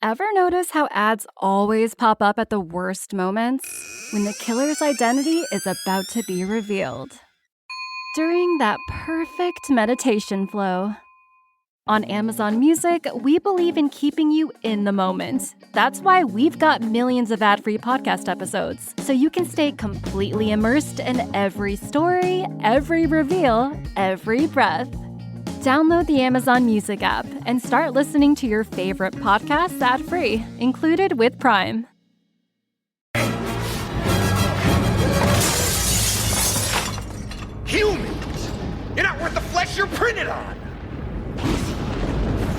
Ever notice how ads always pop up at the worst moments? When the killer's identity is about to be revealed. During that perfect meditation flow. On Amazon Music, we believe in keeping you in the moment. That's why we've got millions of ad-free podcast episodes, so you can stay completely immersed in every story, every reveal, every breath. Download the Amazon Music app and start listening to your favorite podcasts ad-free, included with Prime. Humans! You're not worth the flesh you're printed on!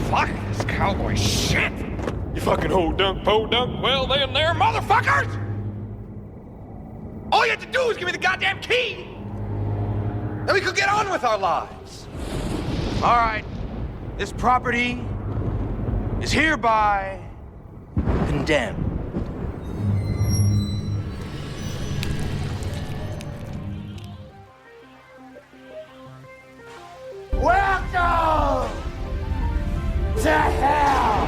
Fuck this cowboy shit! You fucking ho dunk, po dunk, well then there, Motherfuckers! All you have to do is give me the goddamn key! Then we could get on with our lives. Alright, this property is hereby condemned. Welcome to hell!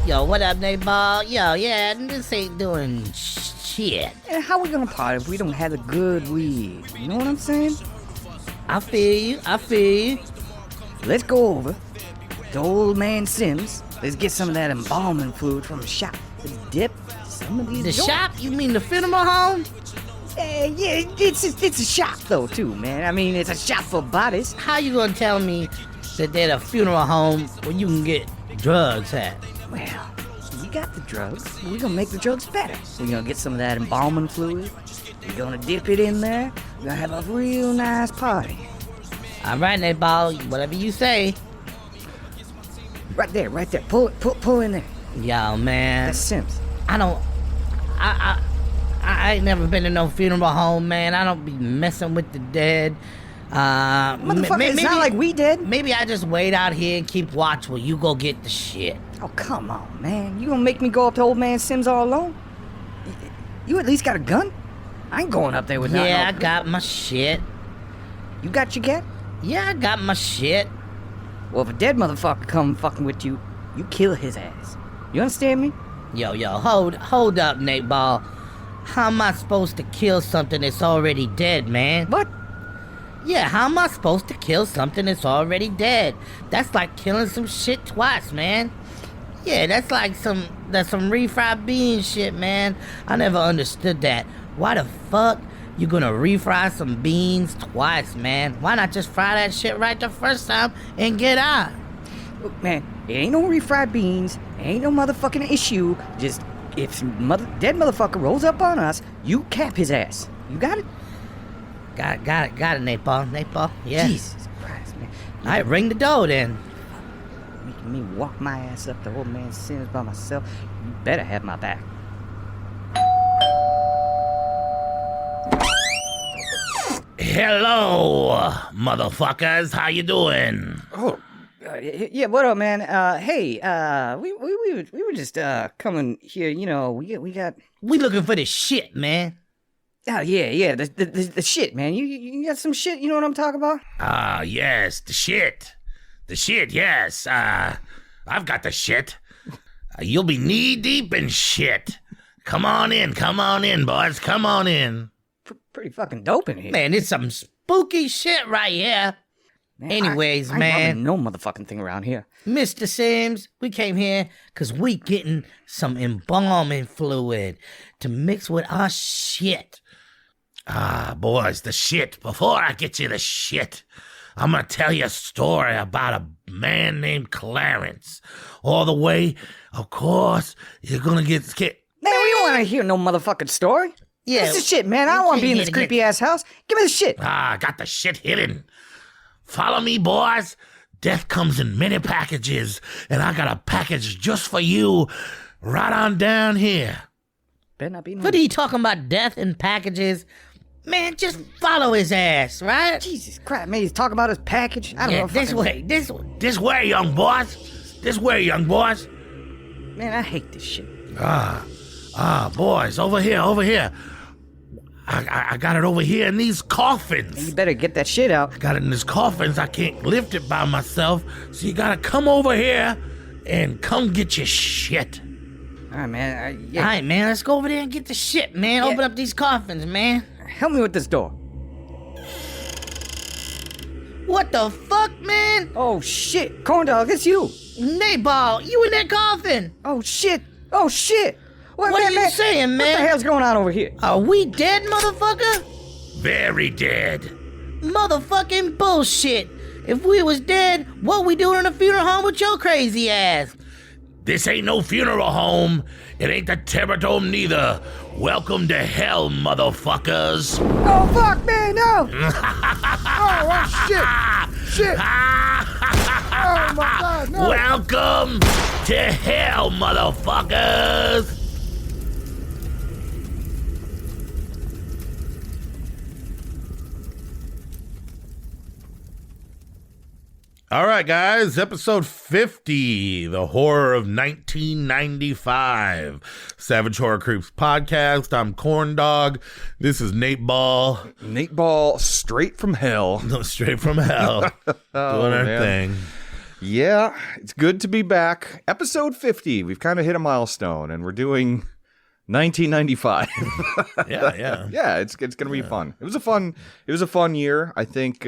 Yo, what up, Nate Ball? Yo, yeah, this ain't doing shit. And how we gonna party if we don't have a good weed? You know what I'm saying? I feel you. Let's go over to old man Sims. Let's get some of that embalming fluid from the shop. Let's dip some of these The joints. shop? You mean the funeral home? Yeah, it's a shop though too, man. I mean, it's a shop for bodies. How you gonna tell me that they're a funeral home where you can get drugs at? Well, you got the drugs. We're gonna make the drugs better. We're gonna get some of that embalming fluid. We're gonna dip it in there. We're gonna have a real nice party. All right, Nate Ball, whatever you say. Right there. Pull in there. Yo, man. That's Sims. I ain't never been to no funeral home, man. I don't be messing with the dead. Motherfucker, it's not like we did. Maybe I just wait out here and keep watch while you go get the shit. Oh, come on, man. You gonna make me go up to old man Sims all alone? You at least got a gun? I ain't going up there with nothing. Yeah, I got my shit. You got your gat? Yeah, I got my shit. Well, if a dead motherfucker come fucking with you, you kill his ass. You understand me? Yo, hold up, Nate Ball. How am I supposed to kill something that's already dead, man? What? Yeah, how am I supposed to kill something that's already dead? That's like killing some shit twice, man. Yeah, that's some refried bean shit, man. I never understood that. Why the fuck you gonna refry some beans twice, man? Why not just fry that shit right the first time and get out? Look, man, it ain't no refried beans. Ain't no motherfucking issue. Just, if dead motherfucker rolls up on us, you cap his ass. You got it? Got it, Nate Ball, yeah. Jesus Christ, man. All right, ring the door then. Making me walk my ass up to old man Sims by myself. You better have my back. Hello, motherfuckers. How you doing? Oh, yeah. What up, man? Hey, we were just coming here. You know, we got. We looking for the shit, man. Oh yeah. The shit, man. You got some shit. You know what I'm talking about? Yes, the shit. The shit, yes. I've got the shit. You'll be knee deep in shit. Come on in, boys. Come on in. Pretty fucking dope in here. Man, it's some spooky shit right here. Man, Anyways, I man. ain't no motherfucking thing around here. Mr. Sims, we came here because we getting some embalming fluid to mix with our shit. Boys, the shit. Before I get you the shit, I'm gonna tell you a story about a man named Clarence. All the way, of course, you're gonna get scared. Man, we don't want to hear no motherfucking story. Yeah. This is shit, man. I don't want to be in this creepy ass house. Give me the shit. I got the shit hidden. Follow me, boys. Death comes in many packages, and I got a package just for you right on down here. Better not be no. What are you talking about, death in packages? Man, just follow his ass, right? Jesus Christ, man. He's talking about his package. I don't Yeah, know. this way. This way, young boys. This way, young boys. Man, I hate this shit. Boys, over here. I got it over here in these coffins. You better get that shit out. Got it in these coffins. I can't lift it by myself, so you gotta come over here and come get your shit. All right, man. All right, man, let's go over there and get the shit, man. Yeah. Open up these coffins, man. Help me with this door. What the fuck, man? Oh, shit. Corndog, it's you. Nayball, you in that coffin? Oh, shit. Oh, shit. What are you saying, man? What the hell's going on over here? Are we dead, motherfucker? Very dead. Motherfucking bullshit. If we was dead, what we doing in a funeral home with your crazy ass? This ain't no funeral home. It ain't the Terradome neither. Welcome to hell, motherfuckers. Oh, fuck, man, no. Oh, shit. Shit. Oh, my God, no. Welcome to hell, motherfuckers. All right, guys, episode 50, the horror of 1995. Savage Horror Creeps podcast. I'm Corndog. This is Nate Ball. Nate Ball, straight from hell. Straight from hell. Doing our man. thing. Yeah, it's good to be back. Episode 50. We've kind of hit a milestone, and we're doing 1995. Yeah. Yeah, it's going to be fun. It was a fun year. I think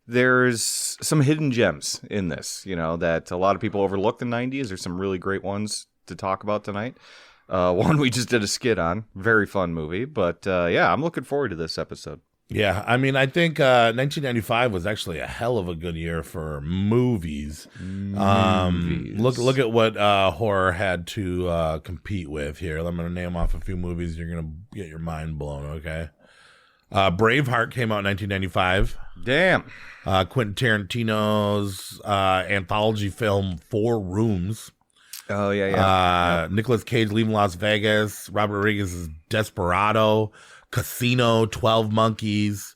there's some hidden gems in this, that a lot of people overlook the 90s. There's some really great ones to talk about tonight. One we just did a skit on. Very fun movie. But yeah, I'm looking forward to this episode. Yeah, I mean, I think 1995 was actually a hell of a good year for movies. Look at what horror had to compete with here. I'm going to name off a few movies. You're going to get your mind blown, okay? Braveheart came out in 1995. Damn. Quentin Tarantino's anthology film 4 Rooms. Oh, yeah. Nicolas Cage leaving Las Vegas. Robert Rodriguez's Desperado. Casino, 12 Monkeys,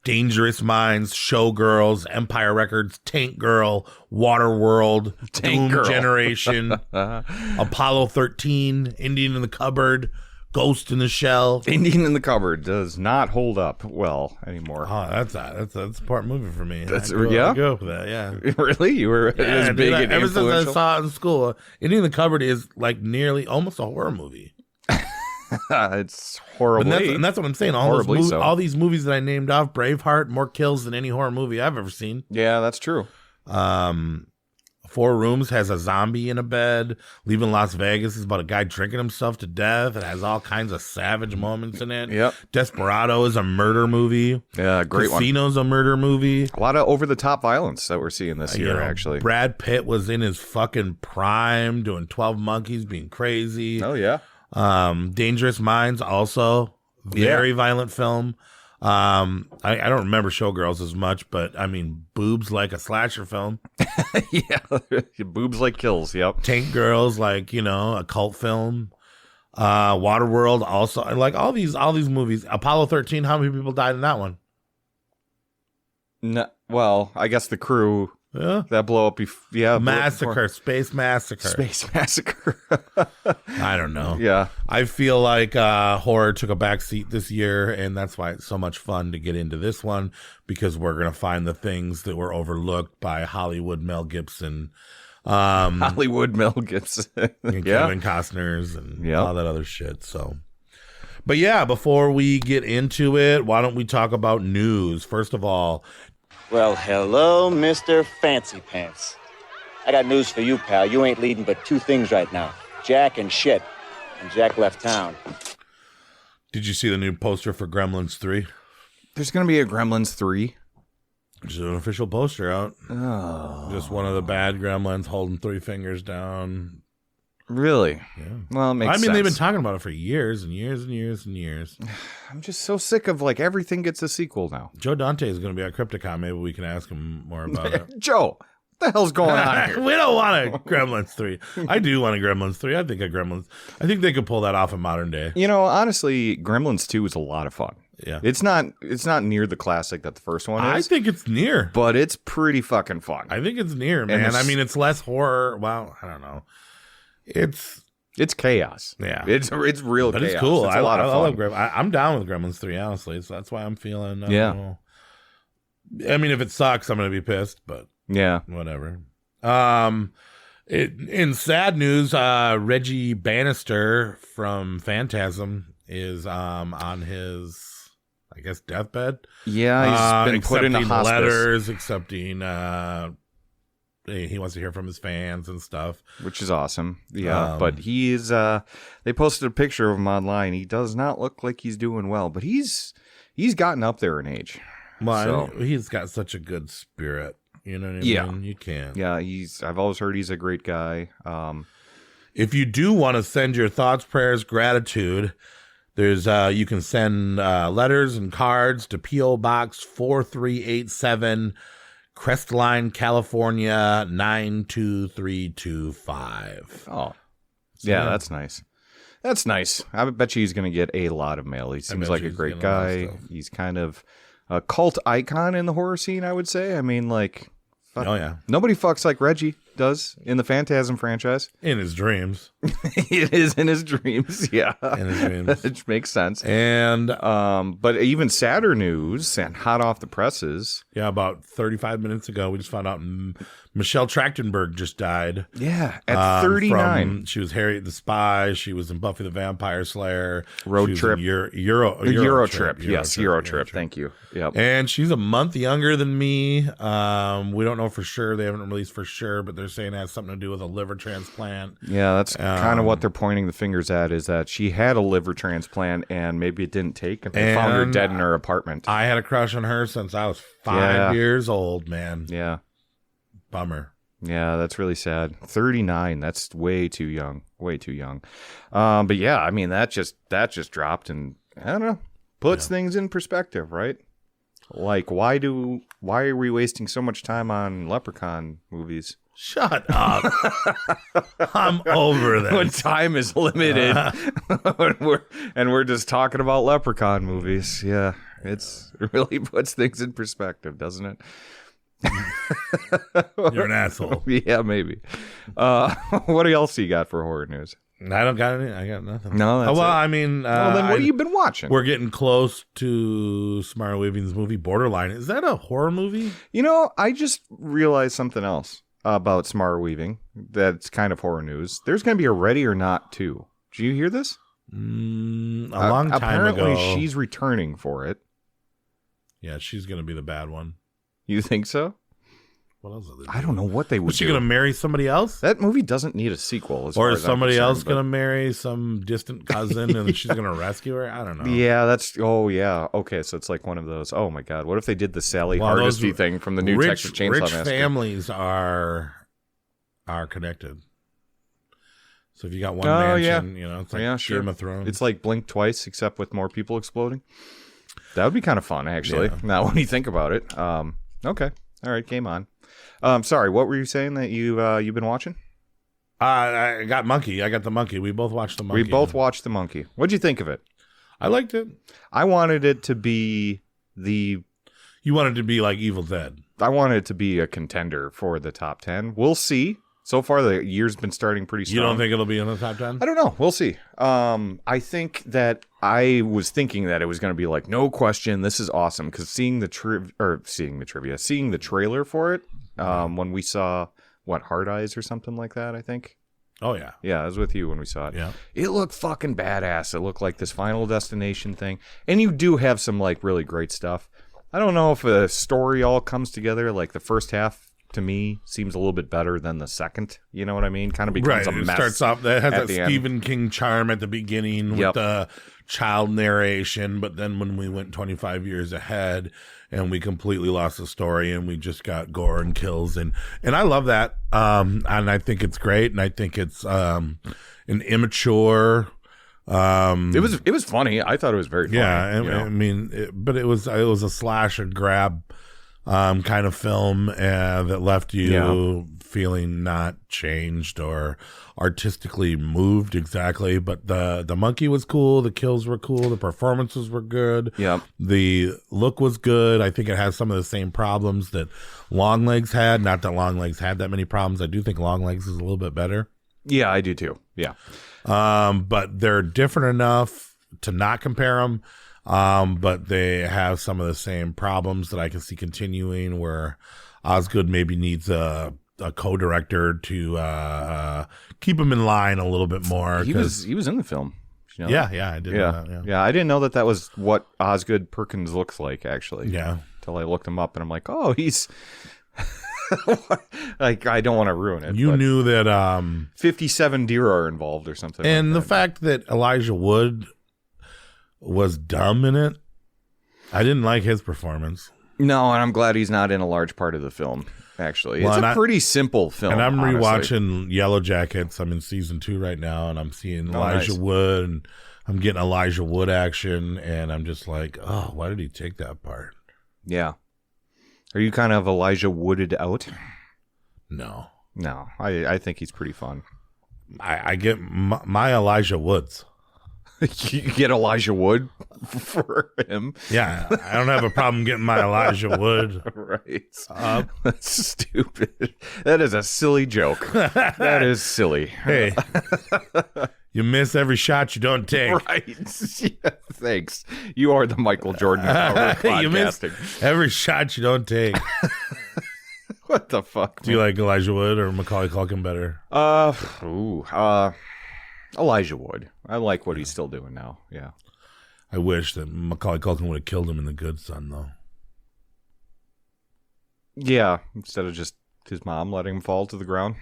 Dangerous Minds, Showgirls, Empire Records, Tank Girl, Waterworld, Tank Doom Girl. Generation, Apollo 13, Indian in the Cupboard, Ghost in the Shell. Indian in the Cupboard does not hold up well anymore. Oh, that's a part movie for me. That's- I grew yeah? up with that, yeah. Really? You were as big and ever since I influential? saw it in school, Indian in the Cupboard is like nearly almost a horror movie. It's horribly. And that's what I'm saying. Horribly so. All these movies that I named off, Braveheart, more kills than any horror movie I've ever seen. Yeah, that's true. 4 Rooms has a zombie in a bed. Leaving Las Vegas is about a guy drinking himself to death. It has all kinds of savage moments in it. Yep. Desperado is a murder movie. Yeah, great one. Casino's a murder movie. A lot of over-the-top violence that we're seeing this year, actually. Brad Pitt was in his fucking prime doing 12 Monkeys, being crazy. Oh, yeah. Dangerous Minds, also very violent film. I don't remember Showgirls as much, but I mean, boobs like a slasher film. Yeah, boobs like kills, yep. Tank Girls, like, a cult film. Waterworld, also. Like all these movies. Apollo 13, how many people died in that one? No, well, I guess the crew Yeah. that blow up. Massacre, Space Massacre. Space Massacre. I don't know. Yeah. I feel like horror took a back seat this year, and that's why it's so much fun to get into this one, because we're going to find the things that were overlooked by Hollywood Mel Gibson. Hollywood Mel Gibson. And Yeah. Kevin Costner's and Yep. all that other shit. So, but yeah, before we get into it, why don't we talk about news? First of all, Well, hello, Mr. Fancy Pants. I got news for you, pal. You ain't leading but two things right now. Jack and shit. And Jack left town. did you see the new poster for Gremlins 3? There's going to be a Gremlins 3. Just an official poster out. Oh. Just one of the bad gremlins holding 3 fingers down. Really? Yeah. Well, it makes sense. I mean, they've been talking about it for years and years and years and years. I'm just so sick of like everything gets a sequel now. Joe Dante is going to be at Crypticon. Maybe we can ask him more about it. Joe, what the hell's going on here? We don't want a Gremlins 3. I do want a Gremlins 3. I think they could pull that off in modern day. You know, honestly, Gremlins 2 is a lot of fun. Yeah. It's not near the classic that the first one is. I think it's near. But it's pretty fucking fun. I think it's near, man. I mean, it's less horror. Well, I don't know. It's chaos. Yeah. It's real but chaos. It's cool. It's a lot of fun. I love Gremlins. I'm down with Gremlins 3, honestly. So that's why I'm feeling. Yeah. I mean, if it sucks, I'm going to be pissed, but yeah, whatever. In sad news, Reggie Bannister from Phantasm is on his, I guess, deathbed. Yeah, he's been put into hospice. Letters, accepting. He wants to hear from his fans and stuff, which is awesome. Yeah, but he is. They posted a picture of him online. He does not look like he's doing well, but he's gotten up there in age. Well, he's got such a good spirit. You know what I mean? You can't. Yeah, I've always heard he's a great guy. If you do want to send your thoughts, prayers, gratitude, there's you can send letters and cards to P.O. Box 4387, Crestline, California 92325. Oh, yeah, that's nice. That's nice. I bet you he's going to get a lot of mail. He seems like a great guy. He's kind of a cult icon in the horror scene, I would say. I mean, like, oh yeah, nobody fucks like Reggie does in the Phantasm franchise. In his dreams. It is in his dreams, yeah. In his dreams. It makes sense. And but even sadder news and hot off the presses. Yeah, about 35 minutes ago, we just found out Michelle Trachtenberg just died. Yeah, at 39. She was Harriet the Spy. She was in Buffy the Vampire Slayer. Road Trip. Euro Trip. Yes, Euro Trip. Thank you. Yep. And she's a month younger than me. We don't know for sure. They haven't released for sure, but they're saying it has something to do with a liver transplant. Yeah, that's kind of what they're pointing the fingers at, is that she had a liver transplant and maybe it didn't take, and they found her dead in her apartment. I had a crush on her since I was 5 years old, man. Yeah. Bummer. Yeah, that's really sad. 39, that's way too young. Way too young. But yeah, I mean, that just dropped, and I don't know, puts things in perspective, right? Like, why are we wasting so much time on Leprechaun movies? Shut up. I'm over this. When time is limited and we're just talking about Leprechaun movies. Yeah, it really puts things in perspective, doesn't it? You're an asshole. Yeah, maybe. What else you got for horror news? I don't got any. I got nothing. No, that's well, it. I mean, well, then what have you been watching? We're getting close to Samara Weaving's movie Borderline. Is that a horror movie? You know, I just realized something else about Samara Weaving that's kind of horror news. There's going to be a Ready or Not 2. Did you hear this? A long time apparently ago. She's returning for it. Yeah, she's going to be the bad one. You think so? What else? I don't know what they would do. Is she going to marry somebody else? That movie doesn't need a sequel. Or is somebody else going to marry some distant cousin and she's going to rescue her? I don't know. Yeah, okay, so it's like one of those, oh my God, what if they did the Sally Hardesty thing from the new Texas Chainsaw Massacre? Rich families are connected. So if you got one mansion, it's like Game of Thrones. It's like Blink Twice, except with more people exploding. That would be kind of fun, actually, now when you think about it. Okay. All right, game on. Sorry, what were you saying that you've been watching? I got Monkey. I got the Monkey. We both watched the Monkey. We both watched the Monkey. What'd you think of it? I liked it. I wanted it to be You wanted it to be like Evil Dead. I wanted it to be a contender for the top 10. We'll see. So far, the year's been starting pretty strong. You don't think it'll be in the top 10? I don't know. We'll see. I think that I was thinking that it was going to be like, no question, this is awesome. Because seeing the trailer for it, when we saw, Hard Eyes or something like that, I think. Oh, yeah. Yeah, I was with you when we saw it. Yeah. It looked fucking badass. It looked like this Final Destination thing. And you do have some, like, really great stuff. I don't know if a story all comes together, like the first half to me, seems a little bit better than the second. You know what I mean? Kind of becomes a It mess. starts off that has at that the end. Stephen King charm at the beginning with the child narration, but then when we went 25 years ahead and we completely lost the story and we just got gore and kills and I love that. And I think it's great, and I think it's an immature. It was funny. I thought it was very funny. Yeah, you know? I mean, but it was a slash and grab kind of film that left you feeling not changed or artistically moved exactly. But the monkey was cool, the kills were cool, the performances were good. Yep. The look was good. I think it has some of the same problems that Longlegs had. Not that Longlegs had that many problems. I do think Longlegs is a little bit better. Yeah, I do too. Yeah. But they're different enough to not compare them. But they have some of the same problems that I can see continuing, where Osgood maybe needs a co-director to keep him in line a little bit more. He was in the film. You know? Yeah, I did know that, yeah. I didn't know that was what Osgood Perkins looks like, actually. Yeah. Until I looked him up, and I'm like, oh, he's... like, I don't want to ruin it. You knew that... 57 deer are involved or something. And like the fact that Elijah Wood was dumb in it, I didn't like his performance. No, and I'm glad he's not in a large part of the film, actually. Well, it's a pretty simple film. And I'm honestly. rewatching Yellow Jackets. I'm in season 2 right now, and I'm seeing Elijah Wood, and I'm getting Elijah Wood action, and I'm just like, oh, why did he take that part? Yeah. Are you kind of Elijah Wooded out? No. No, I think he's pretty fun. I get my Elijah Woods. You get Elijah Wood for him? Yeah, I don't have a problem getting my Elijah Wood. Right. That's stupid. That is a silly joke. That is silly. Hey, you miss every shot you don't take. Right. Yeah, thanks. You are the Michael Jordan of our You miss podcasting. every shot you don't take. What the fuck? Do you like Elijah Wood or Macaulay Culkin better? Elijah Wood. I like what he's still doing now. Yeah. I wish that Macaulay Culkin would have killed him in The Good Son, though. Yeah, instead of just his mom letting him fall to the ground.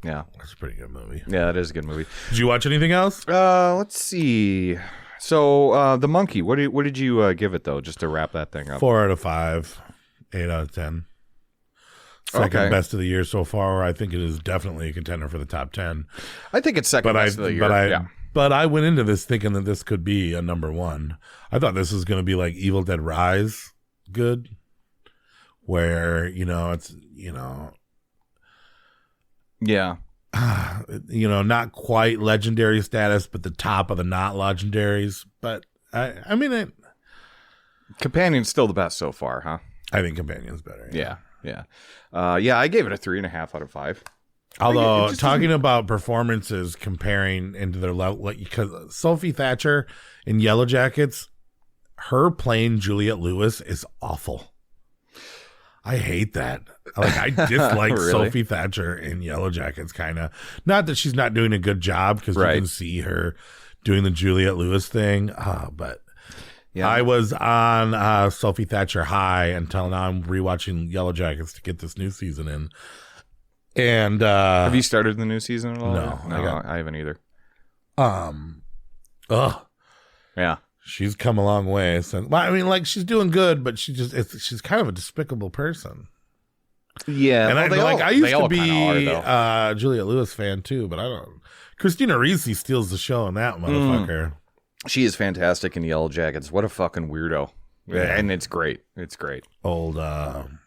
Yeah. That's a pretty good movie. Yeah, it is a good movie. Did you watch anything else? Let's see. So, The Monkey, what did you give it, though, just to wrap that thing up? 4 out of 5, 8 out of 10. Second best of the year so far. I think it is definitely a contender for the top 10. I think it's second best of the year. But I went into this thinking that this could be a number 1. I thought this was going to be like Evil Dead Rise good, where, it's, yeah. Not quite legendary status, but the top of the not legendaries. But I mean, Companion's still the best so far, huh? I think Companion's better. Yeah. I gave it a 3.5 out of 5. Although talking about performances, comparing into their level, because Sophie Thatcher in Yellow Jackets, her playing Juliette Lewis is awful. I hate that. I dislike Really? Sophie Thatcher in Yellow Jackets, kind of. Not that she's not doing a good job, because you can see her doing the Juliette Lewis thing, but yeah. I was on Sophie Thatcher high until now. I'm rewatching Yellow Jackets to get this new season in. And have you started the new season at all? No, I haven't either. Yeah, she's come a long way. So, I mean, she's doing good, but she's kind of a despicable person. Yeah, and well, I used to be a Juliette Lewis fan too, but I don't. Christina Ricci steals the show in that motherfucker. She is fantastic in Yellow Jackets. What a fucking weirdo! Yeah, and it's great. It's great. Old. And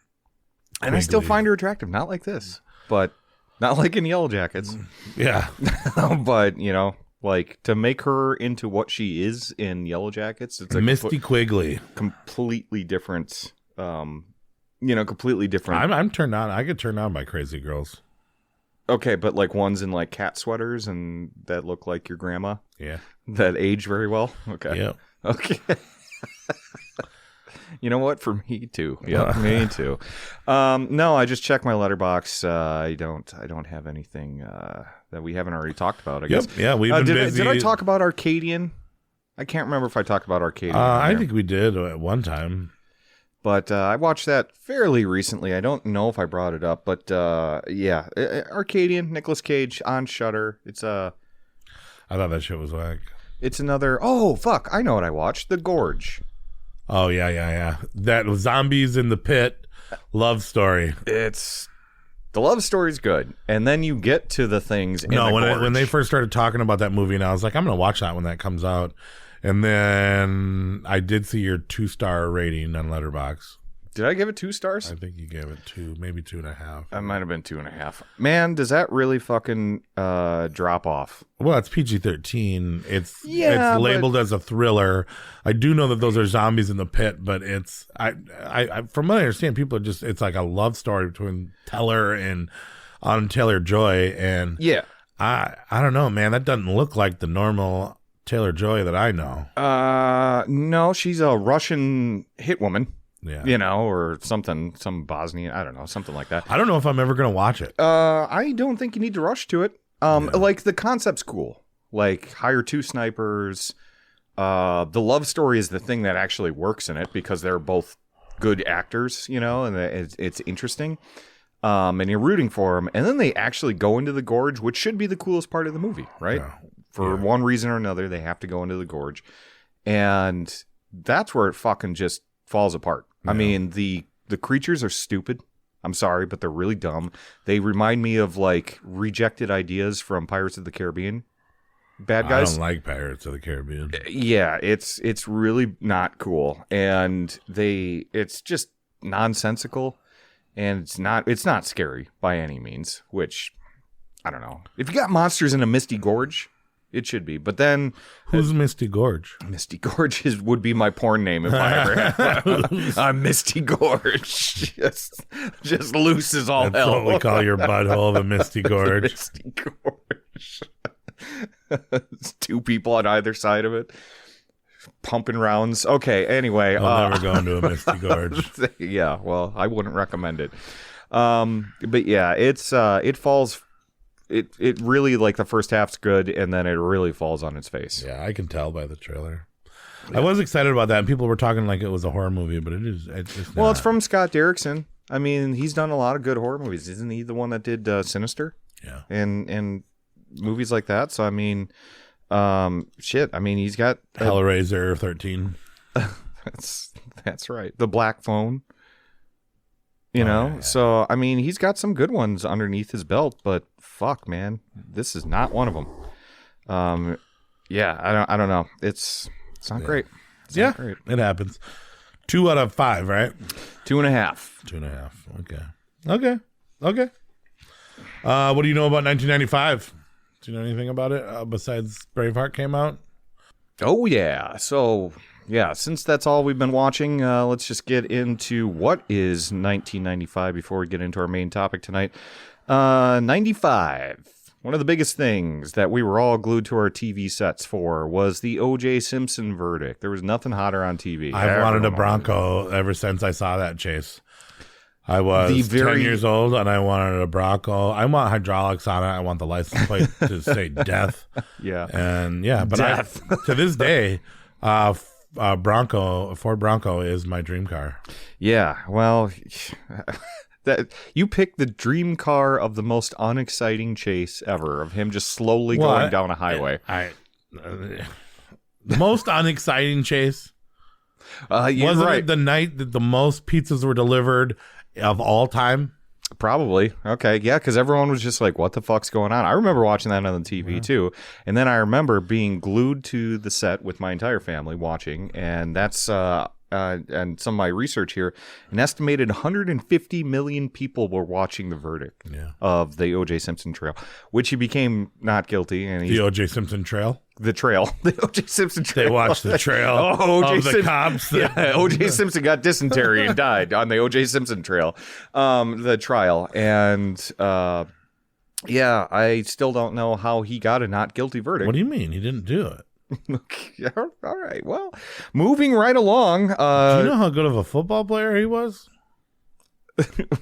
I still find her attractive. Not like this. But not like in Yellow Jackets. Yeah. But, to make her into what she is in Yellow Jackets, it's Misty Quigley. Completely different. Completely different. I'm turned on. I get turned on by crazy girls. Okay, but ones in cat sweaters and that look like your grandma? Yeah. That age very well? Okay. Yeah. Okay. You know what? For me too. Yeah, me too. No, I just checked my letterbox. I don't have anything that we haven't already talked about. I guess. Yeah, we've been busy. Did I talk about Arcadian? I can't remember if I talked about Arcadian. I think we did at one time. But I watched that fairly recently. I don't know if I brought it up, but yeah, Arcadian, Nicolas Cage on Shudder. It's I thought that shit was whack. It's another. Oh fuck! I know what I watched. The Gorge. Oh yeah. That was Zombies in the Pit love story. The love story's good, and then you get to the things. When they first started talking about that movie, and I was like, I'm gonna watch that when that comes out. And then I did see your 2-star rating on Letterboxd. Did I give it 2 stars? I think you gave it 2, maybe 2.5. I might have been 2.5. Man, does that really fucking drop off? Well, it's PG-13. It's labeled as a thriller. I do know that those are zombies in the pit, but it's I from what I understand, people are just it's like a love story between Teller and Taylor-Joy, and yeah, I don't know, man. That doesn't look like the normal Taylor-Joy that I know. No, she's a Russian hit woman. Yeah. You know, or something, some Bosnian, I don't know, something like that. I don't know if I'm ever going to watch it. I don't think you need to rush to it. Like, the concept's cool. Like, hire 2 snipers. The love story is the thing that actually works in it because they're both good actors, you know, and it's interesting. And you're rooting for them. And then they actually go into the gorge, which should be the coolest part of the movie, right? Yeah. For one reason or another, they have to go into the gorge. And that's where it fucking just falls apart. I mean, the creatures are stupid. I'm sorry, but they're really dumb. They remind me of like rejected ideas from Pirates of the Caribbean. Bad guys. I don't like Pirates of the Caribbean. Yeah, it's really not cool, and it's just nonsensical, and it's not scary by any means. Which I don't know. If you got monsters in a misty gorge, it should be. But then who's Misty Gorge? Misty Gorge would be my porn name if I ever had. I'm Misty Gorge. Just loose as all That's hell. what we call your butthole, the Misty Gorge. Misty Gorge. It's 2 people on either side of it. Pumping rounds. Okay, anyway. I'll never go into a Misty Gorge. Yeah, well, I wouldn't recommend it. But yeah, it falls. It really, like, the first half's good, and then it really falls on its face. Yeah, I can tell by the trailer. Yeah. I was excited about that, and people were talking like it was a horror movie, but it's well, not. it's from Scott Derrickson. I mean, he's done a lot of good horror movies. Isn't he the one that did Sinister? Yeah. And movies like that. So, I mean, shit. I mean, he's got... Hellraiser 13. That's right. The Black Phone. You know? Yeah. So, I mean, he's got some good ones underneath his belt, but fuck, man. This is not one of them. Yeah, I don't know. It's not great. It's not great. It happens. 2 out of 5, right? 2.5. 2.5. Okay. What do you know about 1995? Do you know anything about it besides Braveheart came out? Oh, yeah. So, yeah, since that's all we've been watching, let's just get into what is 1995 before we get into our main topic tonight. 95. One of the biggest things that we were all glued to our TV sets for was the O.J. Simpson verdict. There was nothing hotter on TV. I've wanted a Bronco ever since I saw that chase. I was 10 years old, and I wanted a Bronco. I want hydraulics on it. I want the license plate to say death. Yeah. And yeah, but to this day, Ford Bronco is my dream car. Yeah, well, that you picked the dream car of the most unexciting chase ever, of him just slowly going down a highway. The most unexciting chase? Wasn't it the night that the most pizzas were delivered of all time? Probably. Okay. Yeah, because everyone was just like, what the fuck's going on? I remember watching that on the TV too. And then I remember being glued to the set with my entire family watching. And that's and some of my research here, an estimated 150 million people were watching the verdict of the O.J. Simpson trial, which he became not guilty. And the O.J. Simpson trail? The trail. The O.J. Simpson trail. They watched the trail of the cops. Yeah, O.J. Simpson got dysentery and died on the O.J. Simpson trail, the trial. And yeah, I still don't know how he got a not guilty verdict. What do you mean? He didn't do it. Okay, all right. Well, moving right along. Do you know how good of a football player he was?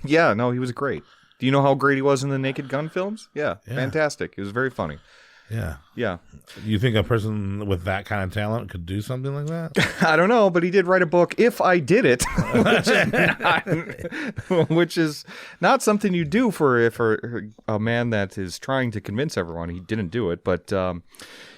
Yeah, no, he was great. Do you know how great he was in the Naked Gun films? Yeah, fantastic. It was very funny. Yeah. Yeah. You think a person with that kind of talent could do something like that? I don't know, but he did write a book, If I Did It, which is not something you do for a man that is trying to convince everyone he didn't do it. But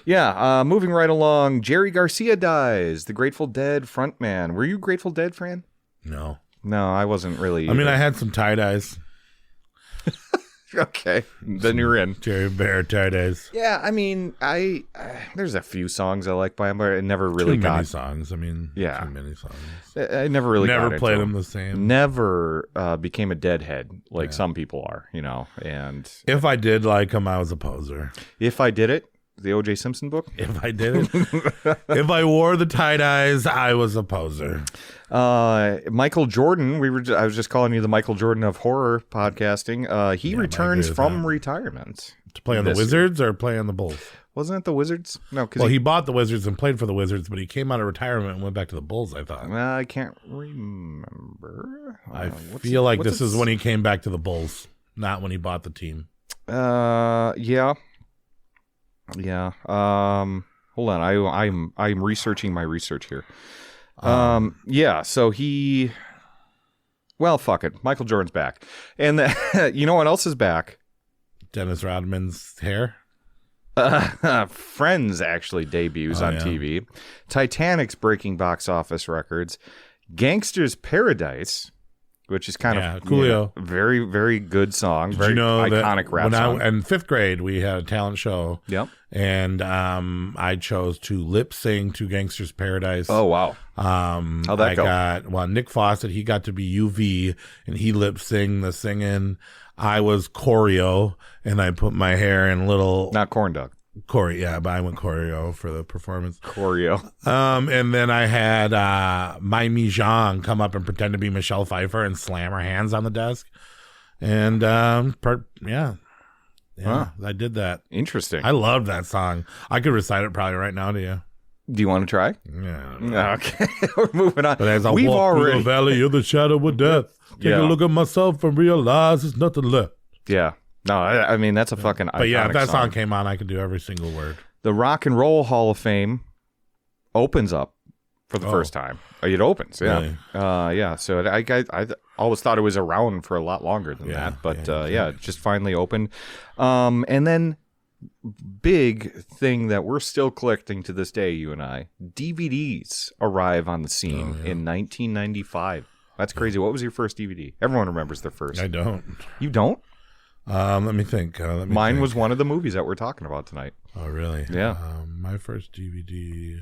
moving right along, Jerry Garcia dies, the Grateful Dead frontman. Were you Grateful Dead, Fran? No. No, I wasn't really. I mean, I had some tie-dyes. Okay, then you're in. Jerry Bear tie-dyes. Yeah, I mean, there's a few songs I like by him, but it never really Too got many songs. I mean, Yeah. too many songs. I never really Never got played into them the same. Never became a deadhead like some people are, And If I did like him, I was a poser. If I Did It, the O.J. Simpson book. If I did it, if I wore the tie-dyes, I was a poser. Michael Jordan, I was just calling you the Michael Jordan of horror podcasting. He returns from retirement. To play on the Wizards or play on the Bulls? Wasn't it the Wizards? No, because he bought the Wizards and played for the Wizards, but he came out of retirement and went back to the Bulls, I thought. I can't remember. I feel like this is when he came back to the Bulls, not when he bought the team. Yeah. Hold on. I'm researching my research here. So he. Well, fuck it. Michael Jordan's back, and you know what else is back? Dennis Rodman's hair. Friends actually debuts on TV. Titanic's breaking box office records. Gangster's Paradise, which is kind of Coolio. Very, very good song. Did very you know iconic rap song. In 5th grade, we had a talent show. Yep. And I chose to lip sing to Gangster's Paradise. Oh, wow. How'd that go? Nick Fawcett, he got to be UV, and he lip sing the singing. I was choreo, and I put my hair in little... Not corn dog. Choreo, yeah, but I went choreo for the performance. Choreo. And then I had Mai Mi Zhang come up and pretend to be Michelle Pfeiffer and slam her hands on the desk. And I did that. Interesting. I loved that song. I could recite it probably right now to you. Do you want to try? Yeah. Okay. We're moving on. But as I walk through the valley of the shadow of death, take a look at myself and realize there's nothing left. Yeah. No, I mean, that's a fucking iconic But yeah, if that song came on, I could do every single word. The Rock and Roll Hall of Fame opens up for the first time. It opens, yeah. Really? So I always thought it was around for a lot longer than that. But it just finally opened. And then big thing that we're still collecting to this day, you and I, DVDs arrive on the scene in 1995. That's crazy. What was your first DVD? Everyone remembers their first. I don't. You don't? Let me think. Mine was one of the movies that we're talking about tonight. Oh, really? Yeah. My first DVD,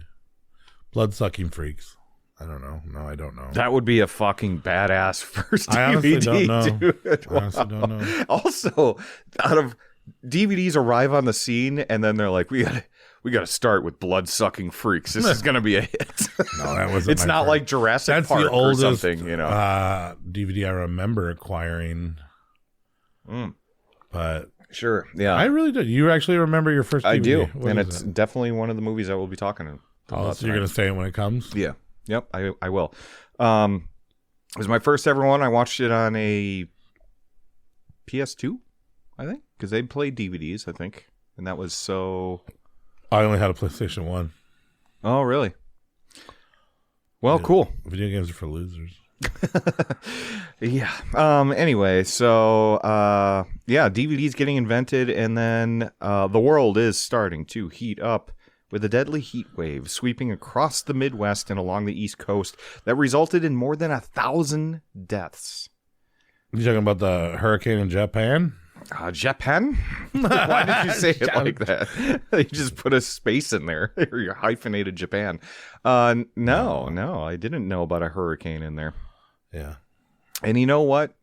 Blood-Sucking Freaks. I don't know. No, I don't know. That would be a fucking badass first DVD. I honestly don't know. Dude. I honestly don't know. Also, out of DVDs arrive on the scene, and then they're like, we gotta start with Blood-Sucking Freaks. This is gonna be a hit. No, that wasn't. It's not like Jurassic Park the oldest, or something, DVD I remember acquiring. But sure, yeah, I really did. You actually remember your first DVD? I do, What and is it's it? definitely one of the movies I will be talking about. Oh, so you're gonna say it when it comes? Yeah. Yep, I will. It was my first ever one. I watched it on a PS2, I think, because they played DVDs, I think, and that was so. I only had a PlayStation 1. Oh, really? Well, cool. Video games are for losers. Yeah. Anyway, so DVD's getting invented, and then the world is starting to heat up with a deadly heat wave sweeping across the Midwest and along the East Coast that resulted in more than 1,000 deaths. You talking about the hurricane in Japan? Japan? Why did you say it like that? You just put a space in there. Or you hyphenated Japan. No, I didn't know about a hurricane in there. Yeah. And you know what?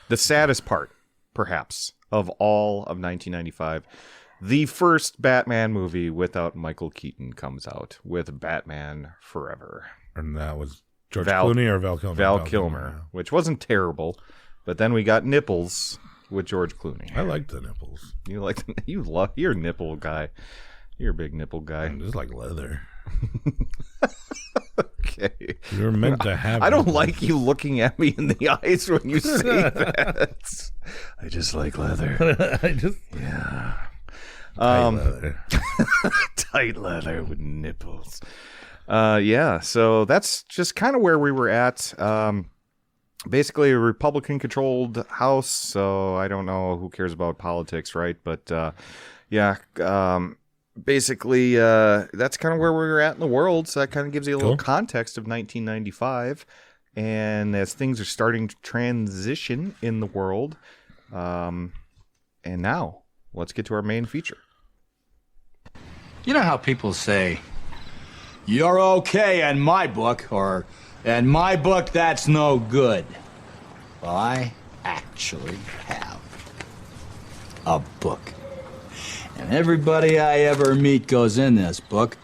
The saddest part, perhaps, of all of 1995, the first Batman movie without Michael Keaton comes out with Batman Forever. And that was George Clooney or Val Kilmer? Val Kilmer, which wasn't terrible. But then we got Nipples with George Clooney. I like the nipples. You're a nipple guy. You're a big nipple guy. I'm just like leather. Okay. You're meant to have. I don't like you looking at me in the eyes when you say that. I just like leather. I just. Yeah. Tight leather. Tight leather with nipples. Yeah, so that's just kind of where we were at. Basically a Republican-controlled House, so I don't know who cares about politics, right? But basically that's kind of where we were at in the world, so that kind of gives you a little context of 1995. And as things are starting to transition in the world, and now let's get to our main feature. You know how people say, "You're okay in my book," or "In my book, that's no good." Well, I actually have a book. And everybody I ever meet goes in this book.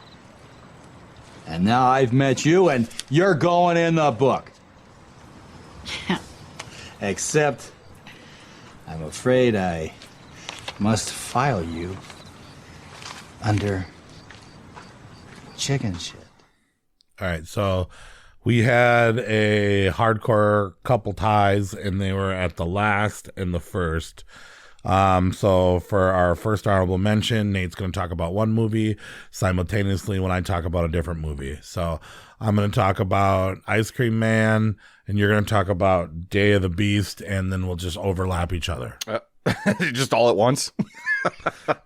And now I've met you, and you're going in the book. Except, I'm afraid I must file you under chicken shit. All right, so we had a hardcore couple ties, and they were at the last and the first. So for our first honorable mention, Nate's going to talk about one movie simultaneously when I talk about a different movie. So I'm going to talk about Ice Cream Man, and you're going to talk about Day of the Beast, and then we'll just overlap each other. Just all at once?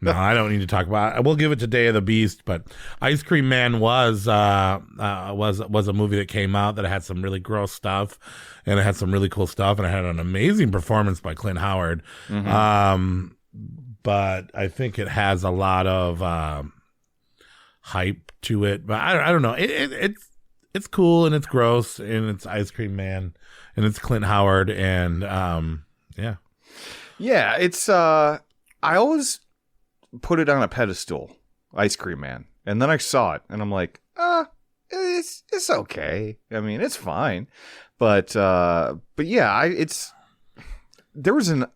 No, I don't need to talk about it. We'll give it to Day of the Beast, but Ice Cream Man was a movie that came out that had some really gross stuff, and it had some really cool stuff, and it had an amazing performance by Clint Howard. Mm-hmm. But I think it has a lot of hype to it. But I don't know. It's cool, and it's gross, and it's Ice Cream Man, and it's Clint Howard, and yeah. Yeah, it's I always put it on a pedestal, Ice Cream Man. And then I saw it, and I'm like, it's okay. I mean, it's fine. But yeah, there was an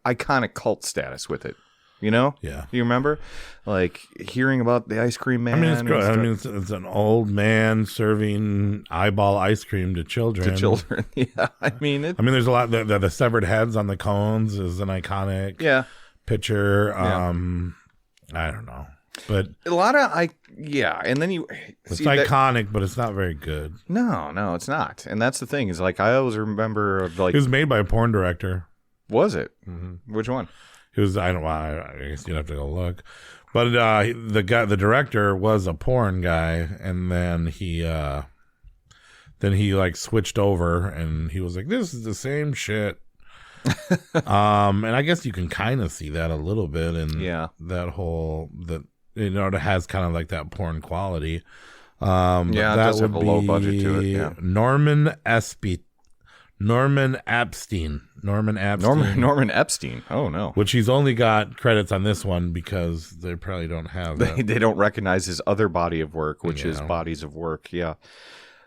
iconic cult status with it. You know? Yeah. You remember? Like, hearing about the Ice Cream Man. I mean, it's gross. I mean, it's an old man serving eyeball ice cream to children. Yeah. I mean, there's a lot. The severed heads on the cones is an iconic picture. I don't know. But a lot of, and then it's iconic, but it's not very good. No, it's not. And that's the thing, is like, I always remember of like. It was made by a porn director. Was it? Mm-hmm. Which one? It was, I don't know, I guess you'd have to go look. But the director was a porn guy, and then he like switched over, and he was like, "This is the same shit." And I guess you can kind of see that a little bit in that whole it has kind of like that porn quality. It does have a low budget to it. Yeah. Norman Epstein. Norman Epstein. Oh no. Which he's only got credits on this one because they probably don't have they don't recognize his other body of work, which is Bodies of Work. Yeah.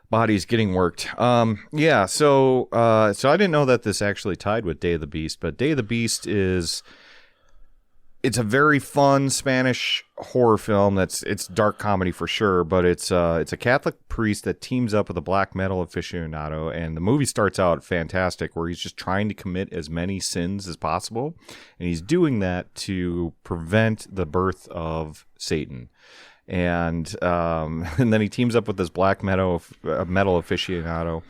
Bodies Getting Worked. So I didn't know that this actually tied with Day of the Beast, but Day of the Beast it's a very fun Spanish horror film. It's dark comedy for sure, but it's a Catholic priest that teams up with a black metal aficionado, and the movie starts out fantastic, where he's just trying to commit as many sins as possible, and he's doing that to prevent the birth of Satan. And then he teams up with this black metal aficionado,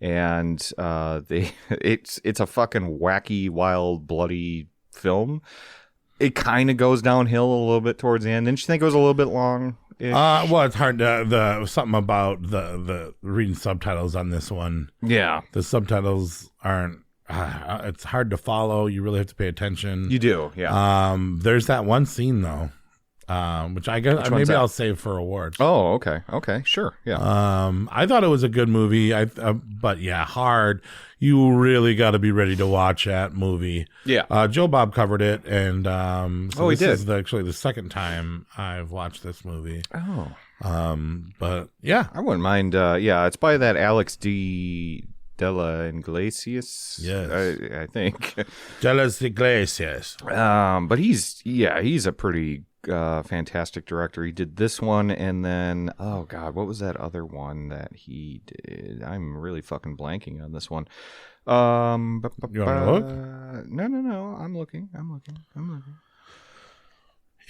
and it's a fucking wacky, wild, bloody film. It kind of goes downhill a little bit towards the end. Didn't you think it was a little bit long? Well, it's hard to something about the reading subtitles on this one. Yeah, the subtitles aren't. It's hard to follow. You really have to pay attention. You do, yeah. There's that one scene though, which I guess maybe I'll save for awards. Oh, okay, sure, yeah. I thought it was a good movie. But yeah, hard. You really got to be ready to watch that movie. Yeah. Joe Bob covered it, and he did. This is actually the second time I've watched this movie. Oh. But yeah, I wouldn't mind. It's by that Alex D. Della Iglesias. Yes, I think. Della Iglesias. But he's a pretty fantastic director. He did this one, and then oh god, what was that other one that he did? I'm really fucking blanking on this one. You want to look? No. I'm looking.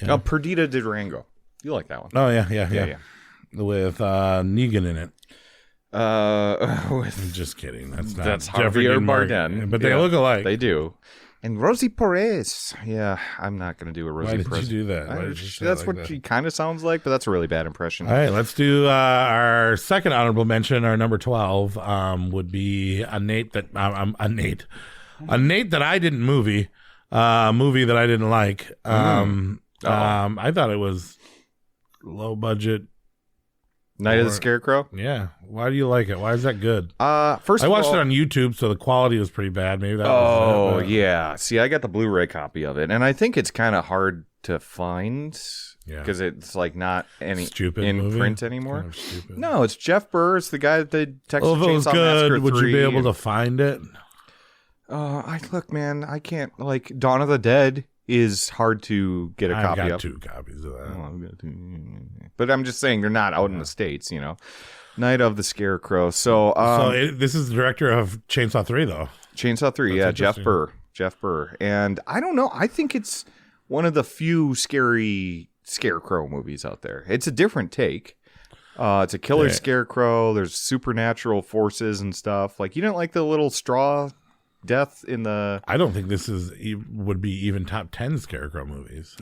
Yeah. Oh, Perdita de Durango. You like that one? Oh yeah. With Negan in it. I'm just kidding. That's Javier Dean Morgan. Bardem. But they look alike. They do. And Rosie Perez. Yeah, I'm not going to do a Rosie Perez. Why did you do that? That's what she kind of sounds like, but that's a really bad impression. All right, let's do our second honorable mention. Our number 12 would be a Nate that a Nate that I didn't movie that I didn't like. I thought it was low budget. Night of the Scarecrow? Yeah. Why do you like it? Why is that good? First I of watched all, it on YouTube, so the quality was pretty bad. Maybe that Oh, was it, yeah. See, I got the Blu-ray copy of it, and I think it's kind of hard to find because it's like not any stupid in movie? print anymore. Kind of stupid. No, it's Jeff Burr. It's the guy that did Texas Well, if it was Chainsaw Massacre good, would 3. you be able to find it? Look, man, I can't. Like Dawn of the Dead is hard to get a copy I've got of. 2 copies of that. Oh, I've got 2. But I'm just saying they're not out in the States, you know. Night of the Scarecrow. So, this is the director of Chainsaw 3, though. Chainsaw 3, That's Jeff Burr. And I don't know. I think it's one of the few scary Scarecrow movies out there. It's a different take. It's a killer Scarecrow. There's supernatural forces and stuff. Like, you didn't like the little straw death in the... I don't think this would be even top 10 Scarecrow movies.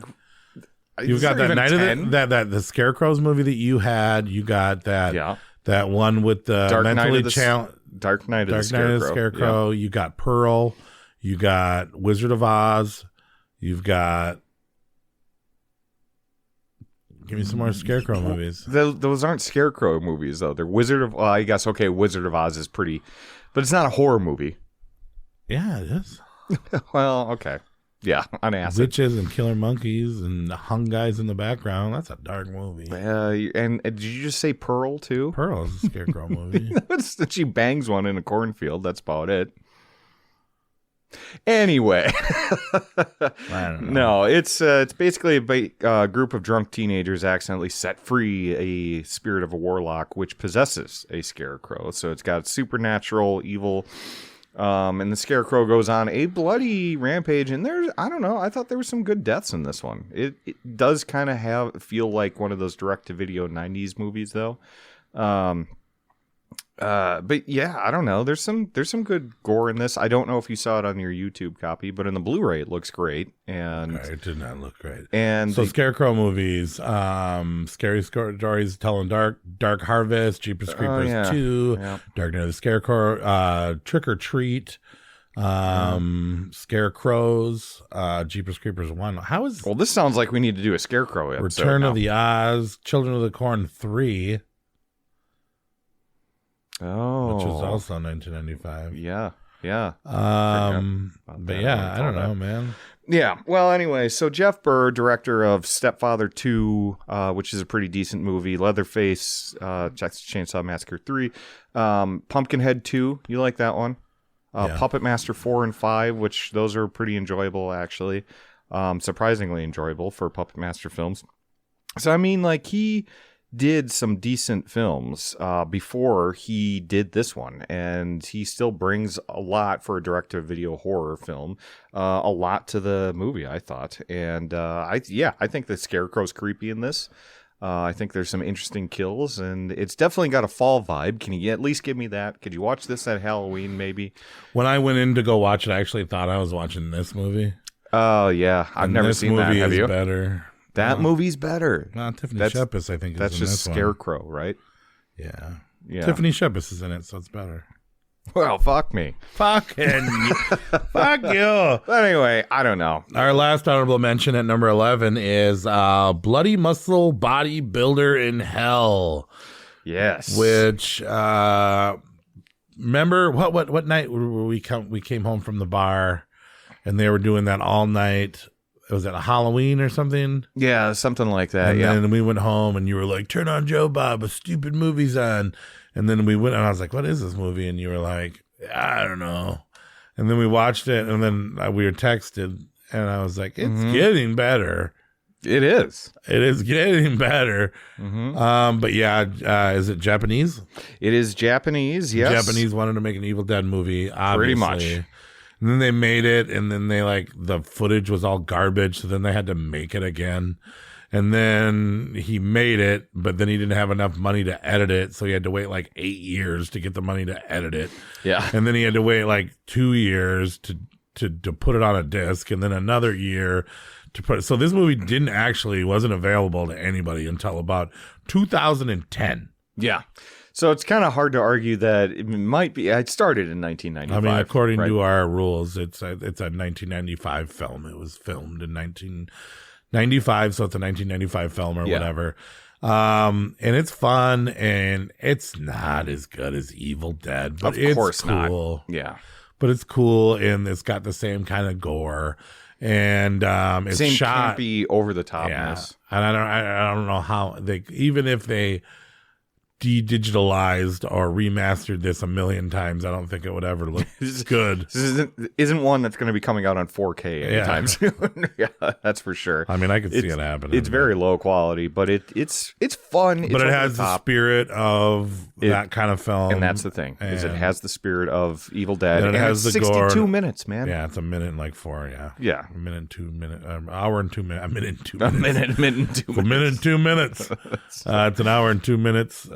You've got that Night of the Scarecrows movie that you had. You got that that one with the mentally challenged Dark Night of the Scarecrow. You got Pearl. You got Wizard of Oz. You've got. Give me some more Scarecrow movies. Those aren't Scarecrow movies though. They're Wizard of. I guess Wizard of Oz is pretty, but it's not a horror movie. Yeah, it is. Well, okay. Yeah, on acid. Witches and killer monkeys and hung guys in the background. That's a dark movie. And did you just say Pearl too? Pearl is a Scarecrow movie. She bangs one in a cornfield. That's about it. Anyway, I don't know. No, it's basically a group of drunk teenagers accidentally set free a spirit of a warlock which possesses a scarecrow. So it's got supernatural evil. And the Scarecrow goes on a bloody rampage, and I don't know, I thought there were some good deaths in this one. It does kind of feel like one of those direct-to-video 90s movies, though. But yeah, I don't know. There's some good gore in this. I don't know if you saw it on your YouTube copy, but in the Blu-ray it looks great. And it did not look great. And so Scarecrow movies, Scary Stories Telling Dark Harvest, Jeepers Creepers 2, Dark Night of the Scarecrow, Trick or Treat, Scarecrows, Jeepers Creepers 1. Well, this sounds like we need to do a Scarecrow episode. Return of the Oz, Children of the Corn 3. Oh, which was also 1995. Yeah. But yeah, I don't know, man. Yeah. Well, anyway, so Jeff Burr, director of Stepfather 2, which is a pretty decent movie. Leatherface, Texas Chainsaw Massacre 3, Pumpkinhead 2. You like that one? Puppet Master 4 and 5, which those are pretty enjoyable, actually. Surprisingly enjoyable for Puppet Master films. So I mean, like he did some decent films before he did this one, and he still brings a lot for a direct-to-video horror film, a lot to the movie, I thought. And I think the Scarecrow's creepy in this. I think there's some interesting kills, and it's definitely got a fall vibe. Can you at least give me that? Could you watch this at Halloween, maybe? When I went in to go watch it, I actually thought I was watching this movie. Oh, yeah. I've never seen that. Have you? Better. That movie's better. Tiffany Shepis, I think, is that's in just this Scarecrow, right? Yeah. Tiffany Shepis is in it, so it's better. Well, fuck me. Fuck you. But anyway, I don't know. Our last honorable mention at number 11 is Bloody Muscle Bodybuilder in Hell. Yes. Which, remember, what night we came home from the bar and they were doing that all night. Was it a Halloween or something? Yeah, something like that. And then we went home and you were like, turn on Joe Bob, a stupid movie's on. And then we went and I was like, what is this movie? And you were like, I don't know. And then we watched it and then we were texted and I was like, it's getting better. It is. It is getting better. But yeah, is it Japanese? It is Japanese, yes. Japanese wanted to make an Evil Dead movie, obviously. Pretty much. And then they made it, and then they the footage was all garbage, so then they had to make it again. And then he made it, but then he didn't have enough money to edit it, so he had to wait 8 years to get the money to edit it. Yeah. And then he had to wait 2 years to put it on a disc, and then another year to put it. So this movie wasn't available to anybody until about 2010. Yeah. So it's kind of hard to argue that it might be. It started in 1995. I mean, according to our rules, it's a 1995 film. It was filmed in 1995, so it's a 1995 film or whatever. And it's fun, and it's not as good as Evil Dead, but of course it's cool. Not. Yeah. But it's cool, and it's got the same kind of gore, and it's same shot campy, over the topness. And I don't know how even if they de-digitalized or remastered this a million times, I don't think it would ever look good. This isn't one that's going to be coming out on 4K anytime soon. Yeah, that's for sure. I mean, I could see it happening. It's very low quality, but it's fun. But it has the spirit of that kind of film, and that's the thing. Is it has the spirit of Evil Dead, and it has the 62 gore. minutes, man. Yeah, it's a minute and 4. Yeah, a minute and 2 minutes, hour and 2 minutes, a minute and 2 a minutes, minute and 2 minutes, a minute and 2 minutes. It's an hour and 2 minutes.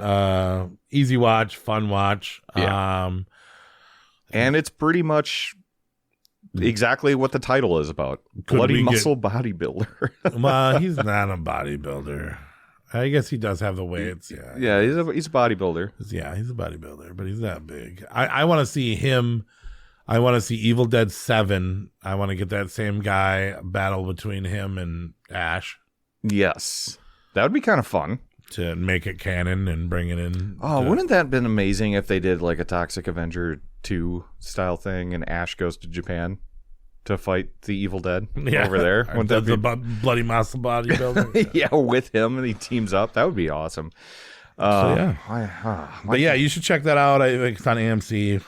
Easy watch, fun watch. Yeah. And it's pretty much exactly what the title is about. Bloody muscle bodybuilder. Well, he's not a bodybuilder. I guess he does have the weights. Yeah, he's a bodybuilder. Yeah, he's a bodybuilder, but he's not big. I want to see him. I want to see Evil Dead 7. I want to get that same guy battle between him and Ash. Yes. That would be kind of fun. To make it canon and bring it in. Oh, wouldn't that have been amazing if they did a Toxic Avenger 2 style thing and Ash goes to Japan to fight the Evil Dead over there? Wouldn't that be bloody muscle bodybuilder? Yeah, with him and he teams up. That would be awesome. But yeah, you should check that out. I think it's on AMC.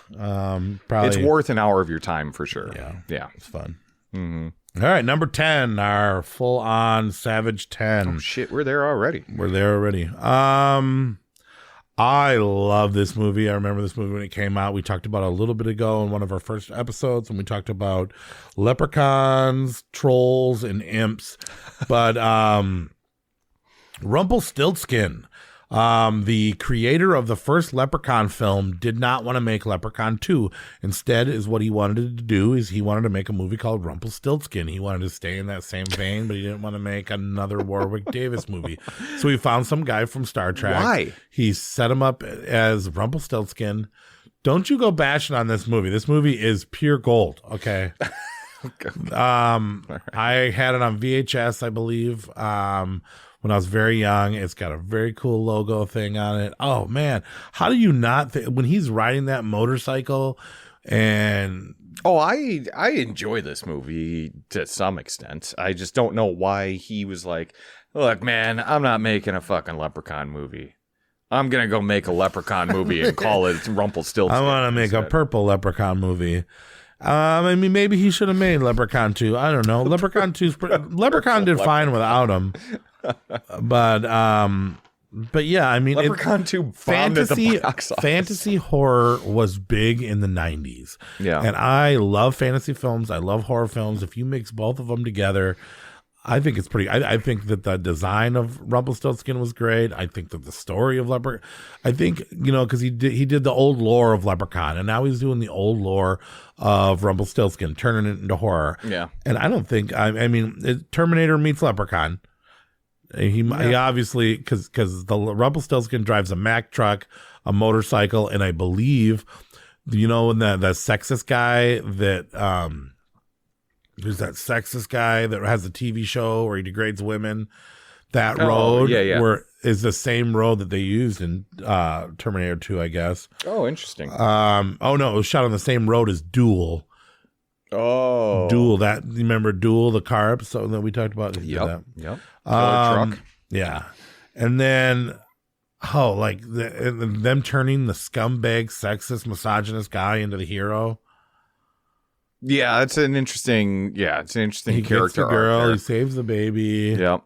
Probably it's worth an hour of your time for sure. Yeah, it's fun. Mm-hmm. All right, number 10, our full-on Savage 10. Oh, shit, we're there already. I love this movie. I remember this movie when it came out. We talked about it a little bit ago in one of our first episodes, and we talked about leprechauns, trolls, and imps. But Rumplestiltskin, the creator of the first Leprechaun film, did not want to make Leprechaun 2. Instead, is what he wanted to do is he wanted to make a movie called Rumplestiltskin. He wanted to stay in that same vein, but he didn't want to make another Warwick Davis movie. So he found some guy from Star Trek. Why? He set him up as Rumplestiltskin. Don't you go bashing on this movie. This movie is pure gold, okay? I had it on VHS, I believe. When I was very young. It's got a very cool logo thing on it. Oh man, how do you not when he's riding that motorcycle and I enjoy this movie to some extent. I just don't know why he was like, look man, I'm not making a fucking Leprechaun movie. I'm gonna go make a Leprechaun movie and call it Rumpelstiltskin. I want to make a purple Leprechaun movie. I mean, maybe he should have made Leprechaun 2. I don't know. Leprechaun 2's Leprechaun did fine without him. But yeah, I mean, Leprechaun 2 bombed at the box office. Fantasy horror was big in the 90s. Yeah. And I love fantasy films. I love horror films. If you mix both of them together, I think it's pretty. I think that the design of Rumpelstiltskin was great. I think that the story of Leprechaun, I think, because he did the old lore of Leprechaun, and now he's doing the old lore of Rumpelstiltskin, turning it into horror. Yeah. And I don't think, I mean, Terminator meets Leprechaun. He obviously, because the Rumpelstiltskin drives a Mack truck, a motorcycle, and I believe, when the sexist guy that, there's that sexist guy that has a TV show where he degrades women. That road is the same road that they used in Terminator 2, I guess. Oh, interesting. Oh no, it was shot on the same road as Duel. Oh, Duel. That you remember Duel, the car episode that we talked about? Yep. Truck. Yeah, and then them turning the scumbag, sexist, misogynist guy into the hero. Yeah, it's an interesting. He character gets the girl. Arc there. He saves the baby. Yep.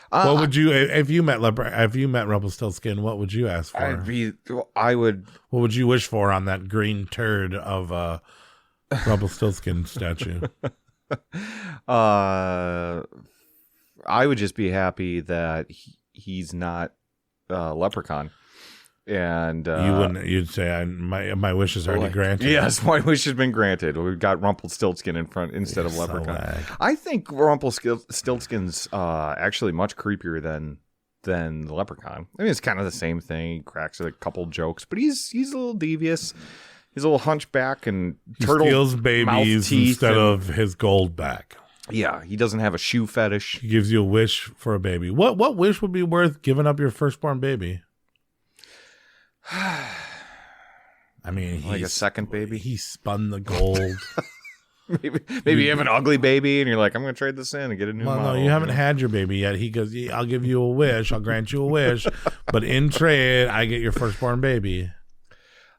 What would you if you met Rumpelstiltskin? What would you ask for? I would. What would you wish for on that green turd of Rumplestiltskin statue. I would just be happy that he's not Leprechaun. And you'd say my wish is already granted. Yes, my wish has been granted. We've got Rumpelstiltskin in front instead of Leprechaun. I think Rumpelstiltskin's actually much creepier than the Leprechaun. I mean, it's kind of the same thing. He cracks a couple jokes, but he's a little devious. He's a little hunchback and turtle. He steals babies instead of his gold back. Yeah, he doesn't have a shoe fetish. He gives you a wish for a baby. What wish would be worth giving up your firstborn baby? I mean, like a second baby. He spun the gold. maybe you have an ugly baby and you're like, I'm going to trade this in and get a new model. No, you haven't had your baby yet. He goes, I'll give you a wish. I'll grant you a wish. But in trade, I get your firstborn baby.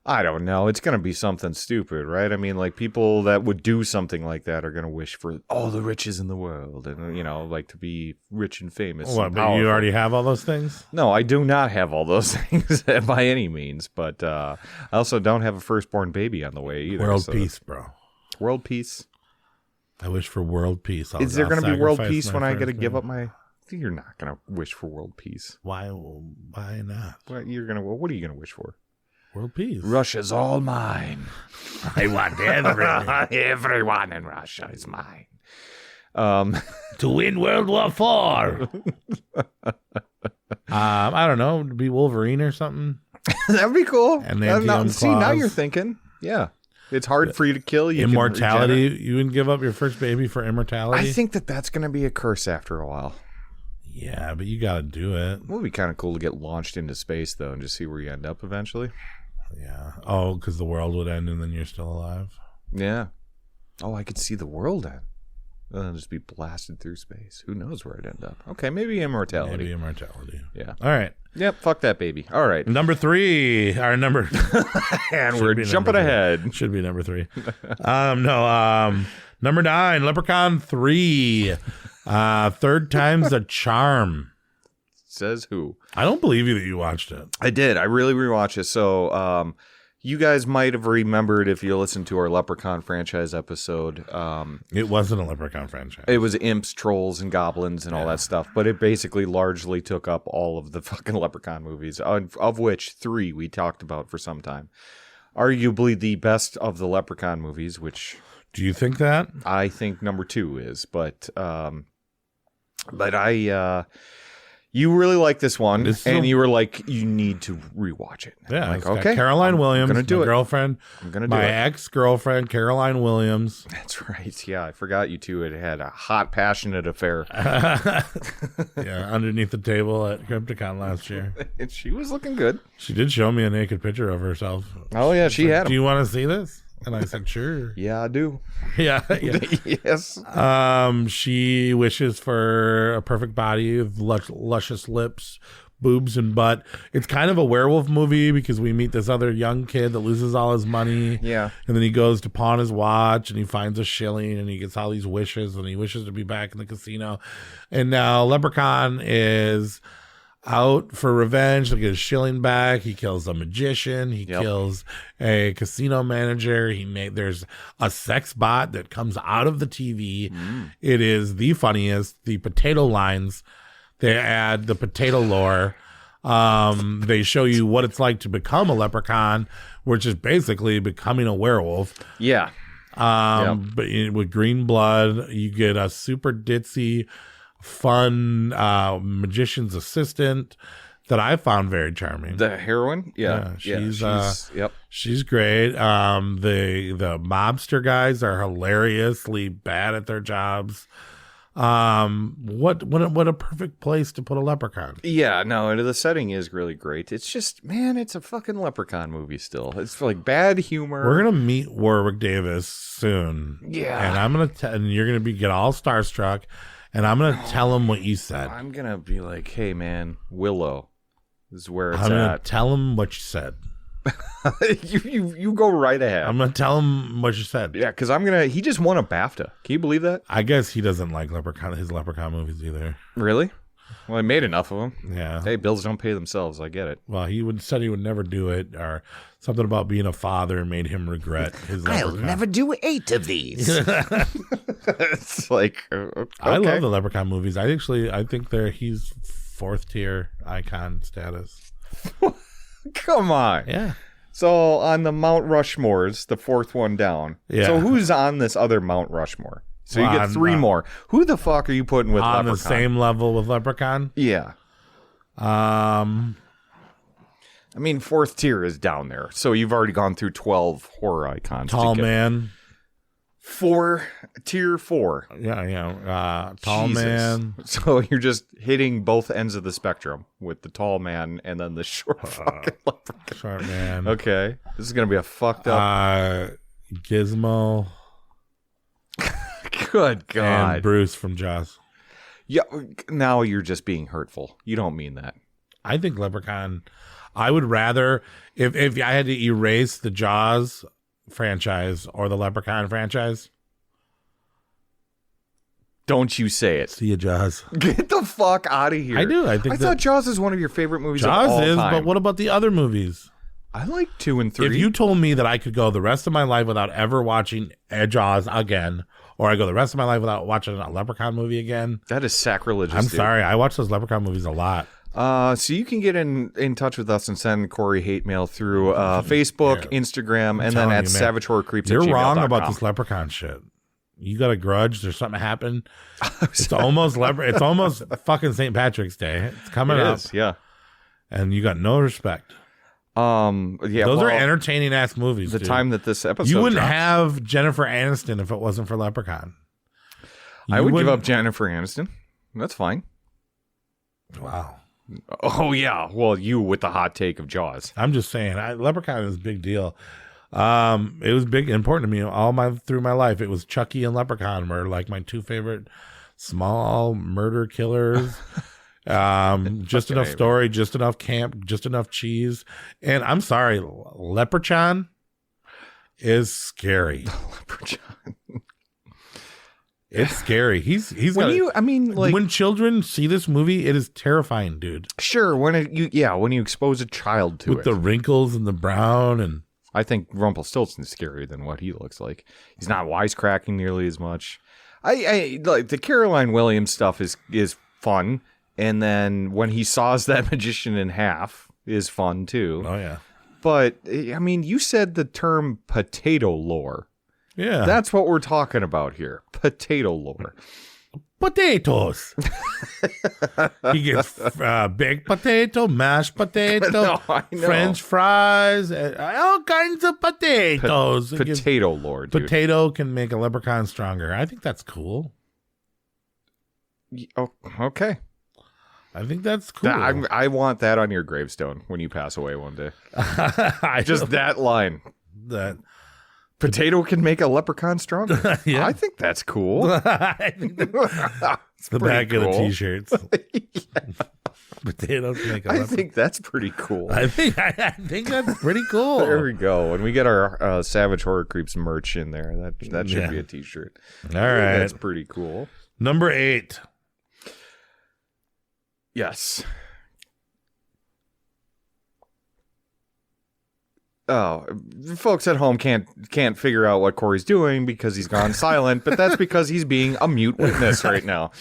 I don't know. It's going to be something stupid, right? I mean, like, people that would do something like that are going to wish for all the riches in the world and, like to be rich and famous. What, but you already have all those things? No, I do not have all those things by any means, but I also don't have a firstborn baby on the way either. World peace, bro. World peace. I wish for world peace. Is there going to be world peace when I got to give up my... You're not going to wish for world peace. Why not? What are you going to wish for? World peace. Russia's all mine. I want everything. Everyone in Russia is mine. To win World War IV. I don't know. Be Wolverine or something. That'd be cool. And see, now you're thinking. Yeah. It's hard for you to kill. You immortality. You wouldn't give up your first baby for immortality? I think that's going to be a curse after a while. Yeah, but you got to do it. It would be kind of cool to get launched into space, though, and just see where you end up eventually. Yeah. Oh, because the world would end and then you're still alive? Yeah. Oh, I could see the world end. And then just be blasted through space. Who knows where I'd end up? Okay, maybe immortality. Maybe immortality. Yeah. All right. Yep, fuck that baby. All right. Number 3. Our number... and we're jumping ahead. Should be number 3. Number 9, Leprechaun 3. Third time's a charm. Says who? I don't believe you that you watched it. I did. I really rewatched it. So you guys might have remembered if you listened to our Leprechaun franchise episode. It wasn't a Leprechaun franchise. It was imps, trolls, and goblins and all that stuff. But it basically largely took up all of the fucking Leprechaun movies, of which 3 we talked about for some time. Arguably the best of the Leprechaun movies, which... Do you think that? I think number 2 is. But you really like this one, you were like, you need to rewatch it. Yeah, like, okay. Caroline Williams, gonna do my it. Girlfriend. I'm gonna do my it. ex-girlfriend, Caroline Williams. That's right. Yeah, I forgot you two had a hot, passionate affair. Yeah, underneath the table at Crypticon last year. And she was looking good. She did show me a naked picture of herself. Oh yeah, she had. Do you want to see this? And I said, sure. Yeah, I do. Yeah. Yes. She wishes for a perfect body with luscious lips, boobs, and butt. It's kind of a werewolf movie because we meet this other young kid that loses all his money. Yeah. And then he goes to pawn his watch and he finds a shilling and he gets all these wishes and he wishes to be back in the casino. And now Leprechaun is out for revenge to get his shilling back. He kills a magician. He kills a casino manager. There's a sex bot that comes out of the TV. It is the funniest. The potato lines, they add the potato lore. They show you what it's like to become a leprechaun, which is basically becoming a werewolf. Yeah. But with green blood, you get a super ditzy, fun magician's assistant that I found very charming. The heroine? She's great. The mobster guys are hilariously bad at their jobs. What a perfect place to put a leprechaun. Yeah, no, the setting is really great. It's just, man, it's a fucking Leprechaun movie still. It's like bad humor. We're gonna meet Warwick Davis soon. Yeah. And I'm gonna and you're gonna get all starstruck. And I'm going to tell him what you said. I'm going to be like, hey, man, Willow is where it's I'm going at. to tell him what you said. you go right ahead. I'm going to tell him what you said. Yeah, because he just won a BAFTA. Can you believe that? I guess he doesn't like his Leprechaun movies either. Really? Well, he made enough of them. Yeah. Hey, bills don't pay themselves. I get it. Well, said he would never do it, or something about being a father made him regret his I'll Leprechaun. never do 8 of these. It's like, okay. I love the Leprechaun movies. I think he's 4th tier icon status. Come on. Yeah. So on the Mount Rushmores, the 4th one down. Yeah. So who's on this other Mount Rushmore? So you get 3 more. Who the fuck are you putting with on Leprechaun? the same level with Leprechaun? Yeah. I mean, 4th tier is down there. So you've already gone through 12 horror icons. Tall Man. Tier 4. Yeah. Tall Jesus. Man. So you're just hitting both ends of the spectrum with the tall man and then the short fucking Leprechaun. Short Man. Okay. This is going to be a fucked up. Gizmo. Good God. And Bruce from Jaws. Yeah. Now you're just being hurtful. You don't mean that. I think Leprechaun. I would rather, if I had to erase the Jaws franchise or the Leprechaun franchise. Don't you say it. See ya, Jaws. Get the fuck out of here. I do. I thought Jaws is one of your favorite movies Jaws of all is, time. but what about the other movies? I like 2 and 3. If you told me that I could go the rest of my life without ever watching Jaws again, or I go the rest of my life without watching a Leprechaun movie again, that is sacrilegious. I'm dude. sorry. I watch those Leprechaun movies a lot. So you can get in touch with us and send Corey hate mail through Facebook, Instagram, and then at savagehorrorcreeps. You're wrong about this Leprechaun shit. You got a grudge. There's something happened. It's almost It's almost fucking St. Patrick's Day. It's coming up. Yeah. And you got no respect. Yeah. Those are entertaining ass movies. The dude. time that this episode you wouldn't drops. have Jennifer Aniston if it wasn't for Leprechaun. I would give up Jennifer Aniston. That's fine. Wow. Oh yeah. Well, you with the hot take of Jaws. I'm just saying, Leprechaun is a big deal. It was big, important to me through my life. It was Chucky and Leprechaun were like my 2 favorite small murder killers. Just enough story, just enough camp, just enough cheese. And I'm sorry, Leprechaun is scary. Leprechaun. It's scary. He's when children see this movie, it is terrifying, dude. Sure, when you expose a child to with the wrinkles and the brown, and I think Rumplestiltskin is scarier than what he looks like. He's not wisecracking nearly as much. I like the Caroline Williams stuff is fun, and then when he saws that magician in half is fun too. Oh yeah. But I mean, you said the term potato lore. Yeah. That's what we're talking about here. Potato lore. Potatoes. He gets baked potato, mashed potato, No, I know. French fries, all kinds of potatoes. Potato lore, dude. Potato can make a leprechaun stronger. I think that's cool. Oh, okay. I think that's cool. I want that on your gravestone when you pass away one day. Just that line. That potato can make a leprechaun stronger. Yeah. I think that's cool. I think it's the back of the t-shirts. Potatoes make a leprechaun. I think that's pretty cool. I think that's pretty cool. There we go. When we get our Savage Horror Creeps merch in there, that should be a t-shirt. All right. That's pretty cool. Number 8. Yes. Oh, folks at home can't figure out what Corey's doing because he's gone silent, but that's because he's being a mute witness right now.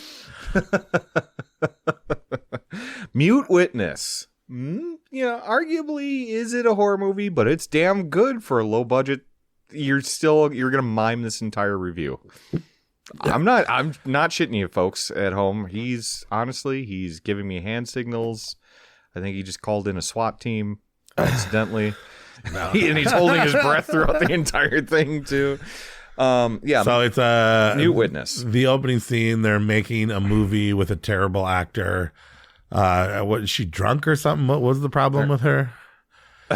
Mute witness. Arguably, is it a horror movie? But it's damn good for a low budget. You're gonna mime this entire review. I'm not shitting you, folks at home. He's giving me hand signals. I think he just called in a SWAT team accidentally. No. And he's holding his breath throughout the entire thing too. Yeah. So it's a mute witness. The opening scene, they're making a movie with a terrible actor. What, is she drunk or something? What was the problem with her?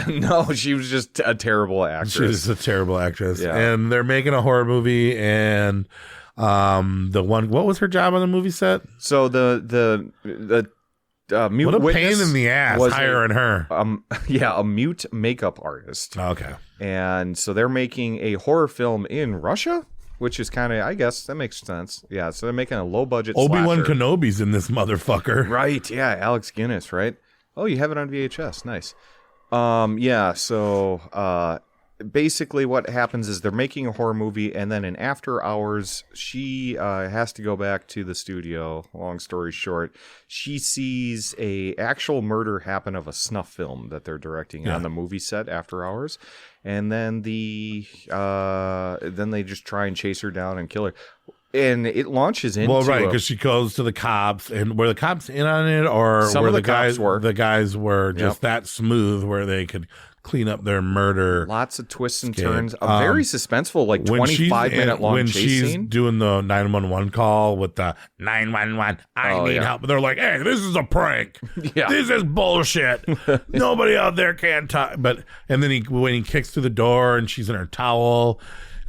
No, she was just a terrible actress. She was a terrible actress. Yeah. And they're making a horror movie, and what was her job on the movie set? So the mute what a witness pain in the ass hiring her. A mute makeup artist. Okay. And so they're making a horror film in Russia. which is kind of, I guess that makes sense. Yeah, so they're making a low budget Obi-Wan slasher. Kenobi's in this motherfucker. Right, yeah, Alex Guinness, right? Oh, you have it on VHS. Nice. Yeah, so basically what happens is they're making a horror movie, and then in after hours, she has to go back to the studio. Long story short, she sees a actual murder happen of a snuff film that they're directing on the movie set after hours. And then then they just try and chase her down and kill her. And it launches into because she goes to the cops, and were the cops in on it, or Some were of the guys cops were. the guys were just that smooth where they could clean up their murder? Lots of twists and Escape. turns. A very suspenseful, like 25-minute long chase she's scene. doing the 911 call with the 911, I need help. They're like, hey, this is a prank. This is bullshit. Nobody out there can talk. But and then when he kicks through the door and she's in her towel.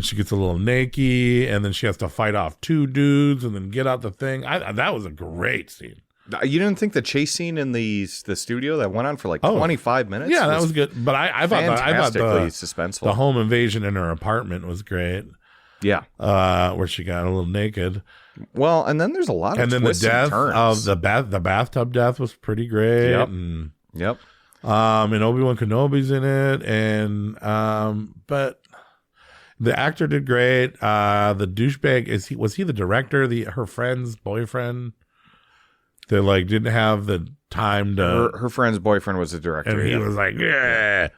She gets a little naked, and then she has to fight off 2 dudes, and then get out the thing. That was a great scene. You didn't think the chase scene in the studio that went on for like 25 minutes? Yeah, that was good. But I thought fantastically suspenseful. The home invasion in her apartment was great. Yeah, where she got a little naked. Well, and then there's a lot of and then twists the death and turns. of the bathtub death was pretty great. And Obi-Wan Kenobi's in it, and but. The actor did great. The douchebag was he the director? Her friend's boyfriend. That like didn't have the time to. Her friend's boyfriend was the director, and he was like, "Yeah,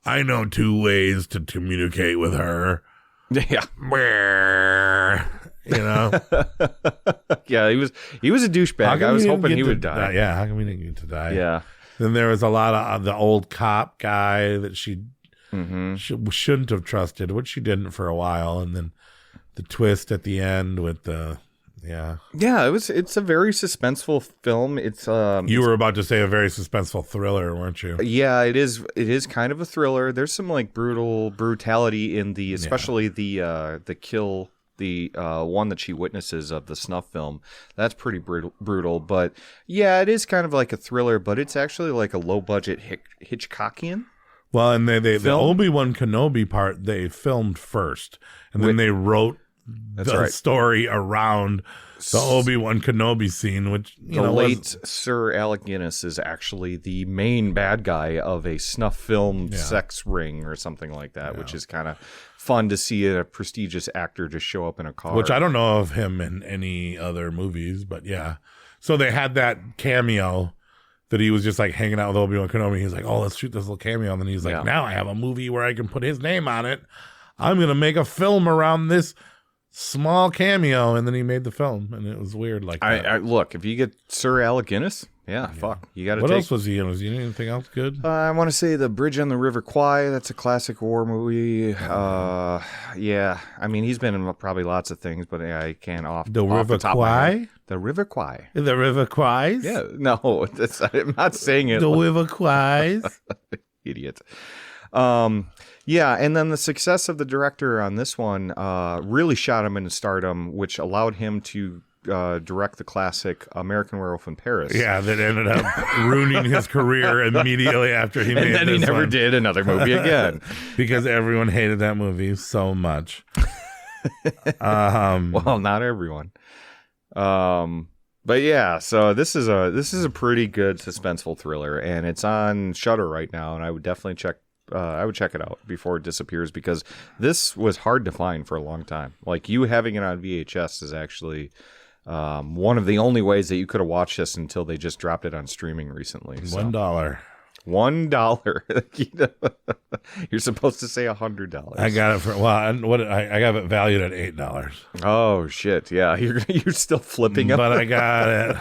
I know 2 ways to communicate with her." Yeah, you know. Yeah, he was a douchebag. I was hoping he would die. Yeah, how come he didn't get to die? Yeah. Then there was a lot of the old cop guy that she shouldn't have trusted, which she didn't for a while, and then the twist at the end with the it's a very suspenseful film. It's you were about to say a very suspenseful thriller, weren't you? Yeah, it is kind of a thriller. There's some like brutality in the especially the kill, the one that she witnesses of the snuff film. That's pretty brutal, but yeah, it is kind of like a thriller, but it's actually like a low budget Hitchcockian. Well, and the Obi-Wan Kenobi part they filmed first, and then they wrote the story around the Obi-Wan Kenobi scene, which the late Sir Alec Guinness is actually the main bad guy of a snuff film sex ring or something like that, which is kind of fun to see a prestigious actor just show up in a car. Which I don't know of him in any other movies, but yeah. So they had that cameo. That he was just like hanging out with Obi-Wan Kenobi. He's like, oh, let's shoot this little cameo. And then he's like, now I have a movie where I can put his name on it. I'm going to make a film around this small cameo. And then he made the film. And it was weird like that. I look, if you get Sir Alec Guinness, fuck. You got to What else was he in? Was he in anything else good? I want to say The Bridge on the River Kwai. That's a classic war movie. Yeah. I mean, he's been in probably lots of things, but I can't off the top of my head. The River Kwai. The River Kwais? Yeah. No, I'm not saying it. The River Kwais. Idiot. Yeah, and then the success of the director on this one really shot him into stardom, which allowed him to direct the classic American Werewolf in Paris. Yeah, that ended up ruining his career immediately after he made it. And then he never did another movie again. Because everyone hated that movie so much. Well, not everyone. But yeah, so this is a pretty good suspenseful thriller, and it's on Shudder right now, and I would definitely check it out before it disappears, because this was hard to find for a long time. Like, you having it on VHS is actually one of the only ways that you could have watched this until they just dropped it on streaming recently. So. $1. $1. You're supposed to say $100. I got it for I got it valued at $8. Oh shit! Yeah, you're still flipping up. But I got it.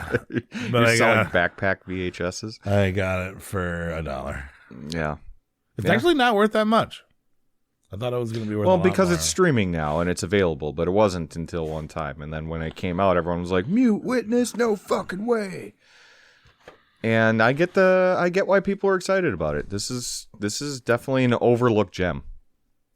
But you're selling backpack VHSs. I got it for $1. Yeah, it's actually not worth that much. I thought it was going to be worth. Well, because it's streaming now and it's available, but it wasn't until one time, and then when it came out, everyone was like, "Mute witness, no fucking way." And I get why people are excited about it. This is definitely an overlooked gem.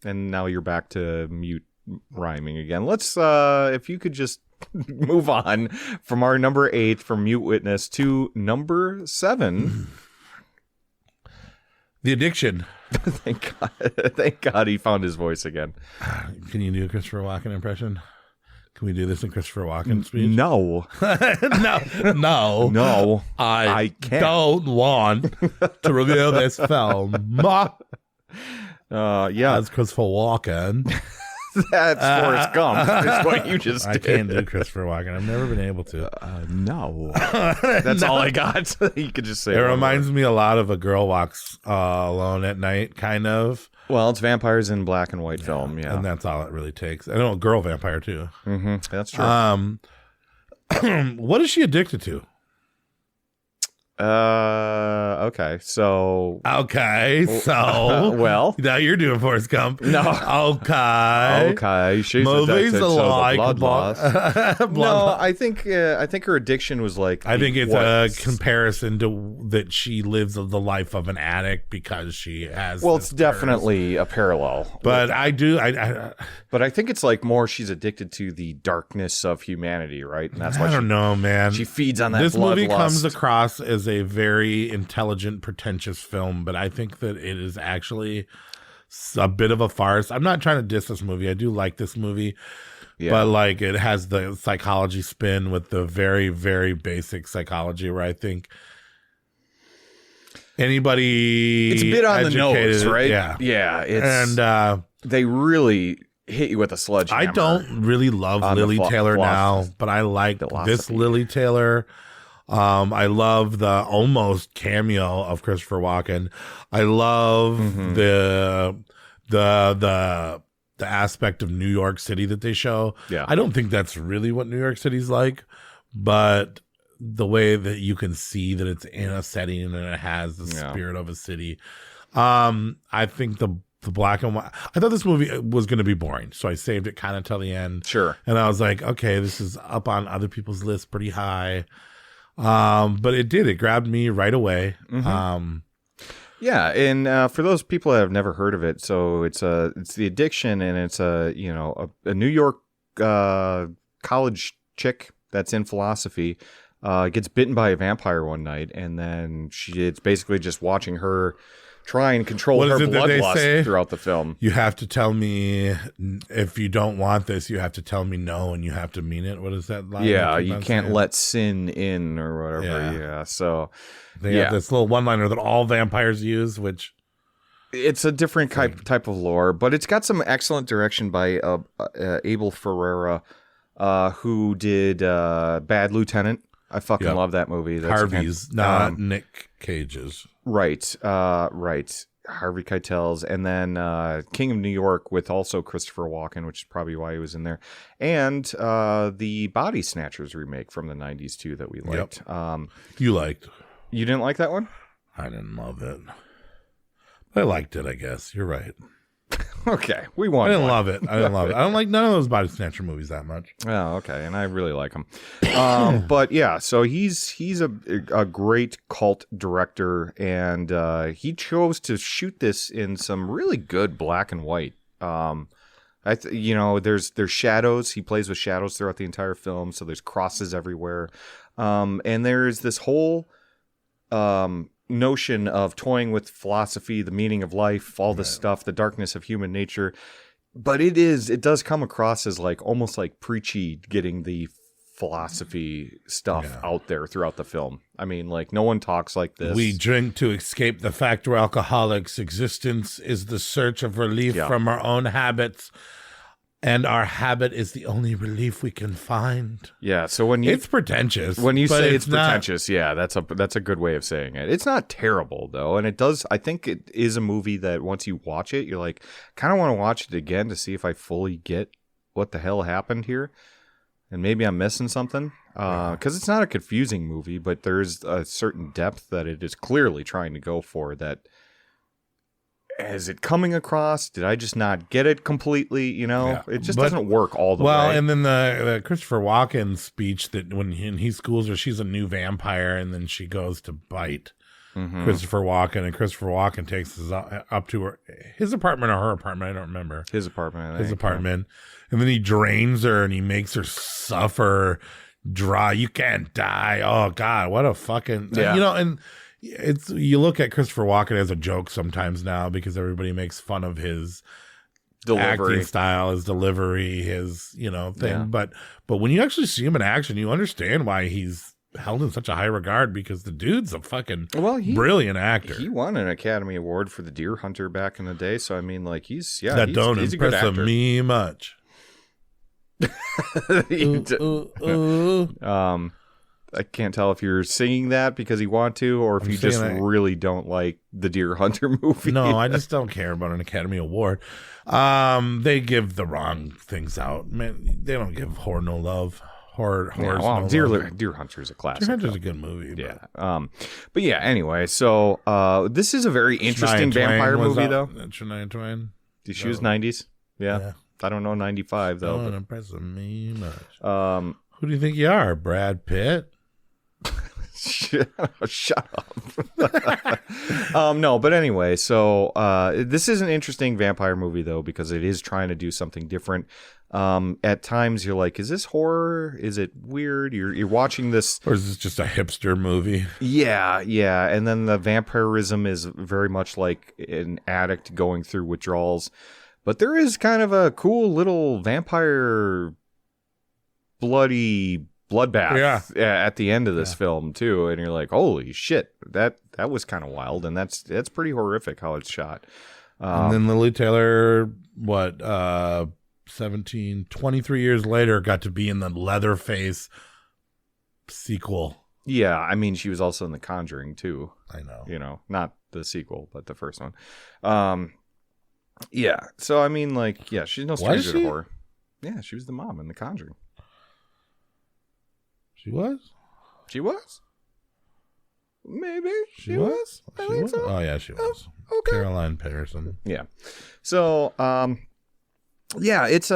And now you're back to mute rhyming again. Let's if you could just move on from our number 8 from Mute Witness to number 7. The Addiction. Thank God. Thank God he found his voice again. Can you do a Christopher Walken impression? Can we do this in Christopher Walken speech? No. No. I can't. Don't want to review this film. Yeah. That's Christopher Walken. That's Forrest Gump. Is what you just did. I can't do Christopher Walken. I've never been able to. No. That's all I got. You could just say it. Reminds me a lot of A Girl Walks Alone at Night, kind of. Well, it's vampires in black and white film, yeah. And that's all it really takes. I know a girl vampire, too. Mm-hmm. That's true. What is she addicted to? Okay, so well, now you're doing Forrest Gump. No, okay, she's movies addicted like to the blood loss. No, I think her addiction was like. I think it's a comparison to that she lives the life of an addict because she has. Well, it's definitely a parallel, but but I think it's like more she's addicted to the darkness of humanity, right? And that's why I don't know, man. She feeds on that. This blood movie lust. comes across as a very intelligent, pretentious film, but I think that it is actually a bit of a farce. I'm not trying to diss this movie. I do like this movie, but like it has the psychology spin with the very, very basic psychology where I think anybody it's a bit on the nose, right? Yeah. And they really hit you with a sledgehammer. I don't really love Lily Taylor now, but I like this Lily Taylor. I love the almost cameo of Christopher Walken. I love the aspect of New York City that they show. Yeah. I don't think that's really what New York City's like, but the way that you can see that it's in a setting and it has the spirit of a city. I think the black and white. I thought this movie was going to be boring, so I saved it kind of till the end. Sure. And I was like, okay, this is up on other people's lists pretty high. But it did. It grabbed me right away. Yeah, and for those people that have never heard of it, so it's The Addiction, and it's a New York college chick that's in philosophy gets bitten by a vampire one night, and then it's basically just watching her try and control her bloodlust throughout the film. You have to tell me if you don't want this. You have to tell me no, and you have to mean it. What is that line? Yeah, you can't let sin in or whatever. Yeah, so they have this little one-liner that all vampires use, which it's a different type of lore, but it's got some excellent direction by Abel Ferreira, who did Bad Lieutenant. I fucking love that movie. That's Harvey's, not Nick Cage's. Right. Harvey Keitel's, and then King of New York with also Christopher Walken, which is probably why he was in there, and the Body Snatchers remake from the 90s too that we liked. You liked. You didn't like that one? I didn't love it. I liked it, I guess. You're right. Okay, we won. I didn't love it. I don't like none of those Body Snatcher movies that much. Oh, okay, and I really like him. But yeah, so he's a great cult director, and he chose to shoot this in some really good black and white. There's shadows. He plays with shadows throughout the entire film, so there's crosses everywhere, and there's this whole notion of toying with philosophy, the meaning of life, all this stuff, the darkness of human nature. But it does come across as like almost like preachy, getting the philosophy stuff out there throughout the film. I mean, like no one talks like this. We drink to escape the fact we're alcoholics. Existence is the search of relief from our own habits. And our habit is the only relief we can find. Yeah, so it's pretentious. When you say it's pretentious, that's a good way of saying it. It's not terrible though, and it does. I think it is a movie that once you watch it, you're like, kind of want to watch it again to see if I fully get what the hell happened here, and maybe I'm missing something. Because it's not a confusing movie, but there's a certain depth that it is clearly trying to go for. That. Is it coming across? Did I just not get it completely? It just doesn't work all the way. Well, and then the Christopher Walken speech that when he schools her, she's a new vampire, and then she goes to bite Christopher Walken, and Christopher Walken takes us up to his apartment or her apartment. I don't remember. His apartment. His apartment. And then he drains her and he makes her suffer dry. You can't die. Oh God, what a fucking and you look at Christopher Walken as a joke sometimes now because everybody makes fun of his Delivery. acting style, his delivery, his thing. Yeah. But when you actually see him in action, you understand why he's held in such a high regard because the dude's a fucking brilliant actor. He won an Academy Award for The Deer Hunter back in the day, so I mean, like he's don't a good impress actor. me much. I can't tell if you're singing that because you want to, or if you just really don't like the Deer Hunter movie. No, I just don't care about an Academy Award. They give the wrong things out. Man, they don't give horror no love. Horror no love. Deer Hunter is a classic. Deer Hunter's a good movie. Yeah. But yeah. Anyway, so this is a very interesting vampire movie, though. Shania Twain. She was 90s. Yeah. I don't know 95 though. Don't impress me much. Who do you think you are, Brad Pitt? Shut up. No, but anyway, so this is an interesting vampire movie though because it is trying to do something different. At times you're like, is this horror? Is it weird? You're watching this, or is this just a hipster movie? Yeah. And then the vampirism is very much like an addict going through withdrawals, but there is kind of a cool little vampire bloody bloodbath at the end of this film too, and you're like, holy shit, that was kind of wild, and that's pretty horrific how it's shot. And then Lily Taylor, 23 years later, got to be in the Leatherface sequel. Yeah, I mean, she was also in The Conjuring too. I know. Not the sequel, but the first one. Yeah, so I mean, like, yeah, she's no stranger to horror. Yeah, she was the mom in The Conjuring. She was? She was? Maybe she was? I think so. Oh, yeah, she was. Okay. Caroline Patterson. Yeah. So, yeah, it's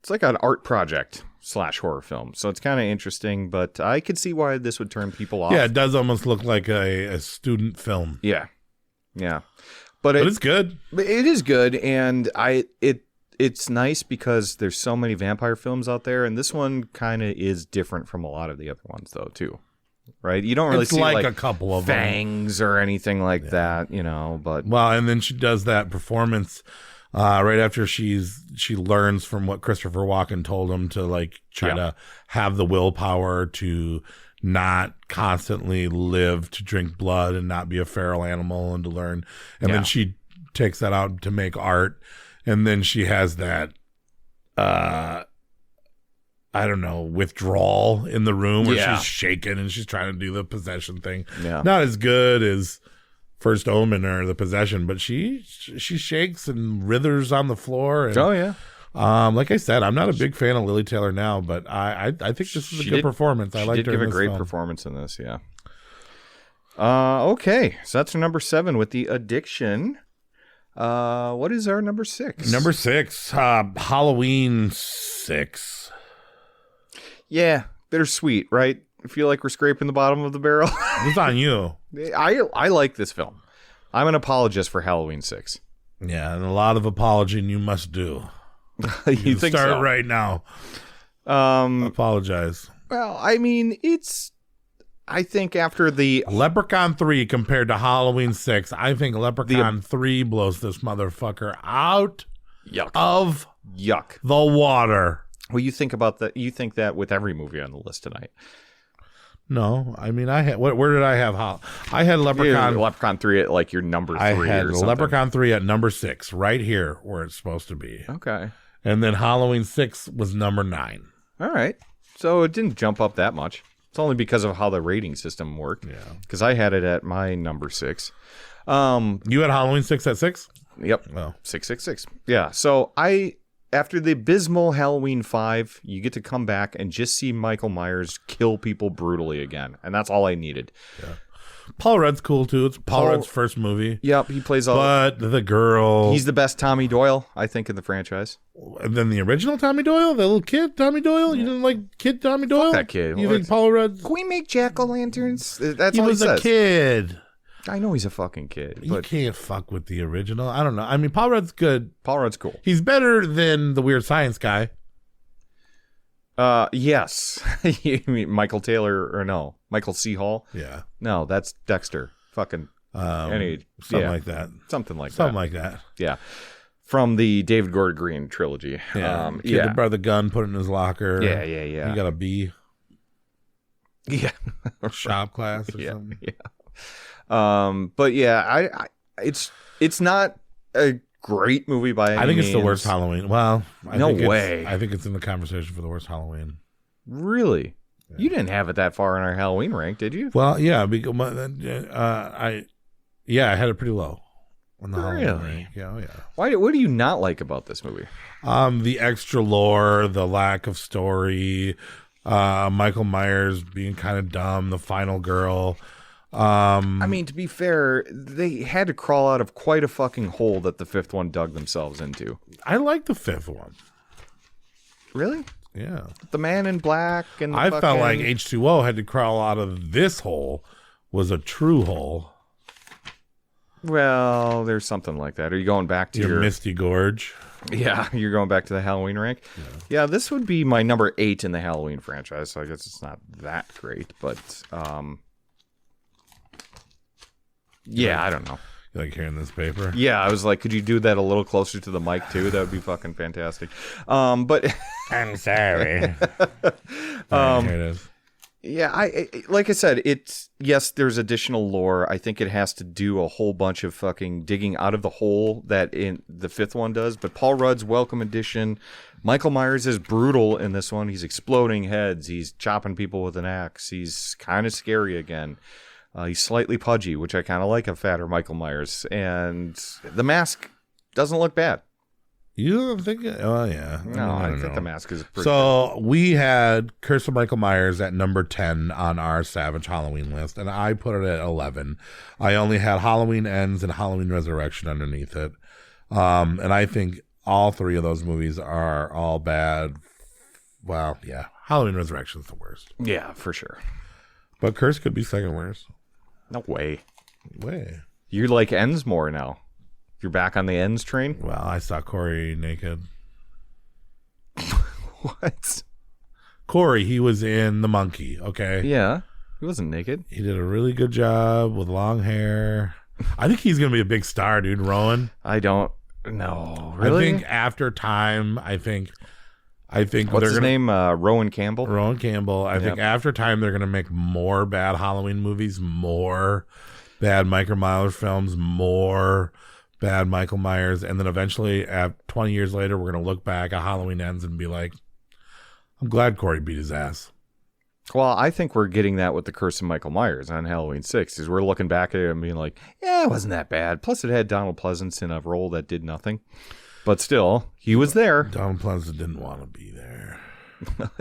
like an art project / horror film. So it's kind of interesting, but I could see why this would turn people off. Yeah, it does almost look like a student film. Yeah. But it's good. It is good, and it's nice because there's so many vampire films out there, and this one kind of is different from a lot of the other ones, though, too. Right? You don't really see like a couple of fangs or anything like that, But and then she does that performance right after she learns from what Christopher Walken told him to try to have the willpower to not constantly live to drink blood and not be a feral animal and to learn, and then she takes that out to make art. And then she has that, withdrawal in the room where she's shaking and she's trying to do the possession thing. Yeah. Not as good as First Omen or The Possession, but she shakes and writhers on the floor. And, like I said, I'm not a big fan of Lily Taylor now, but I think this is a good performance. I liked her in this film. She did give a great performance in this, yeah. Okay, so that's our number 7 with The Addiction. What is our number 6? Number 6, Halloween 6. Yeah, bittersweet, right? I feel like we're scraping the bottom of the barrel. It's on you. I like this film. I'm an apologist for Halloween 6. Yeah, and a lot of apologizing you must do. You think start so? Right now. Apologize. Well, I mean, I think after the Leprechaun 3 compared to Halloween 6, I think Leprechaun 3 blows this motherfucker out of the water. Well, you think about that. You think that with every movie on the list tonight. No, I mean, I had where did I have? I had Leprechaun 3 at like your number 3. I had or something. Leprechaun 3 at number 6, right here where it's supposed to be. Okay. And then Halloween 6 was number 9. All right. So it didn't jump up that much. It's only because of how the rating system worked. Yeah. Because I had it at my number 6. You had Halloween 6 at 6? Yep. Oh. 666. Yeah. So after the abysmal Halloween 5, you get to come back and just see Michael Myers kill people brutally again. And that's all I needed. Yeah. Paul Rudd's cool, too. It's Paul Rudd's first movie. Yep, he plays all... But the girl... He's the best Tommy Doyle, I think, in the franchise. And then the original Tommy Doyle? The little kid Tommy Doyle? You didn't like kid Tommy Doyle? Fuck that kid. You think Paul Rudd... Can we make jack-o'-lanterns? That's he all he was says. A kid. I know he's a fucking kid. You can't fuck with the original. I don't know. I mean, Paul Rudd's good. Paul Rudd's cool. He's better than the Weird Science guy. Yes. You mean Michael Taylor or no? Michael C. Hall? Yeah. No, that's Dexter. Fucking Something like that. Something like Something that. like that. Yeah. From the David Gordon Green trilogy. Yeah. Kid that brought the gun, put it in his locker. Yeah. He got a B. Yeah. Shop class or something. Yeah. But yeah, it's not a great movie by any I think means. it's the worst Halloween. Well, No way. I think it's in the conversation for the worst Halloween. Really? Yeah. You didn't have it that far in our Halloween rank, did you? Well, yeah, because I had it pretty low on the Halloween rank. Yeah, What do you not like about this movie? The extra lore, the lack of story, Michael Myers being kind of dumb, the final girl. I mean, to be fair, they had to crawl out of quite a fucking hole that the fifth one dug themselves into. I like the fifth one. Really? Yeah. The Man in Black and I felt like H2O had to crawl out of this hole, was a true hole. Well, there's something like that. Are you going back to your Misty Gorge? Yeah, you're going back to the Halloween rank? Yeah, this would be my number 8 in the Halloween franchise, so I guess it's not that great, but yeah, I don't know. You like hearing this paper? Yeah, I was like, could you do that a little closer to the mic too? That would be fucking fantastic. But I'm sorry. Here it is. Yeah, I like I said, yes, there's additional lore. I think it has to do a whole bunch of fucking digging out of the hole that in the fifth one does. But Paul Rudd's welcome addition. Michael Myers is brutal in this one. He's exploding heads. He's chopping people with an axe. He's kind of scary again. He's slightly pudgy, which I kind of like a fatter Michael Myers. And the mask doesn't look bad. You don't think it? Oh, yeah. No, I think the mask is pretty So we had Curse of Michael Myers at number 10 on our Savage Halloween list, and I put it at 11. I only had Halloween Ends and Halloween Resurrection underneath it. And I think all three of those movies are all bad. Well, yeah. Halloween Resurrection is the worst. Yeah, for sure. But Curse could be second worst. No way. Way. You like Ends more now. You're back on the Ends train? Well, I saw Corey naked. What? Corey, he was in The Monkey, okay? Yeah. He wasn't naked. He did a really good job with long hair. I think he's going to be a big star, dude. Rowan. I don't know. Really? I think after time, I think what's his name? Rowan Campbell? Rowan Campbell. I think after time, they're going to make more bad Halloween movies, more bad Michael Myers films, more bad Michael Myers, and then eventually, 20 years later, we're going to look back at Halloween Ends and be like, I'm glad Corey beat his ass. Well, I think we're getting that with The Curse of Michael Myers on Halloween 6, is we're looking back at it and being like, yeah, it wasn't that bad. Plus, it had Donald Pleasance in a role that did nothing. But still, he was there. Donald Pleasance didn't want to be there.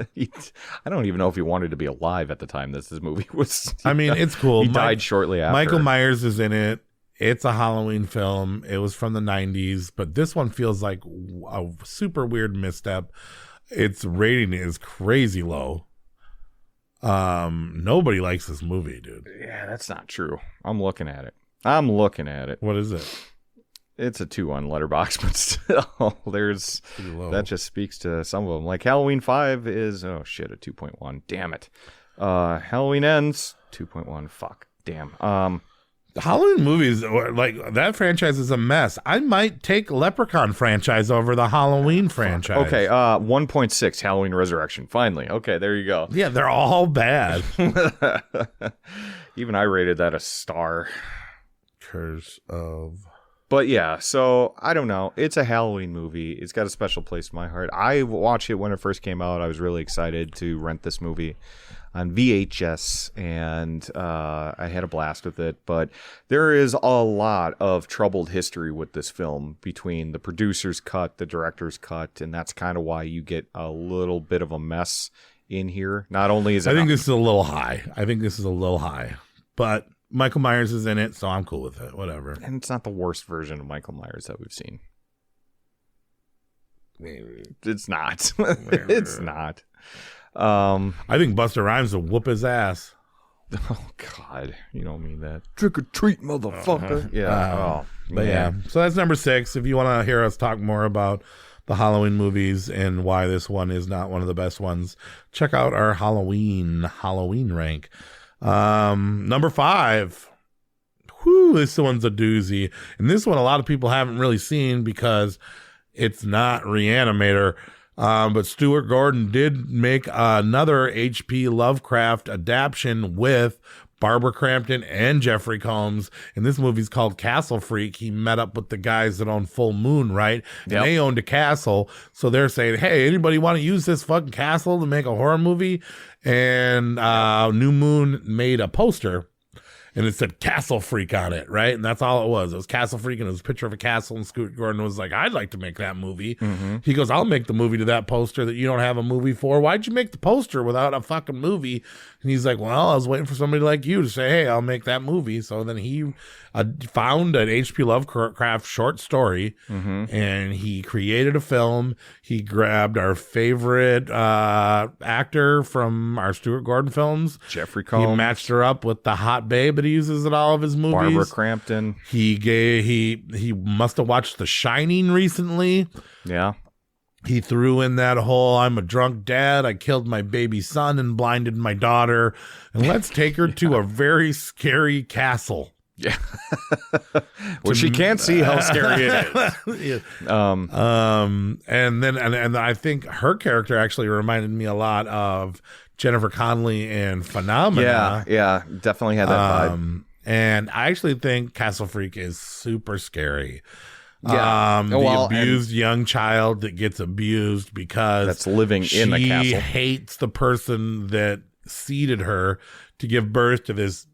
I don't even know if he wanted to be alive at the time this movie was. I mean, it's cool. He died shortly after. Michael Myers is in it. It's a Halloween film. It was from the 90s, but this one feels like a super weird misstep. Its rating is crazy low. Nobody likes this movie, dude. Yeah, that's not true. I'm looking at it. What is it? It's a 2 on Letterboxd, but still, that just speaks to some of them. Like Halloween 5 is, a 2.1. Damn it. Halloween Ends, 2.1. Fuck. Damn. The Halloween movies, like that franchise is a mess. I might take Leprechaun franchise over the Halloween franchise. Okay, 1.6, Halloween Resurrection. Finally. Okay, there you go. Yeah, they're all bad. Even I rated that a star. Curse of... But yeah, so I don't know. It's a Halloween movie. It's got a special place in my heart. I watched it when it first came out. I was really excited to rent this movie on VHS, and I had a blast with it. But there is a lot of troubled history with this film between the producer's cut, the director's cut, and that's kind of why you get a little bit of a mess in here. Not only is it... I think this is a little high. But Michael Myers is in it, so I'm cool with it. Whatever. And it's not the worst version of Michael Myers that we've seen. It's not. It's not. I think Busta Rhymes will whoop his ass. Oh, God. You don't mean that. Trick or treat, motherfucker. Yeah. But yeah. So that's number 6. If you want to hear us talk more about the Halloween movies and why this one is not one of the best ones, check out our Halloween rank. Number 5. Whew, this one's a doozy. And this one a lot of people haven't really seen because it's not Reanimator. But Stuart Gordon did make another H.P. Lovecraft adaptation with Barbara Crampton and Jeffrey Combs. And this movie's called Castle Freak. He met up with the guys that own Full Moon, right? And they owned a castle. So they're saying, hey, anybody want to use this fucking castle to make a horror movie? And New Moon made a poster. And it said Castle Freak on it, right? And that's all it was. It was Castle Freak, and it was a picture of a castle. And Stuart Gordon was like, I'd like to make that movie. Mm-hmm. He goes, I'll make the movie to that poster that you don't have a movie for. Why'd you make the poster without a fucking movie? And he's like, well, I was waiting for somebody like you to say, hey, I'll make that movie. So then he found an H.P. Lovecraft short story, and he created a film. He grabbed our favorite actor from our Stuart Gordon films, Jeffrey Combs. He matched her up with the hot babe that he uses in all of his movies. Barbara Crampton. He must have watched The Shining recently. Yeah. He threw in that whole, I'm a drunk dad, I killed my baby son and blinded my daughter, and let's take her to a very scary castle. Yeah. Well, she can't see how scary it is. And I think her character actually reminded me a lot of Jennifer Connelly in Phenomena. Yeah, definitely had that vibe. And I actually think Castle Freak is super scary. Yeah. The abused young child that gets abused because that's living in the castle. She hates the person that seeded her to give birth to this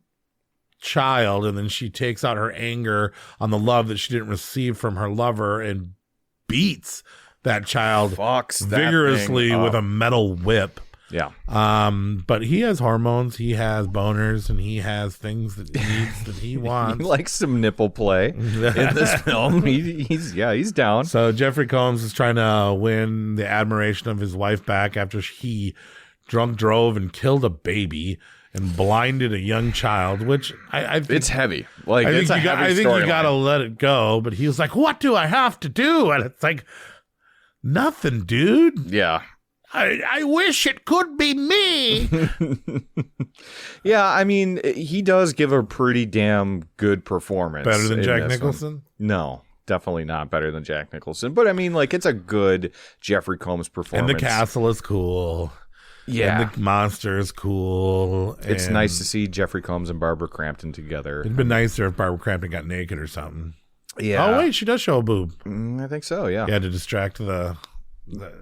child, and then she takes out her anger on the love that she didn't receive from her lover and beats that child vigorously with a metal whip. Yeah. But he has hormones, he has boners, and he has things that he needs that he wants. He likes some nipple play in this film. He's down. So Jeffrey Combs is trying to win the admiration of his wife back after he drove and killed a baby and blinded a young child, which I think it's heavy. Like, I think you gotta let it go. But he was like, "What do I have to do?" And it's like, nothing, dude. Yeah. I wish it could be me. Yeah, I mean, he does give a pretty damn good performance. Better than Jack Nicholson? No, definitely not better than Jack Nicholson. But I mean, like, it's a good Jeffrey Combs performance. And the castle is cool. Yeah. And the monster is cool. It's nice to see Jeffrey Combs and Barbara Crampton together. It'd been nicer if Barbara Crampton got naked or something. Yeah. Oh, wait, she does show a boob. I think so, yeah. Yeah, to distract the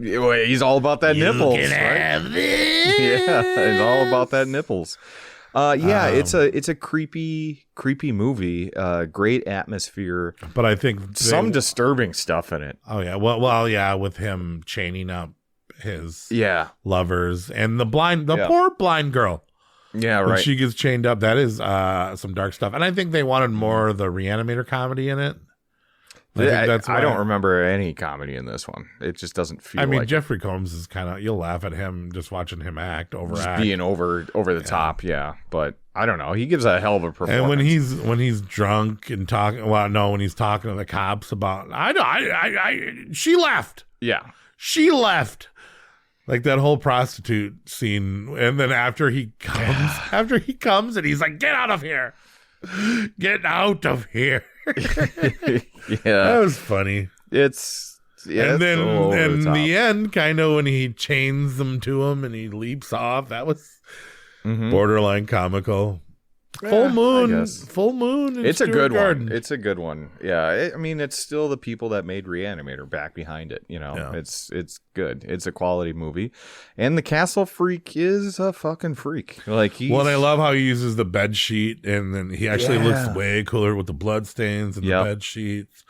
he's all about that nipples, can right? have this. Yeah, he's all about that nipples. It's a creepy movie. Great atmosphere, but I think some disturbing stuff in it. Oh yeah, well, yeah, with him chaining up his lovers and the poor blind girl. Yeah, right. When she gets chained up, that is some dark stuff. And I think they wanted more of the Reanimator comedy in it. I don't remember any comedy in this one. It just doesn't feel. I mean, like Jeffrey Combs is kind of, you'll laugh at him just watching him overact, being over the top. Yeah, but I don't know. He gives a hell of a performance. And when he's drunk and talking, when he's talking to the cops about, she left. Yeah, she left. Like that whole prostitute scene, and then after he comes and he's like, "Get out of here! Get out of here!" Yeah, that was funny. And then in the end, kind of when he chains them to him and he leaps off, that was borderline comical. Full moon. It's a good one. It's a good one. Yeah, I mean, it's still the people that made Reanimator back behind it. You know, it's good. It's a quality movie, and the Castle Freak is a fucking freak. Like and I love how he uses the bed sheet, and then he actually looks way cooler with the blood stains and the bed sheets.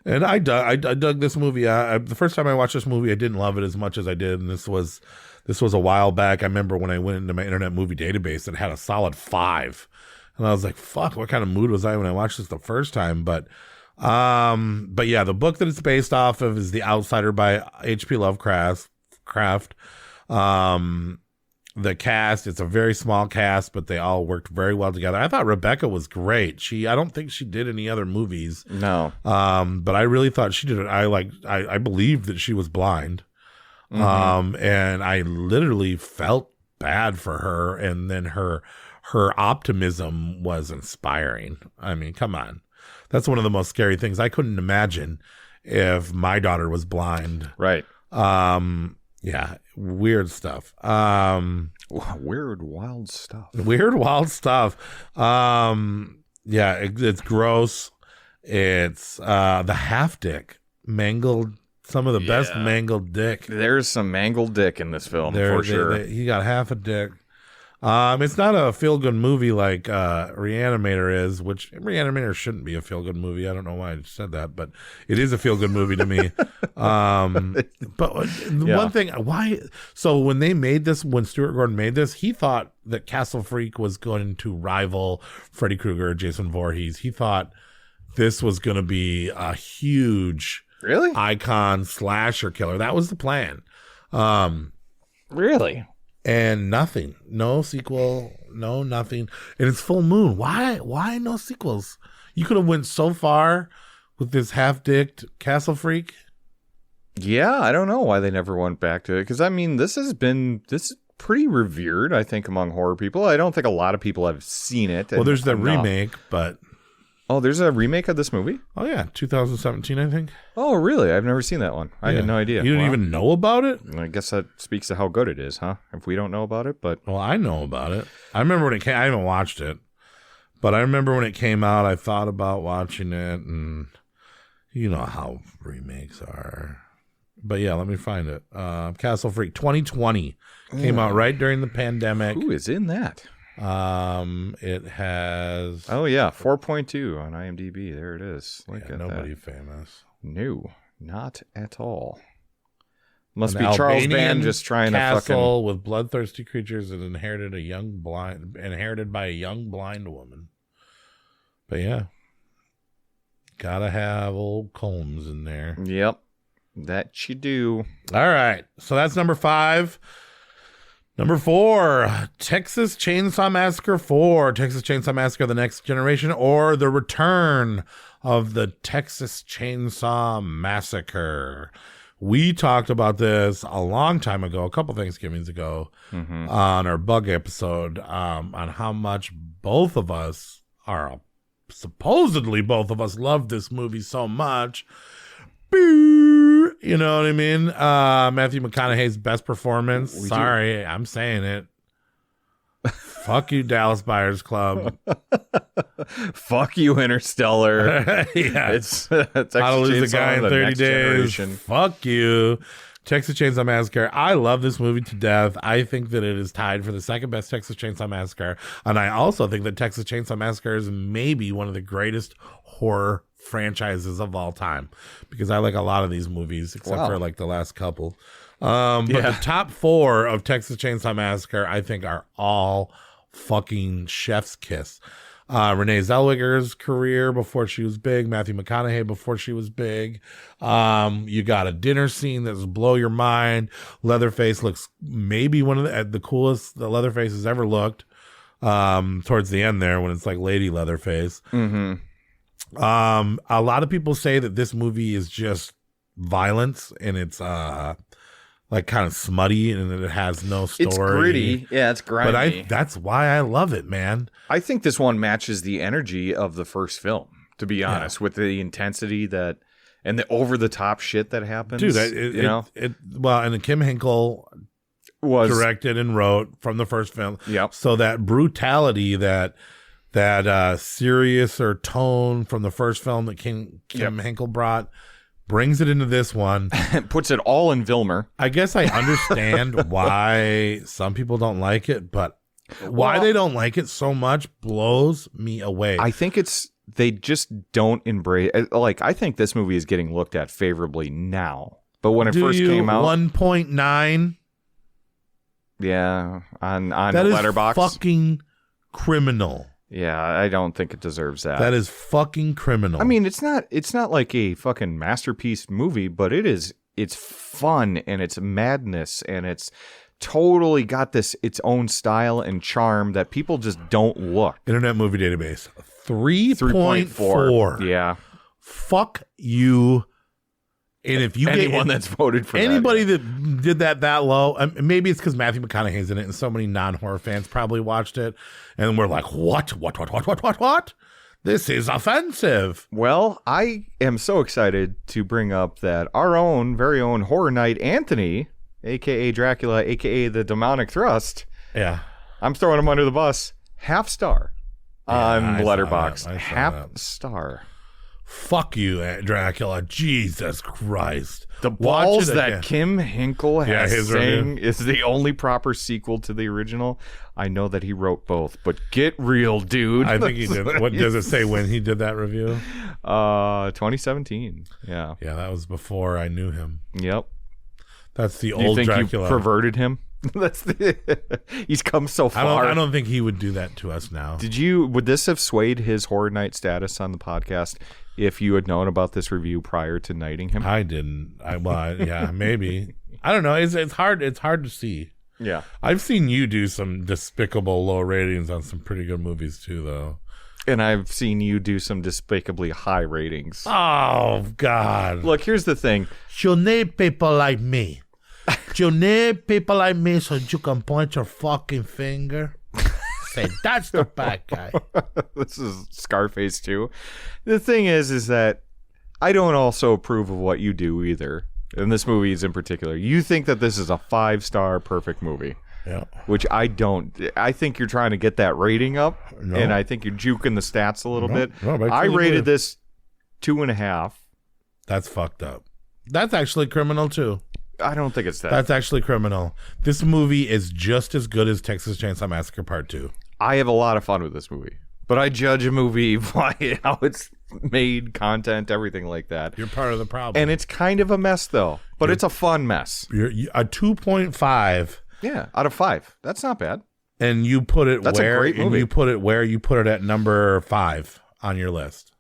And I dug this movie. The first time I watched this movie, I didn't love it as much as I did, and this was a while back. I remember when I went into my Internet Movie Database, it had a solid 5. And I was like, fuck, what kind of mood was I when I watched this the first time? But yeah, the book that it's based off of is The Outsider by H.P. Lovecraft. the cast, it's a very small cast, but they all worked very well together. I thought Rebecca was great. I don't think she did any other movies. No. But I really thought she did it. I believed that she was blind. And I literally felt bad for her. And then her optimism was inspiring. I mean, come on. That's one of the most scary things. I couldn't imagine if my daughter was blind. Right. Yeah, weird stuff. Weird, wild stuff. Weird, wild stuff. Yeah, it's gross. It's the half dick mangled. Some of the best mangled dick. There's some mangled dick in this film for sure. He got half a dick. It's not a feel-good movie like Reanimator is, which Reanimator shouldn't be a feel-good movie. I don't know why I said that, but it is a feel-good movie to me. But one thing, why? So when they made this, when Stuart Gordon made this, he thought that Castle Freak was going to rival Freddy Krueger, Jason Voorhees. He thought this was going to be a huge icon slasher killer. That was the plan. Really? And nothing, no sequel, no nothing. And it's full moon. Why no sequels? You could have went so far with this half-dicked Castle Freak. Yeah, I don't know why they never went back to it. Because, I mean, this is pretty revered, I think, among horror people. I don't think a lot of people have seen it. Well, there's the remake, but... Oh, there's a remake of this movie? Oh, yeah, 2017, I think. Oh, really? I've never seen that one. I had no idea. You didn't even know about it? I guess that speaks to how good it is, huh? If we don't know about it, but... Well, I know about it. I remember when it came... I haven't watched it. But I remember when it came out, I thought about watching it, and you know how remakes are. But yeah, let me find it. Castle Freak 2020 came out right during the pandemic. Who is in that? It has 4.2 on IMDb. There it is. Look at nobody that. famous. No, not at all. Must An be Charles Albanian Band just trying to castle fucking with bloodthirsty creatures and inherited by a young blind woman. But yeah, gotta have old Combs in there. Yep, that you do. All right, so that's number 5. Number 4, Texas Chainsaw Massacre 4, Texas Chainsaw Massacre: The Next Generation, or The Return of the Texas Chainsaw Massacre. We talked about this a long time ago, a couple Thanksgivings ago, on our bug episode, on how much supposedly both of us love this movie so much. You know what I mean? Matthew McConaughey's best performance. Sorry, I'm saying it. Fuck you, Dallas Buyers Club. Fuck you, Interstellar. Yeah. It's How to Lose a Guy in 30 Days. Fuck you. Texas Chainsaw Massacre. I love this movie to death. I think that it is tied for the second best Texas Chainsaw Massacre. And I also think that Texas Chainsaw Massacre is maybe one of the greatest horror franchises of all time, because I like a lot of these movies except for like the last couple. But the top 4 of Texas Chainsaw Massacre, I think, are all fucking chef's kiss. Renee Zellweger's career before she was big, Matthew McConaughey before she was big. You got a dinner scene that's blow your mind. Leatherface looks maybe one of the coolest that Leatherface has ever looked. Towards the end there, when it's like Lady Leatherface. A lot of people say that this movie is just violence, and it's like kind of smutty, and it has no story. It's gritty. Yeah, it's grimy. But that's why I love it, man. I think this one matches the energy of the first film, to be honest, with the intensity that and the over the top shit that happens. Dude, and Kim Hinkle was directed and wrote from the first film. Yep. So that brutality, that serious or tone from the first film that Kim Hinkle brought, brings it into this one. Puts it all in Vilmer. I guess I understand why some people don't like it, but why they don't like it so much blows me away. I think they just don't embrace. Like, I think this movie is getting looked at favorably now, but when it first came out, 1.9. Yeah, on that Letterboxd. Is fucking criminal. Yeah, I don't think it deserves that. That is fucking criminal. I mean, it's not like a fucking masterpiece movie, but it's fun and it's madness and it's totally got this its own style and charm that people just don't look. Internet Movie Database 3.4. Yeah. Fuck you. And if you Anyone that's voted for anybody that did that low, maybe it's because Matthew McConaughey's in it, and so many non-horror fans probably watched it, and we're like, what? This is offensive. Well, I am so excited to bring up that our own, very own Horror Night Anthony, a.k.a. Dracula, a.k.a. the Demonic Thrust. Yeah. I'm throwing him under the bus. Half star on I saw Letterboxd. that. Half star. Fuck you, Dracula. Jesus Christ. The balls Watch it that again. Kim Hinkle has his saying review. is the only proper sequel to the original. I know that he wrote both, but get real, dude. I think he did. What does it say when he did that review? 2017. Yeah. Yeah, that was before I knew him. Yep. That's the Do you old think Dracula. you perverted him? He's come so far. I don't think he would do that to us now. Would this have swayed his Horror Night status on the podcast if you had known about this review prior to knighting him? I didn't. Yeah, maybe. I don't know. It's hard. It's hard to see. Yeah. I've seen you do some despicable low ratings on some pretty good movies too, though. And I've seen you do some despicably high ratings. Oh God! Look, here's the thing. You need people like me. You need people like me so you can point your fucking finger. Say that's the bad guy. This is Scarface too. The thing is that I don't also approve of what you do either. And this movie is in particular. You think that this is a 5-star perfect movie. Yeah. Which I don't. I think you're trying to get that rating up. No. And I think you're juking the stats a little bit. No, but I actually rated do. this 2.5. That's fucked up. That's actually criminal too. I don't think it's that. That's actually criminal. This movie is just as good as Texas Chainsaw Massacre Part 2. I have a lot of fun with this movie. But I judge a movie by how it's made, content, everything like that. You're part of the problem. And it's kind of a mess, though. But it's a fun mess. You're a 2.5. Yeah, out of 5. That's not bad. And you put it That's where? a great movie. And you put it where? You put it at number 5 on your list.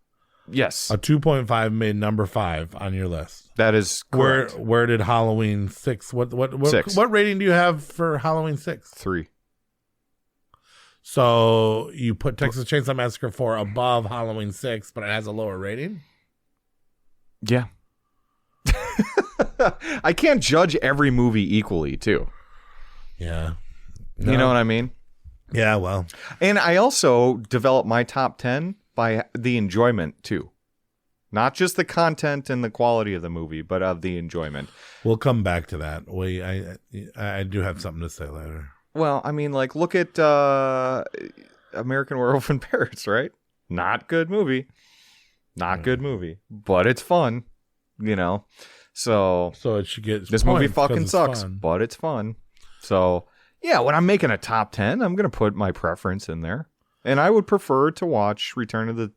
Yes. A 2.5 made number 5 on your list. That is correct. Where did Halloween 6? What 6. What rating do you have for Halloween 6? 3. So you put Texas Chainsaw Massacre 4 above Halloween 6, but it has a lower rating? Yeah. I can't judge every movie equally, too. Yeah. You know what I mean? Yeah, well. And I also develop my top 10 by the enjoyment, too. Not just the content and the quality of the movie, but of the enjoyment. We'll come back to that. I do have something to say later. Well, I mean, like, look at American Werewolf in Paris, right? Not good movie. Not good movie. But it's fun, you know? So it should get this movie points 'cause fucking it's sucks, fun. but it's fun. So, yeah, when I'm making a top 10, I'm going to put my preference in there. And I would prefer to watch Return of the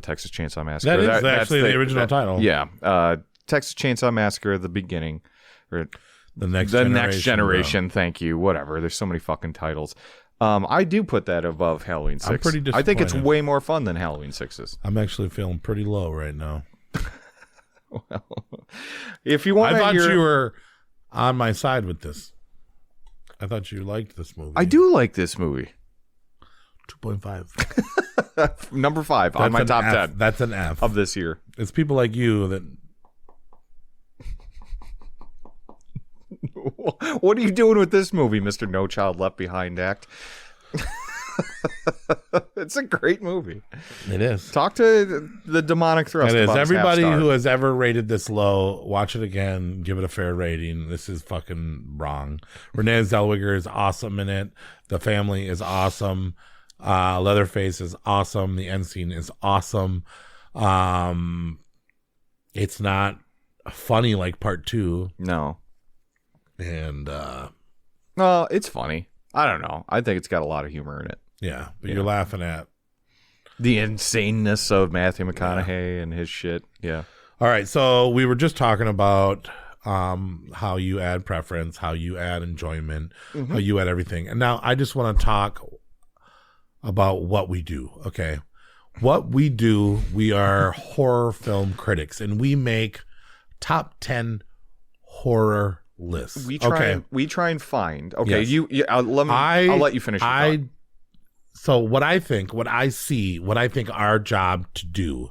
Texas Chainsaw Massacre. That's actually the original title. Yeah. Texas Chainsaw Massacre, the beginning. Or The next generation. Thank you. Whatever. There's so many fucking titles. I do put that above Halloween 6. I'm pretty I think it's disappointed. way more fun than Halloween 6's. I'm actually feeling pretty low right now. Well, if you want I to thought hear... you were on my side with this. I thought you liked this movie. I do like this movie. 2.5. Number 5 on That's my an top F. 10 That's an F. of this year. It's people like you that... What are you doing with this movie, Mr. No Child Left Behind act? It's a great movie. It is. Talk to the Demonic Thrust. It is. about his Everybody half-star. who has ever rated this low, watch it again, give it a fair rating. This is fucking wrong. Renee Zellweger is awesome in it. The family is awesome. Leatherface is awesome. The end scene is awesome. It's not funny like part 2. No. And Well, it's funny. I don't know. I think it's got a lot of humor in it. yeah, but you're laughing at The insaneness of Matthew McConaughey and his shit. Yeah. All right, so we were just talking about how you add preference, how you add enjoyment, how you add everything. And now I just want to talk about what we do, okay? What we do, we are horror film critics, and we make top 10 horror lists. We try and find. Okay, Yes. I'll let you finish. So what I think our job to do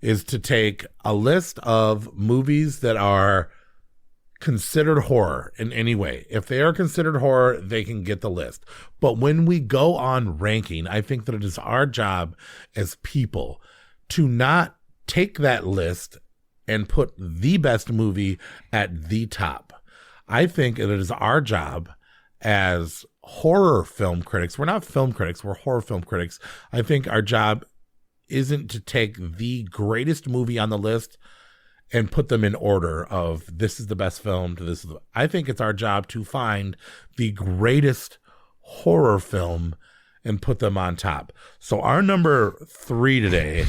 is to take a list of movies that are considered horror in any way. If they are considered horror, they can get the list. But when we go on ranking, I think that it is our job as people to not take that list and put the best movie at the top. I think it is our job as horror film critics. We're not film critics, we're horror film critics. I think our job isn't to take the greatest movie on the list and put them in order of this is the best film to this is I think it's our job to find the greatest horror film and put them on top. So our number 3 today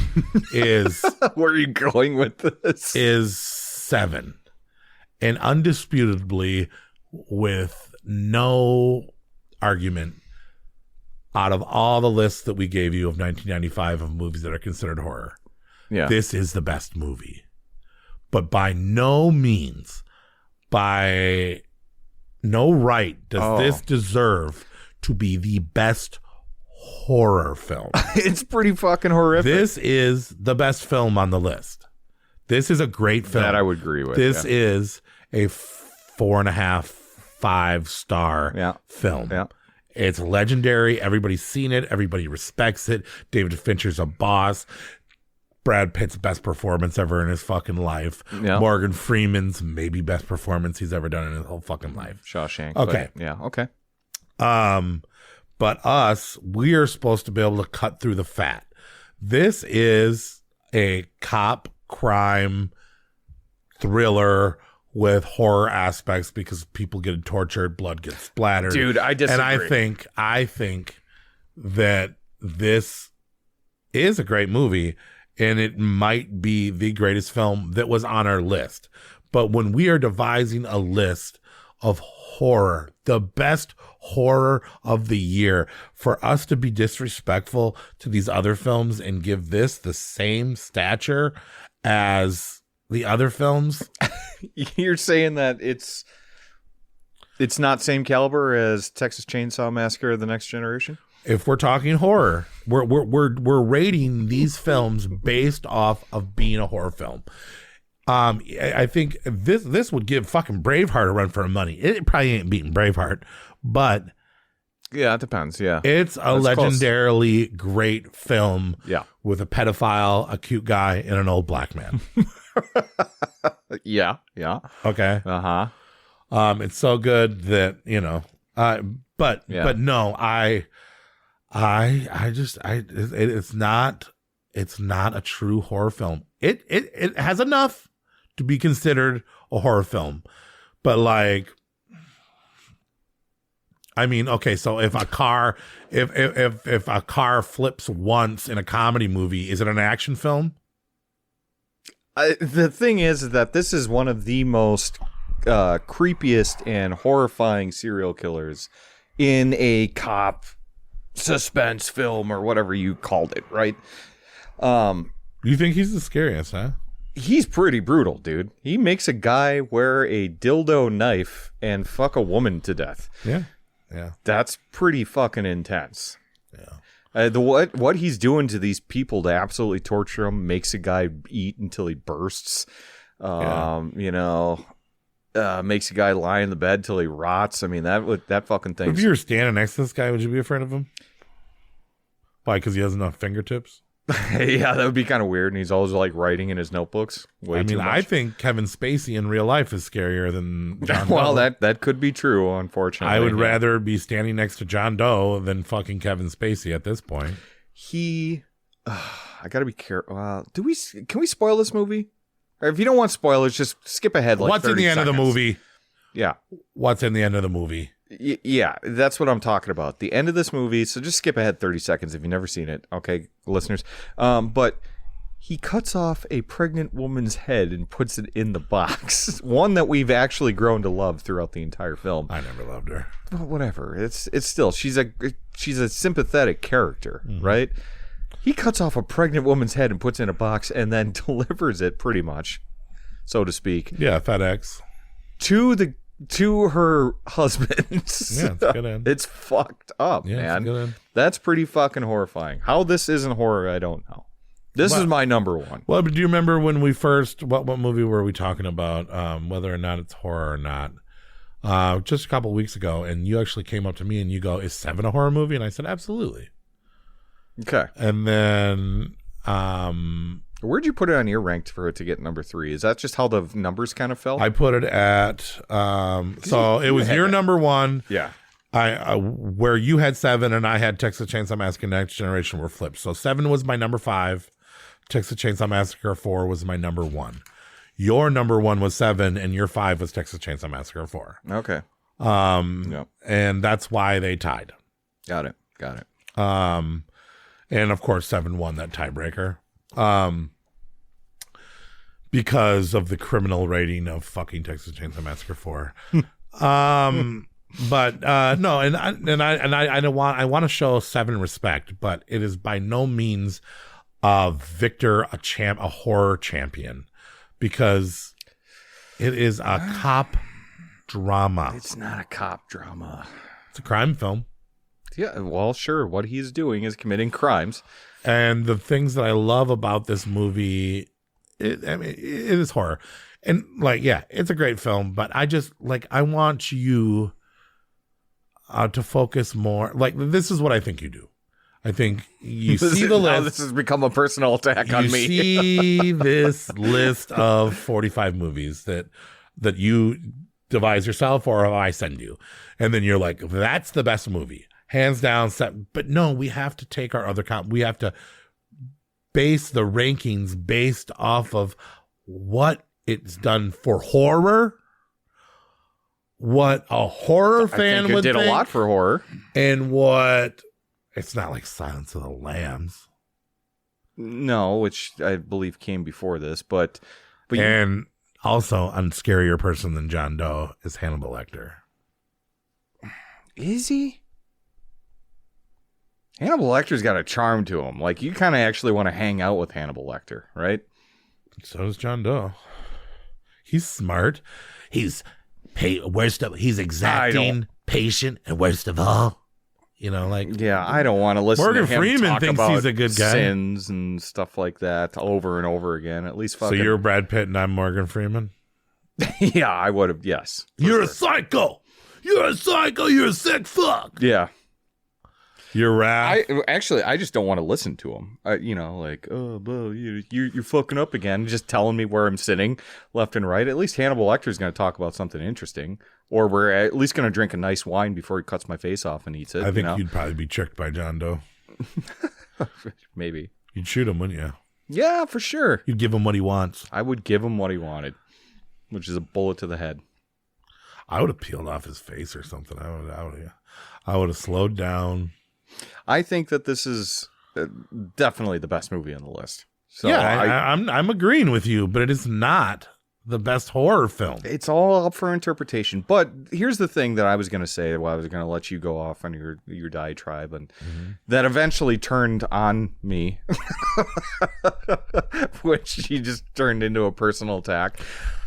is where are you going with this? Is Seven. And undisputably, with no argument, out of all the lists that we gave you of 1995 of movies that are considered horror, this is the best movie. But by no means, by no right, does this deserve to be the best horror film. It's pretty fucking horrific. This is the best film on the list. This is a great film. That I would agree with. This is a 4.5, 5-star film. Yeah. It's legendary. Everybody's seen it. Everybody respects it. David Fincher's a boss. Brad Pitt's best performance ever in his fucking life. Yeah. Morgan Freeman's maybe best performance he's ever done in his whole fucking life. Shawshank. Okay. Okay. But us, we are supposed to be able to cut through the fat. This is a cop crime thriller with horror aspects because people get tortured, blood gets splattered. Dude, I disagree. And I think that this is a great movie and it might be the greatest film that was on our list. But when we are devising a list of horror, the best horror of the year, for us to be disrespectful to these other films and give this the same stature as the other films. You're saying that it's not same caliber as Texas Chainsaw Massacre: The Next Generation? If we're talking horror, we're rating these films based off of being a horror film. I think this would give fucking Braveheart a run for money. It probably ain't beating Braveheart, but yeah, it depends. Yeah, it's a legendarily close. Great film. Yeah, with a pedophile, a cute guy, and an old black man. Yeah. Okay. It's so good that but no, it's not a true horror film. It has enough to be considered a horror film, but so if a car if a car flips once in a comedy movie, is it an action film? The thing is that this is one of the most creepiest and horrifying serial killers in a cop suspense film or whatever you called it, right? You think he's the scariest, huh? He's pretty brutal, dude. He makes a guy wear a dildo knife and fuck a woman to death. Yeah. That's pretty fucking intense. Yeah. What he's doing to these people to absolutely torture them, makes a guy eat until he bursts. Makes a guy lie in the bed till he rots. I mean, that fucking thing. If you were standing next to this guy, would you be afraid of him? Why? Because he has enough fingertips? Yeah, that would be kind of weird. And he's always writing in his notebooks. I think Kevin Spacey in real life is scarier than John Doe. Well, that could be true, unfortunately. I would rather be standing next to John Doe than fucking Kevin Spacey at this point. I gotta be careful. Can we spoil this movie? Or if you don't want spoilers, just skip ahead. What's in the end of the movie? Yeah. What's in the end of the movie? Yeah, that's what I'm talking about. The end of this movie, so just skip ahead 30 seconds if you've never seen it, okay, listeners? But he cuts off a pregnant woman's head and puts it in the box. One that we've actually grown to love throughout the entire film. I never loved her. But whatever. It's still, she's a sympathetic character, right? He cuts off a pregnant woman's head and puts it in a box and then delivers it, pretty much, so to speak. Yeah, FedEx. To the to her husband. Yeah, it's a good end. It's fucked up, Yeah, it's a man. good end. That's pretty fucking horrifying. How this isn't horror, I don't know. This is my number one. Well, but do you remember when we first, what movie were we talking about, whether or not it's horror or not? Just a couple of weeks ago, and you actually came up to me and you go, "Is 7 a horror movie?" And I said, "Absolutely." Okay. And then, where'd you put it on your ranked for it to get number 3? Is that just how the numbers kind of fell? I put it at, so it was your number 1. Yeah. Where you had 7 and I had Texas Chainsaw Massacre Next Generation were flipped. So 7 was my number 5. Texas Chainsaw Massacre 4 was my number 1. Your number 1 was 7 and your 5 was Texas Chainsaw Massacre 4. Okay. Yep. And that's why they tied. Got it. And of course 7 won that tiebreaker. Because of the criminal rating of fucking Texas Chainsaw Massacre 4. But no, I want to show 7 respect, but it is by no means Victor a horror champion, because it is a cop drama. It's not a cop drama. It's a crime film. Yeah, well, sure. What he's doing is committing crimes. And the things that I love about this movie, it is horror. And it's a great film, but I want you to focus more. This is what I think you do. I think you see the list. This has become a personal attack on me. You see this list of 45 movies that you devise yourself or I send you. And then you're like, that's the best movie. Hands down. But no, we have to take our other we have to base the rankings based off of what it's done for horror, what a horror fan would think. It did a lot for horror. And what, it's not like Silence of the Lambs. No, which I believe came before this, but and also, a scarier person than John Doe is Hannibal Lecter. Is he? Hannibal Lecter's got a charm to him. You kind of actually want to hang out with Hannibal Lecter, right? So does John Doe. He's smart. He's he's exacting, patient, and worst of all, yeah, I don't want to listen Morgan to him Freeman talk thinks about he's a good guy. Sins and stuff like that over and over again. At least fucking. So you're Brad Pitt and I'm Morgan Freeman? Yeah, I would have. Yes. You're a psycho. You're a psycho. You're a sick fuck. Yeah. You're right. I just don't want to listen to him. Oh, bro, you're fucking up again. Just telling me where I'm sitting, left and right. At least Hannibal Lecter is going to talk about something interesting, or we're at least going to drink a nice wine before he cuts my face off and eats it. I think you'd probably be tricked by John Doe. Maybe you'd shoot him, wouldn't you? Yeah, for sure. You'd give him what he wants. I would give him what he wanted, which is a bullet to the head. I would have peeled off his face or something. I would have slowed down. I think that this is definitely the best movie on the list. So yeah, I'm agreeing with you, but it is not the best horror film. It's all up for interpretation. But here's the thing that I was going to say while I was going to let you go off on your diatribe, and that eventually turned on me, which you just turned into a personal attack.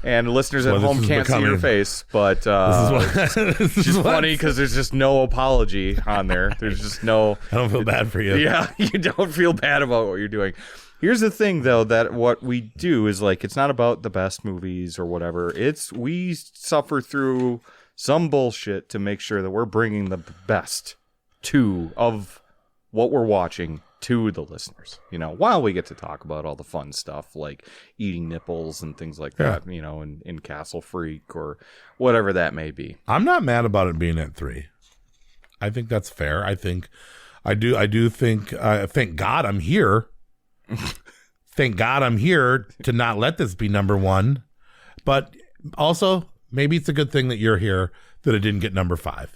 And listeners at home can't see your face, but it's just funny because there's just no apology on there. There's just no... I don't feel bad for you. Yeah, you don't feel bad about what you're doing. Here's the thing, though, that what we do is it's not about the best movies or whatever. We suffer through some bullshit to make sure that we're bringing the best of what we're watching to the listeners, while we get to talk about all the fun stuff like eating nipples and things like that, in Castle Freak or whatever that may be. I'm not mad about it being at 3. I think that's fair. I do think, thank God I'm here. Thank God I'm here to not let this be number 1. But also, maybe it's a good thing that you're here that it didn't get number 5.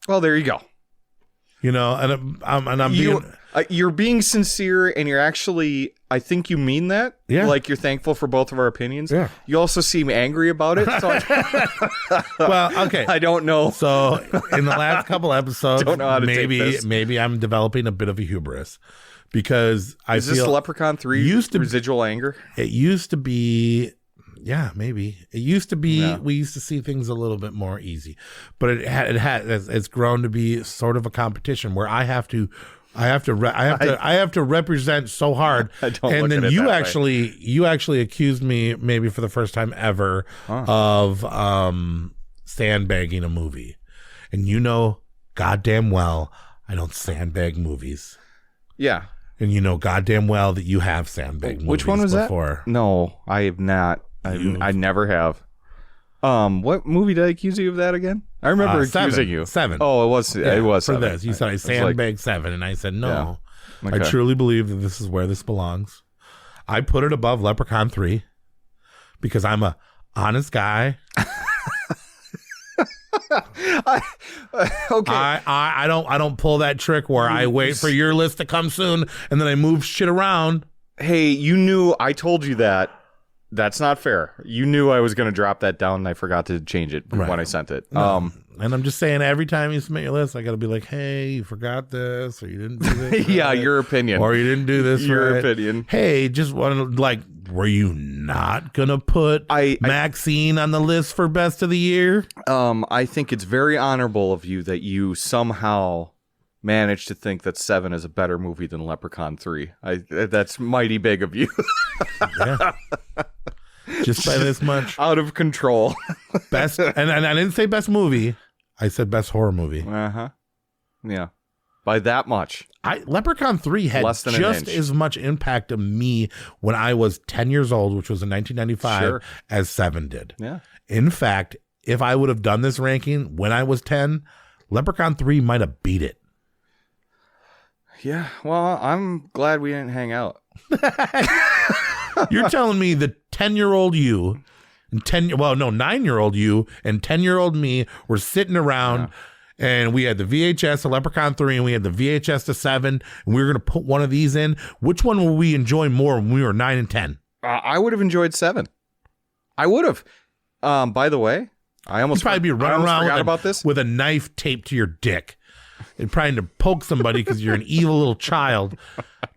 Well, there you go. You're being sincere, and you're actually, I think you mean that. Yeah. You're thankful for both of our opinions. Yeah. You also seem angry about it. So well, okay. I don't know. So in the last couple episodes, don't know how to take this. Maybe I'm developing a bit of a hubris, because I feel this Leprechaun 3 residual anger? It used to be, Yeah, maybe. It used to be, we used to see things a little bit more easy, but it's grown to be sort of a competition where I have to represent so hard. I don't and look then at it you that actually, you actually accused me maybe for the first time ever of sandbagging a movie. And you know goddamn well I don't sandbag movies. Yeah. And you know goddamn well that you have sandbagged movies. Which one was before. that? No, I have not. I never have. What movie did I accuse you of that again? I remember accusing you. 7. Oh, it was. Yeah, it was for 7. this. You said I sandbagged 7, and I said no. Yeah. I Okay. truly believe that this is where this belongs. I put it above Leprechaun 3 because I'm a honest guy. Okay. I don't pull that trick where I wait for your list to come soon and then I move shit around. Hey, you knew I told you that. That's not fair. You knew I was going to drop that down and I forgot to change it when I sent it. No. And I'm just saying, every time you submit your list, I got to be like, hey, you forgot this, or you didn't do this. Yeah, right, your opinion. or you didn't do this Your right. opinion. Hey, just want to, like, were you not going to put Maxine on the list for best of the year? I think it's very honorable of you that you somehow managed to think that 7 is a better movie than Leprechaun 3. That's mighty big of you. Yeah. Just by this much. Out of control. Best, and I didn't say best movie. I said best horror movie. Uh-huh. Yeah. By that much. Leprechaun 3 had Less than an just inch. as much impact on me when I was 10 years old, which was in 1995, Sure. as 7 did. Yeah. In fact, if I would have done this ranking when I was 10, Leprechaun 3 might have beat it. Yeah. Well, I'm glad we didn't hang out. You're telling me the 10-year-old you and 9-year-old you and 10-year-old me were sitting around and we had the VHS of Leprechaun 3 and we had the VHS to 7 and we were going to put one of these in. Which one will we enjoy more when we were 9 and 10? I would have enjoyed 7. I would have. By the way, I almost You'd probably be running around forgot about this. with a knife taped to your dick and trying to poke somebody because you're an evil little child.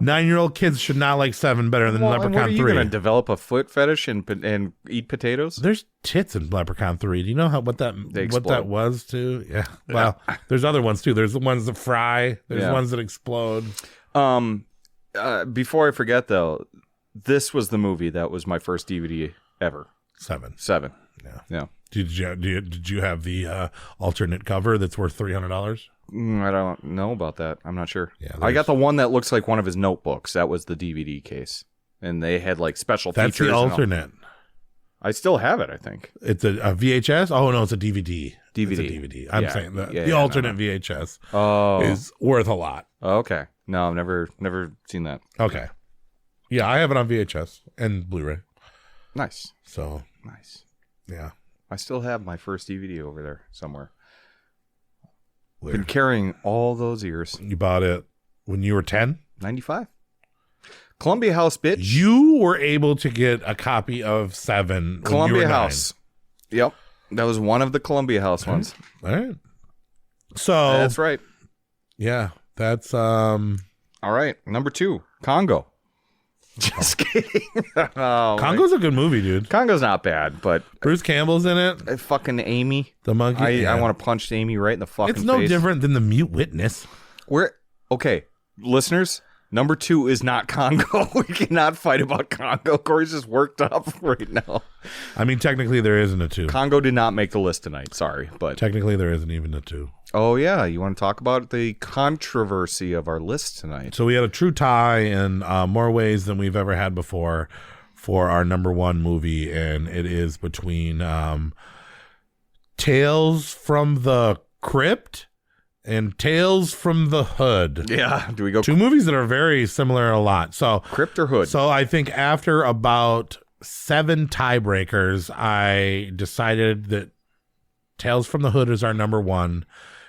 9-year-old kids should not like 7 better than Leprechaun 3. What are you going to develop a foot fetish and eat potatoes? There's tits in Leprechaun 3. Do you know what that was too? Yeah. Well, there's other ones too. There's the ones that fry. There's ones that explode. Before I forget though, this was the movie that was my first DVD ever. 7. Yeah. Did you have the alternate cover that's worth $300? I don't know about that. I'm not sure. Yeah, I got the one that looks like one of his notebooks. That was the DVD case, and they had like special That's features. the alternate. I still have it. I think It's a VHS. Oh no, it's a DVD. DVD. It's a DVD. I'm Yeah. saying the Yeah, alternate VHS Oh, is worth a lot. okay. No, I've never seen that. Okay. Yeah, I have it on VHS and Blu-ray. Nice. So Nice. yeah, I still have my first DVD over there somewhere. weird. Been carrying all those years. You bought it when you were 10. 95. Columbia House, bitch. You were able to get a copy of 7. Columbia when you were 9. House. Yep. That was one of the Columbia House ones. All right. So That's right. yeah, that's All right. Number 2, Congo. Just kidding. Oh, Congo's a good movie, dude. Congo's not bad, but Bruce Campbell's in it. fucking Amy. The monkey. I want to punch Amy right in the fucking face. It's no different than The Mute Witness. Okay, listeners, number 2 is not Congo. We cannot fight about Congo. Corey's just worked up right now. I mean, technically there isn't a 2. Congo did not make the list tonight. Sorry, but Technically there isn't even a 2. oh yeah, you want to talk about the controversy of our list tonight? So we had a true tie in more ways than we've ever had before for our number 1 movie, and it is between Tales from the Crypt and Tales from the Hood. Yeah, do we go 2 movies that are very similar a lot. So Crypt or Hood? So I think after about 7 tiebreakers, I decided that Tales from the Hood is our number 1,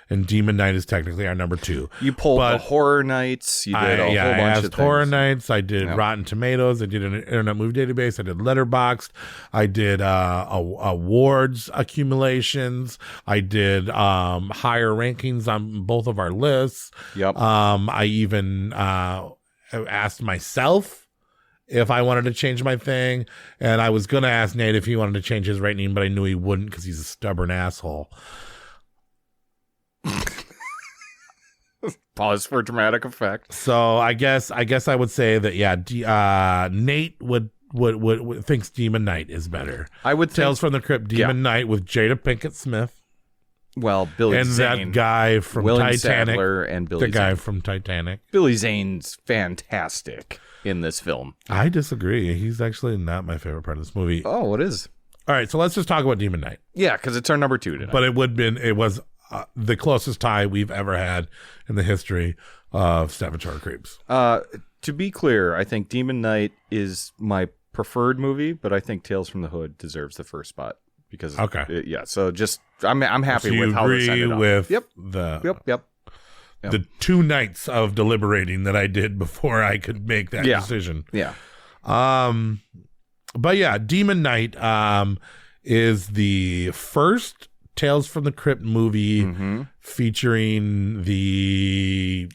and Demon Knight is technically our number 2. You pulled But the Horror Nights. You did a whole I bunch asked of things. Horror Nights. I did Yeah. Rotten Tomatoes. I did an Internet Movie Database. I did Letterboxd. I did awards accumulations. I did higher rankings on both of our lists. Yep. I even asked myself if I wanted to change my thing. And I was going to ask Nate if he wanted to change his rating, but I knew he wouldn't because he's a stubborn asshole. Pause for dramatic effect. So I guess I would say that, yeah, Nate would thinks Demon Knight is better. I would Tales from the Crypt, Demon Knight with Jada Pinkett Smith. Well, Billy and Zane. that guy from William Titanic. Sadler and Billy the guy Zane. from Titanic. Billy Zane's fantastic in this film. I disagree. He's actually not my favorite part of this movie. Oh, what is? All right, so let's just talk about Demon Knight. Yeah, because it's our number 2 tonight. But it was the closest tie we've ever had in the history of Statutory Creeps. To be clear, I think Demon Knight is my preferred movie, but I think Tales from the Hood deserves the first spot because so just I'm happy so with how this ended up. With yep. The 2 nights of deliberating that I did before I could make that decision. Yeah. But yeah, Demon Knight is the first Tales from the Crypt movie featuring the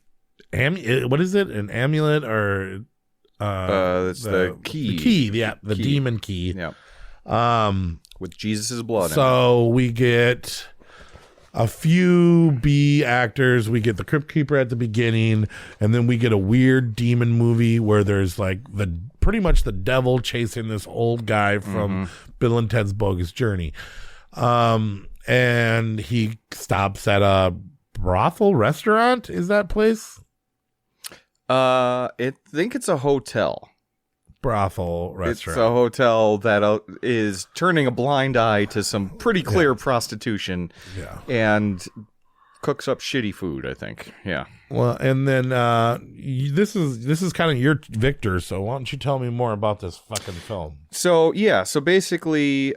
what is it? An amulet or it's the key. The key, the key. demon key. Yeah. With Jesus' blood. So we get a few B actors. We get the Crypt Keeper at the beginning, and then we get a weird demon movie where there's like pretty much the devil chasing this old guy from Bill and Ted's Bogus Journey. And he stops at a brothel restaurant. Is that place? I think it's a hotel. Brothel restaurant. It's a hotel that is turning a blind eye to some pretty clear prostitution. Yeah. And cooks up shitty food, I think. Yeah. Well, and then this is kind of your Victor, so why don't you tell me more about this fucking film? So basically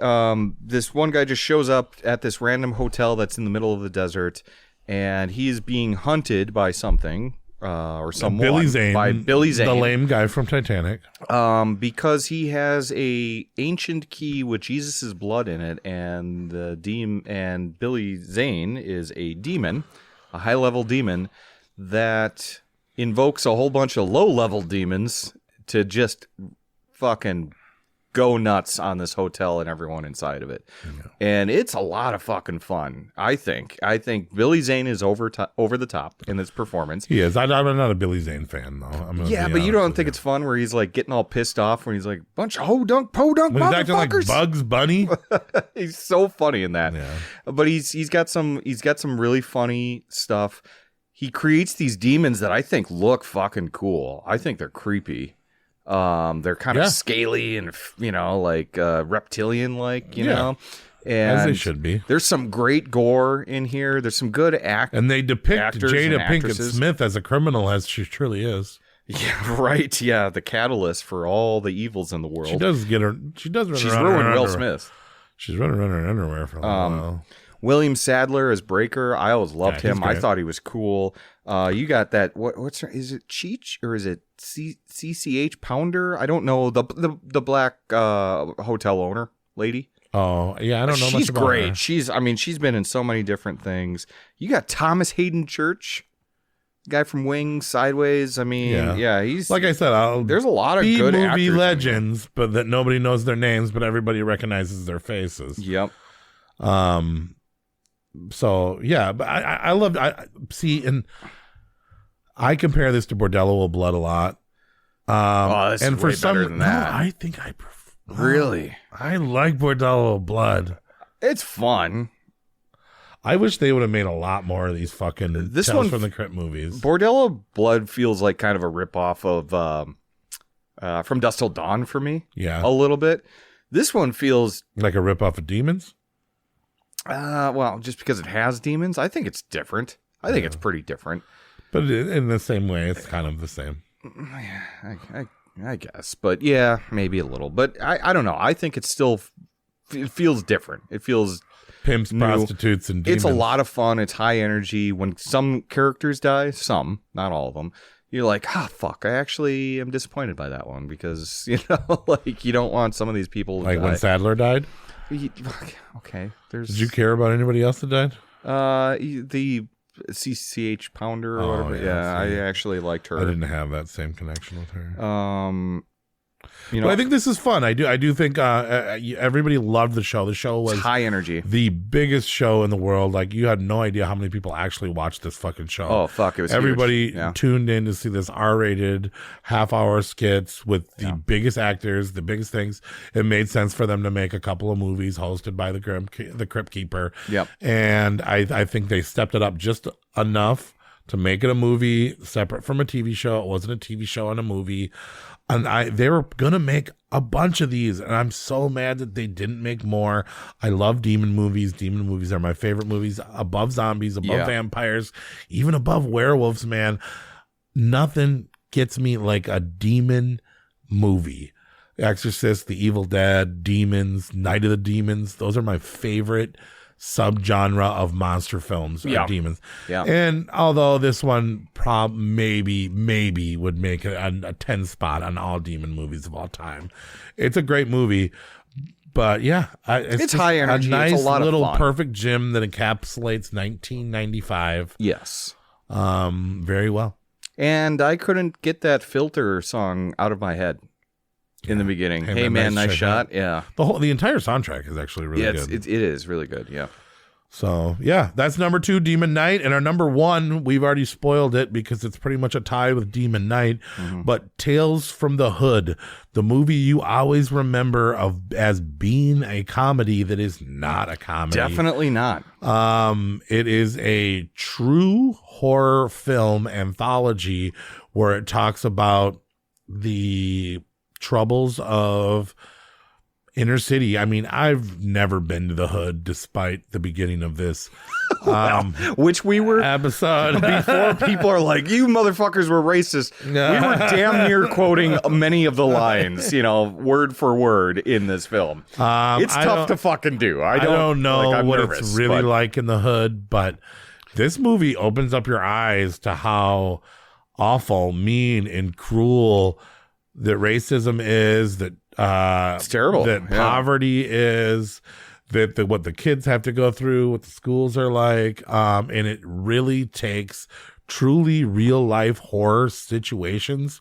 this one guy just shows up at this random hotel that's in the middle of the desert, and he is being hunted by something or someone by Billy Zane, the lame guy from Titanic, because he has a ancient key with Jesus's blood in it, and and Billy Zane is a demon, a high-level demon that invokes a whole bunch of low-level demons to just fucking go nuts on this hotel and everyone inside of it. Yeah. And it's a lot of fucking fun, I think. I think Billy Zane is over the top in his performance. He is. I'm not a Billy Zane fan, though. Yeah, but you don't think it's fun where he's like getting all pissed off when he's like, bunch of ho-dunk, po-dunk when he's acting like motherfuckers. Bugs Bunny. He's so funny in that. Yeah. But he's got some really funny stuff. He creates these demons that I think look fucking cool. I think they're creepy. They're kind of scaly and, like reptilian, like, you know, and as they should be. There's some great gore in here. There's some good and they depict Jada Pinkett Smith as a criminal, as she truly is. Yeah, right. Yeah, the catalyst for all the evils in the world. She does run. She's ruined Will Smith. She's running her underwear for a while. William Sadler as Breaker. I always loved him. I thought he was cool. You got that. What's her? Is it Cheech or is it CCH Pounder? I don't know. The black hotel owner lady. Oh yeah, I don't know much about her. She's great. She's been in so many different things. You got Thomas Hayden Church, guy from Wings, Sideways. He's like I said. There's a lot of good movie legends, but that nobody knows their names, but everybody recognizes their faces. Yep. So yeah, but I loved. And I compare this to Bordello of Blood a lot. This and is for way some, better than that. No, I think I prefer. Really, I like Bordello of Blood. It's fun. I wish they would have made a lot more of these fucking Tales from the Crypt movies. Bordello of Blood feels like kind of a ripoff of From Dusk Till Dawn for me. Yeah, a little bit. This one feels like a ripoff of Demons. Well, just because it has demons, I think it's different. I think it's pretty different. But in the same way, it's kind of the same. I guess. But yeah, maybe a little. But I don't know. I think it feels different. It feels pimps, new. Prostitutes, and demons. It's a lot of fun. It's high energy. When some characters die, not all of them, you're like, fuck, I actually am disappointed by that one because, like you don't want some of these people to die. When Sadler died? Okay. Did you care about anybody else that died? The CCH Pounder or whatever. Yeah, I actually liked her. I didn't have that same connection with her. You know, But I think this is fun. I do think everybody loved the show. The show was high energy, the biggest show in the world. Like, you had no idea how many people actually watched this fucking show. Oh fuck, it was everybody huge. Yeah. tuned in to see this R-rated half-hour skits with the biggest actors, the biggest things. It made sense for them to make a couple of movies hosted by the Crypt Keeper. Yep. And I think they stepped it up just enough to make it a movie separate from a TV show. It wasn't a TV show and a movie. And they were going to make a bunch of these, and I'm so mad that they didn't make more. I love demon movies. Demon movies are my favorite movies, above zombies, above vampires, even above werewolves, man. Nothing gets me like a demon movie. Exorcist, The Evil Dead, Demons, Night of the Demons. Those are my favorite subgenre of monster films, are demons. Yeah. And although this one maybe would make a 10 spot on all demon movies of all time, it's a great movie. But yeah, it's high energy. A nice it's a lot little of fun. perfect gem that encapsulates 1995. Yes. Very well. And I couldn't get that filter song out of my head in the beginning. Hey man, nice shot. Yeah. The entire soundtrack is actually really good. It is really good. Yeah. So yeah, that's number 2, Demon Knight. And our number 1, we've already spoiled it because it's pretty much a tie with Demon Knight. But Tales from the Hood, the movie you always remember as being a comedy that is not a comedy. Definitely not. It is a true horror film anthology where it talks about the troubles of inner city. I mean, I've never been to the hood despite the beginning of this which we were episode. Before people are like, you motherfuckers were racist. We were damn near quoting many of the lines, word for word in this film. It's tough to fucking do. I don't know I'm what nervous, it's really like in the hood, but this movie opens up your eyes to how awful, mean, and cruel that racism is, that it's terrible, that poverty is, that what the kids have to go through, what the schools are like, and it really takes truly real life horror situations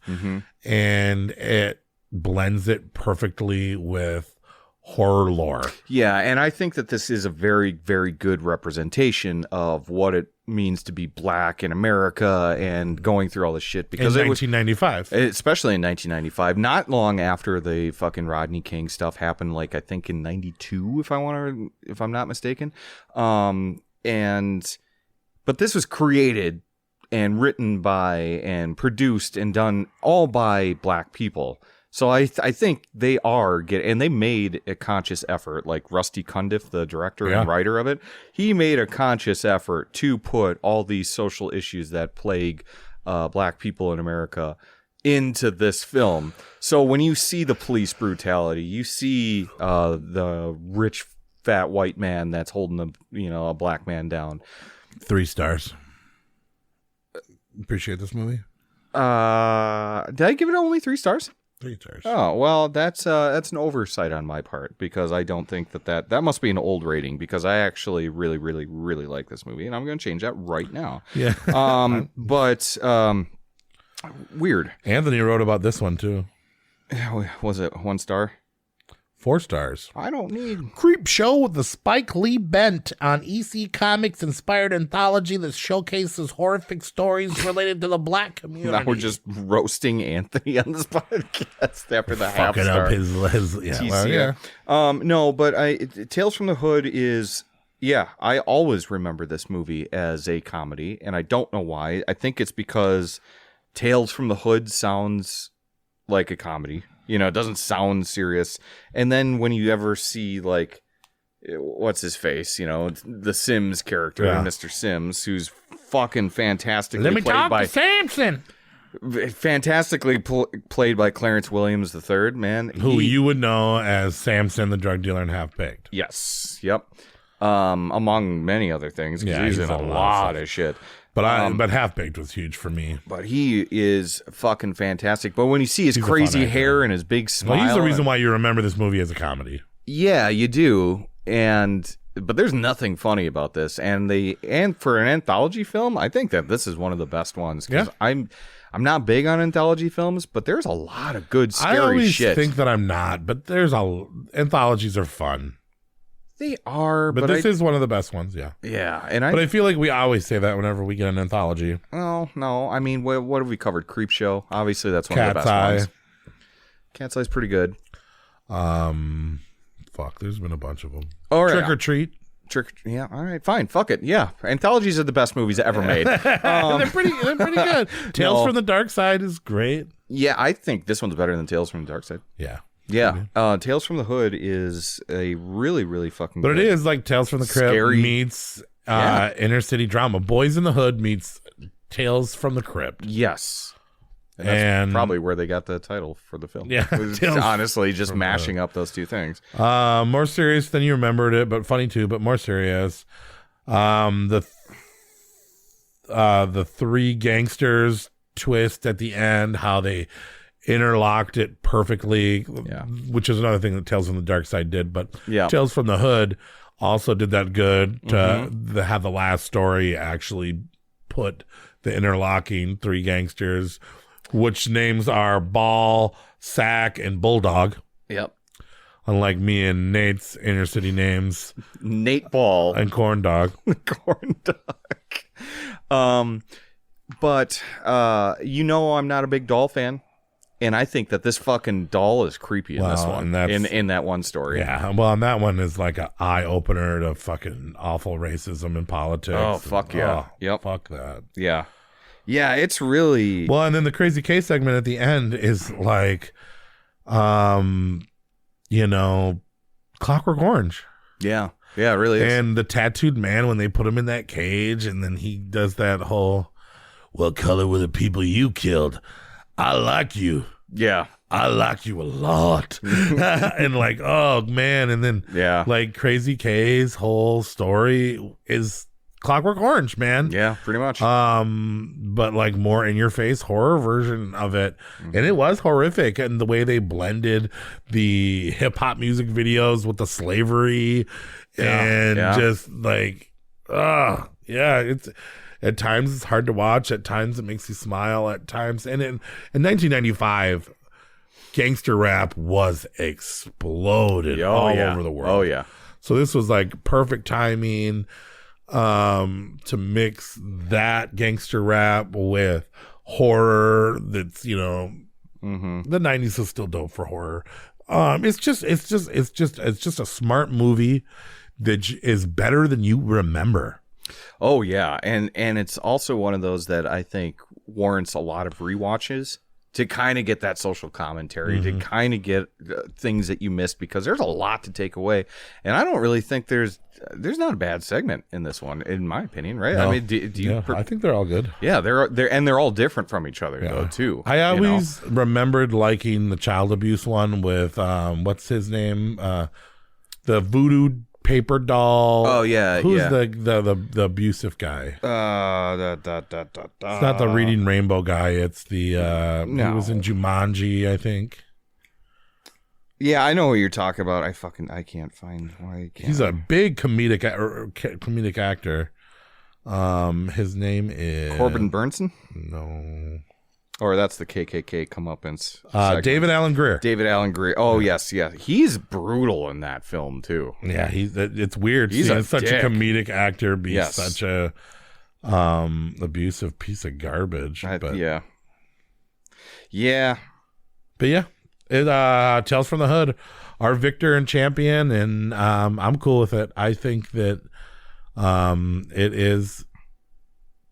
and it blends it perfectly with horror lore. Yeah, and I think that this is a very, very good representation of what it means to be black in America and going through all this shit, because in 1995, especially in 1995, not long after the fucking Rodney King stuff happened, like I think in 92, if I'm not mistaken. But this was created and written by and produced and done all by black people. So I think they are and they made a conscious effort, like Rusty Cundiff, the director and writer of it. He made a conscious effort to put all these social issues that plague black people in America into this film. So when you see the police brutality, you see the rich fat white man that's holding a black man down. 3 stars. Appreciate this movie. Did I give it only 3 stars? 3 stars. Oh, well, that's an oversight on my part, because I don't think that must be an old rating, because I actually really, really, really like this movie, and I'm going to change that right now. Yeah. Weird. Anthony wrote about this one too. Was it 1 star? 4 stars. I don't need Creep show with the Spike Lee bent on EC Comics inspired anthology that showcases horrific stories related to the black community. Now we're just roasting Anthony on this podcast after the half fucking star. up his No, but Tales from the Hood is, I always remember this movie as a comedy, and I don't know why. I think it's because Tales from the Hood sounds like a comedy. It doesn't sound serious. And then when you ever see, like, what's his face? The Sims character, Mr. Sims, who's fucking fantastically played by Samson. Fantastically played by Clarence Williams III, man. Who you would know as Samson, the drug dealer in Half Baked. Yes. Yep. Among many other things, because he's in a lot of shit. But Half Baked was huge for me. But he is fucking fantastic. But when you see his crazy hair and his big smile, he's the reason why you remember this movie as a comedy. Yeah, you do. But there's nothing funny about this. And for an anthology film, I think that this is one of the best ones. Because I'm not big on anthology films, but there's a lot of good scary I always shit. think that I'm not, but anthologies are fun. They are, but this is one of the best ones. Yeah, yeah, but I feel like we always say that whenever we get an anthology. Well, no, I mean, what have we covered? Creep Show, obviously that's one of the best ones. Cat's Eye's pretty good. Fuck, there's been a bunch of them. All right. Trick or Treat. Yeah, all right, fine, fuck it. Yeah, anthologies are the best movies ever made. They're pretty good. Tales from the Dark Side is great. Yeah, I think this one's better than Tales from the Dark Side. Yeah. Yeah, Tales from the Hood is a really, really fucking But good. it is like Tales from the Crypt Scary. meets inner city drama. Boys in the Hood meets Tales from the Crypt. Yes. And that's probably where they got the title for the film. Yeah. Honestly, just mashing up those two things. More serious than you remembered it, but funny too, but more serious. The three gangsters twist at the end, how they interlocked it perfectly, which is another thing that Tales from the Dark Side did, but Tales from the Hood also did that good to have the last story actually put the interlocking three gangsters, which names are Ball, Sack, and Bulldog. Yep. Unlike me and Nate's inner city names. Nate Ball. And Corn Dog. Corn Dog. But I'm not a big doll fan. And I think that this fucking doll is creepy in this one. In that one story. Yeah. Well, and that one is like an eye opener to fucking awful racism in politics. Oh, fuck yeah. Yep. Fuck that. Yeah. Yeah, it's really... Well, and then the Crazy K segment at the end is like, Clockwork Orange. Yeah. Yeah, it really is. And the tattooed man, when they put him in that cage, and then he does that whole, what color were the people you killed? I like you. Yeah. I like you a lot. And like, oh, man. And then, like, Crazy K's whole story is Clockwork Orange, man. Yeah, pretty much. But like more in your face horror version of it. And it was horrific. And the way they blended the hip hop music videos with the slavery just like, it's at times it's hard to watch. At times it makes you smile. At times, and in 1995, gangster rap was exploded all over the world. Oh yeah. So this was like perfect timing to mix that gangster rap with horror. That's the 90s is still dope for horror. It's just a smart movie that is better than you remember. Oh yeah, and it's also one of those that I think warrants a lot of rewatches to kind of get that social commentary, to kind of get things that you missed, because there's a lot to take away. And I don't really think there's not a bad segment in this one, in my opinion, right? No. I mean, do you? I think they're all good. Yeah, they're all different from each other though too. I always remembered liking the child abuse one with what's his name, the voodoo paper doll. Oh yeah, who's the abusive guy? It's not the Reading Rainbow guy. It's the he was in Jumanji, I think. Yeah, I know what you're talking about. I can't find why. He's a big comedic actor. His name is Corbin Burnson. No. Or that's the KKK comeuppance. David Alan Grier. David Alan Grier. Oh yes, yeah. He's brutal in that film too. Yeah, it's weird He's seeing such dick. a comedic actor be such a abusive piece of garbage. But yeah. But yeah, it Tales from the Hood, our victor and champion, and I'm cool with it. I think that it is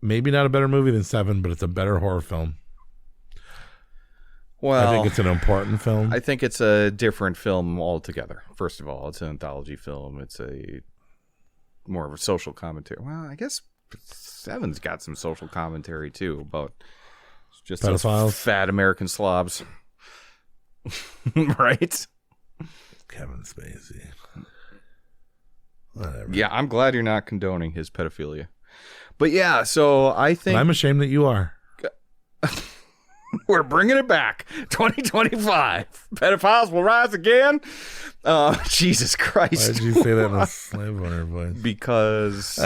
maybe not a better movie than Seven, but it's a better horror film. Well, I think it's an important film. I think it's a different film altogether. First of all, it's an anthology film. It's a more of a social commentary. Well, I guess Seven's got some social commentary too about just those fat American slobs, right? Kevin Spacey. Whatever. Yeah, I'm glad you're not condoning his pedophilia. But yeah, so I think I'm ashamed that you are. We're bringing it back. 2025. Pedophiles will rise again. Jesus Christ. Why did you say that in a slave owner voice? Because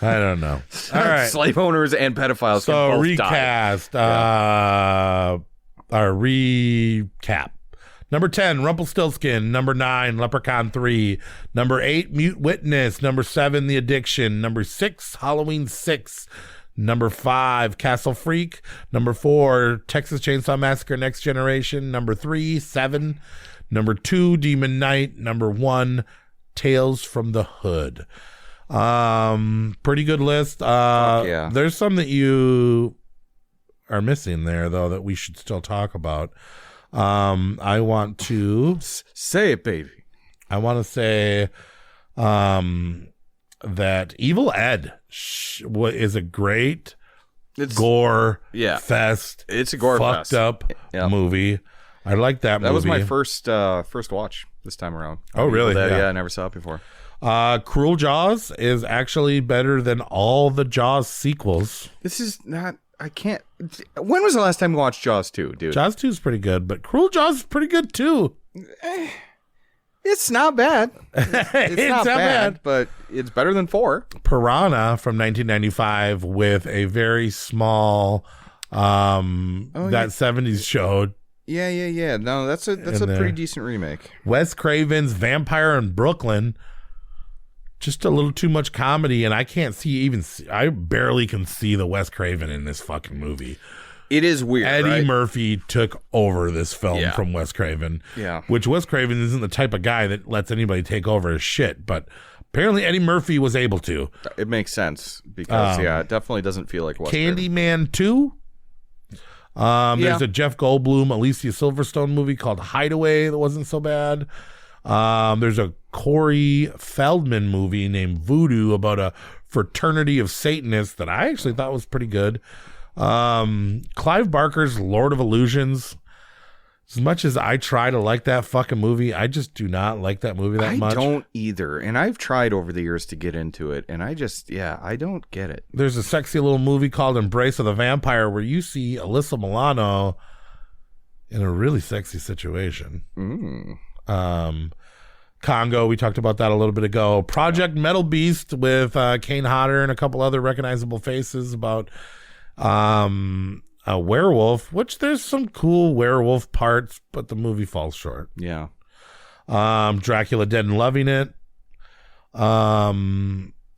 I don't know. All right. Slave owners and pedophiles So can both recast. die. Our recap. Number 10, Rumplestiltskin. Number 9, Leprechaun 3. Number 8, Mute Witness. Number 7, The Addiction. Number 6, Halloween 6. Number 5, Castle Freak. Number 4, Texas Chainsaw Massacre Next Generation. Number 3, 7. Number 2, Demon Knight. Number 1, Tales from the Hood. Pretty good list. Yeah. There's some that you are missing there, though, that we should still talk about. I want to say it, baby. I want to say that Evil Ed is a great gore fest. It's a gore fucked fest. up movie. I like that movie. That was my first watch this time around. Oh, really? Yeah, I never saw it before. Cruel Jaws is actually better than all the Jaws sequels. This is not... I can't... When was the last time you watched Jaws 2, dude? Jaws 2 is pretty good, but Cruel Jaws is pretty good, too. It's not bad. It's not bad, but it's better than 4. Piranha from 1995 with a very small... that 70s show. Yeah. No, that's a pretty decent remake. Wes Craven's Vampire in Brooklyn. Just a little too much comedy, and I barely can see the Wes Craven in this fucking movie. It is weird. Eddie Murphy took over this film from Wes Craven. Yeah. Which Wes Craven isn't the type of guy that lets anybody take over his shit, but apparently Eddie Murphy was able to. It makes sense because it definitely doesn't feel like Wes Candyman 2. There's a Jeff Goldblum, Alicia Silverstone movie called Hideaway that wasn't so bad. There's a Corey Feldman movie named Voodoo about a fraternity of Satanists that I actually thought was pretty good. Clive Barker's Lord of Illusions. As much as I try to like that fucking movie, I just do not like that movie that much. I don't either. And I've tried over the years to get into it, and I don't get it. There's a sexy little movie called Embrace of the Vampire where you see Alyssa Milano in a really sexy situation. Congo, we talked about that a little bit ago. Project Metal Beast with Kane Hodder and a couple other recognizable faces about a werewolf, which there's some cool werewolf parts, but the movie falls short. Yeah. Dracula Dead and Loving It.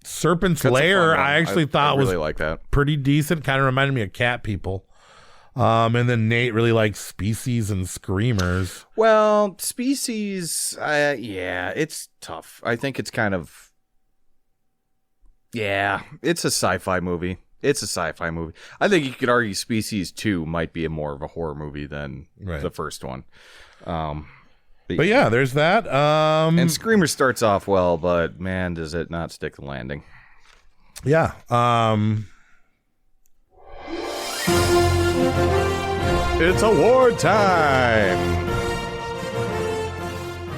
Serpent's Lair, I actually thought really was like that. Pretty decent. Kind of reminded me of Cat People. And then Nate really likes Species and Screamers. Well, Species, it's tough. I think it's kind of, it's a sci-fi movie. I think you could argue Species 2 might be more of a horror movie than the first one. But yeah, there's that. And Screamer starts off well, but man, does it not stick the landing. Yeah. It's award time.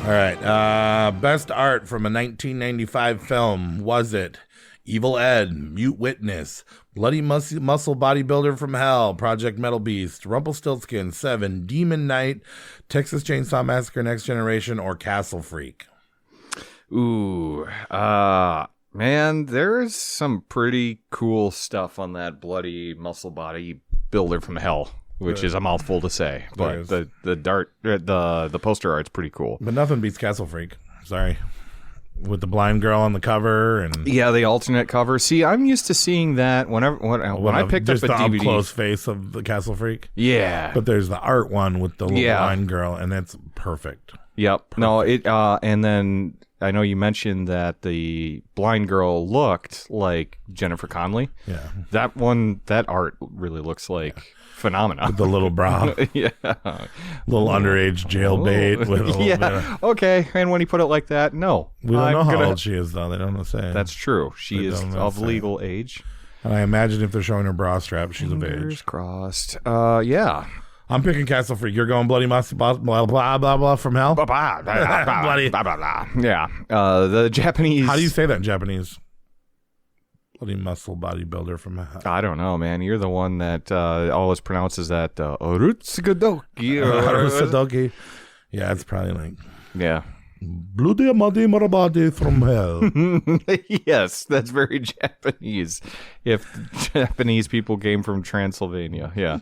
All right. Best art from a 1995 film. Was it Evil Ed, Mute Witness, Bloody Muscle Bodybuilder from Hell, Project Metal Beast, Rumpelstiltskin 7, Demon Knight, Texas Chainsaw Massacre Next Generation, or Castle Freak? Ooh. Man, there's some pretty cool stuff on that Bloody Muscle Bodybuilder from Hell. Which is a mouthful to say, but the poster art's pretty cool. But nothing beats Castle Freak. Sorry, with the blind girl on the cover and the alternate cover. See, I'm used to seeing that when I picked up a DVD. The close face of the Castle Freak. Yeah, but there's the art one with the little blind girl, and that's perfect. Yep. Perfect. No, and then I know you mentioned that the blind girl looked like Jennifer Connelly. Yeah, that art really looks like. Phenomena. With the little bra. Little underage jailbait. With Okay. And when he put it like that, no. We don't know how old she is, though. They don't say. That's true. She is of legal age. And I imagine if they're showing her bra strap, she's of age. Fingers crossed. Yeah. I'm picking Castle Freak. You're going Bloody Muscle, blah, blah, blah, blah, from Hell? Bloody. Blah, blah, blah. Yeah. The Japanese. How do you say that in Japanese? Bloody Muscle Bodybuilder from Hell. I don't know, man. You're the one that always pronounces that Orutsugadoki. Orutsugadoki. Yeah, it's probably like... Yeah. Bloody Muddy Marabadi from hell. Yes, that's very Japanese. If Japanese people came from Transylvania, yeah.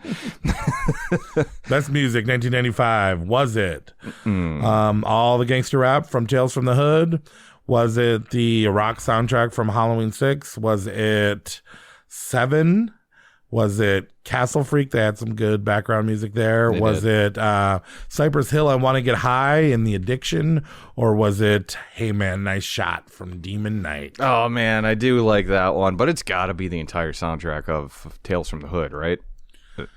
Best music, 1995. Was it all the gangster rap from Tales from the Hood? Was it the rock soundtrack from Halloween 6? Was it Seven? Was it Castle Freak? They had some good background music there. Was it Cypress Hill, I Want to Get High in The Addiction? Or was it Hey Man, Nice Shot from Demon Knight? Oh, man, I do like that one, but it's got to be the entire soundtrack of Tales from the Hood, right?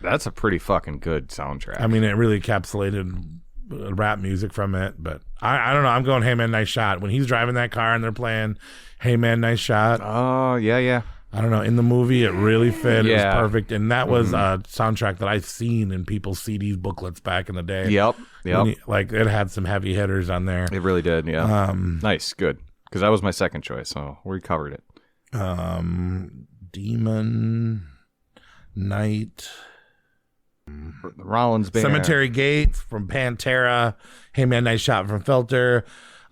That's a pretty fucking good soundtrack. I mean, it really encapsulated rap music from it, but I don't know. I'm going Hey Man, Nice Shot. When he's driving that car and they're playing Hey Man, Nice Shot. Oh, yeah. I don't know. In the movie, it really fit. Yeah. It was perfect. And that was a soundtrack that I've seen in people's CDs booklets back in the day. Yep. Like, it had some heavy hitters on there. It really did, yeah. Nice, good. Because that was my second choice, so we covered it. Demon Knight. The Rollins Band. Cemetery Gates from Pantera. Hey Man, Nice Shot from Filter.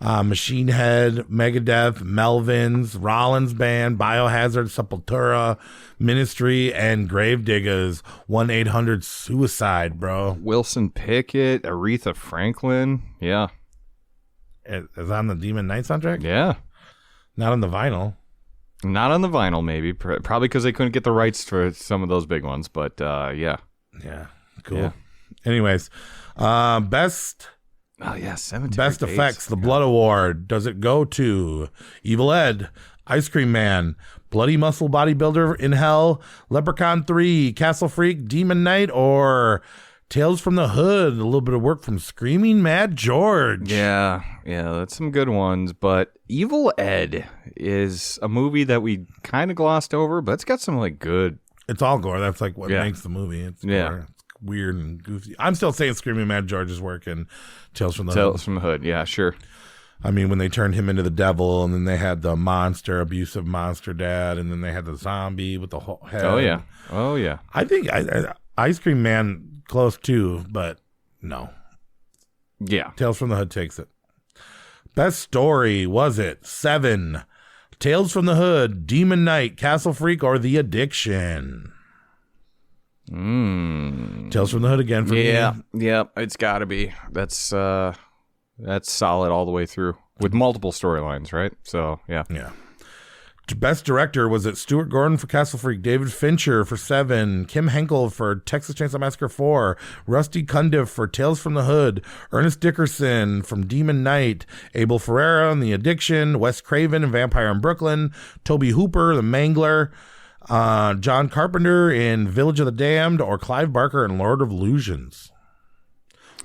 Machine Head, Megadeth, Melvins, Rollins Band, Biohazard, Sepultura, Ministry, and Gravediggers. 1-800-SUICIDE, bro. Wilson Pickett, Aretha Franklin. Yeah. Is on the Demon Knight soundtrack? Yeah. Not on the vinyl. Not on the vinyl, maybe. Probably because they couldn't get the rights for some of those big ones, but yeah. Yeah. Cool. Yeah. Anyways, best... Oh, yeah, Cemetery Best Gates. effects, the Blood Award. Does it go to Evil Ed, Ice Cream Man, Bloody Muscle Bodybuilder in Hell, Leprechaun 3, Castle Freak, Demon Knight, or Tales from the Hood? A little bit of work from Screaming Mad George. Yeah, that's some good ones. But Evil Ed is a movie that we kind of glossed over, but it's got some like good. It's all gore. That's like what makes the movie. It's gore. It's weird and goofy. I'm still saying Screaming Mad George's work and Tales from the Hood. Tales from the Hood, yeah, sure. I mean, when they turned him into the devil, and then they had the abusive monster dad, and then they had the zombie with the whole head. Oh yeah. I think Ice Cream Man close too, but no. Yeah. Tales from the Hood takes it. Best story, was it Seven, Tales from the Hood, Demon Knight, Castle Freak, or The Addiction? Tales from the Hood again for me. Yeah, it's got to be. That's solid all the way through with multiple storylines, right? So yeah. Best director, was it Stuart Gordon for Castle Freak, David Fincher for Seven, Kim Henkel for Texas Chainsaw Massacre 4, Rusty Cundiff for Tales from the Hood, Ernest Dickerson from Demon Knight, Abel Ferrara in The Addiction, Wes Craven in Vampire in Brooklyn, Toby Hooper, The Mangler, John Carpenter in Village of the Damned, or Clive Barker in Lord of Illusions.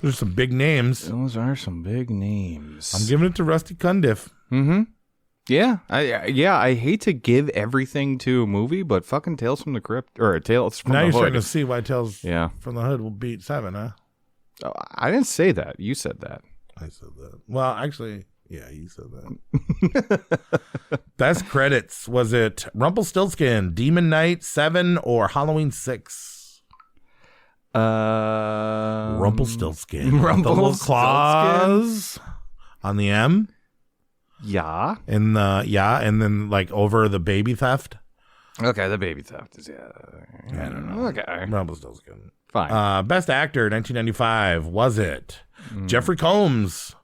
Those are some big names. Those are some big names. I'm giving it to Rusty Cundiff. Mm-hmm. Yeah, I hate to give everything to a movie, but fucking Tales from the Crypt, or Tales from the Hood. Now you're starting to see why Tales from the Hood will beat Seven, huh? Oh, I didn't say that. You said that. I said that. Well, actually, yeah, you said that. Best credits, was it Rumplestiltskin, Demon Knight, Seven, or Halloween 6? Rumpelstiltskin. The little claws on the M. Yeah. And then like over the baby theft. Okay, the baby theft is I don't know. Okay. Rumpelstiltskin. Fine. Best actor, 1995. Was it Jeffrey Combs,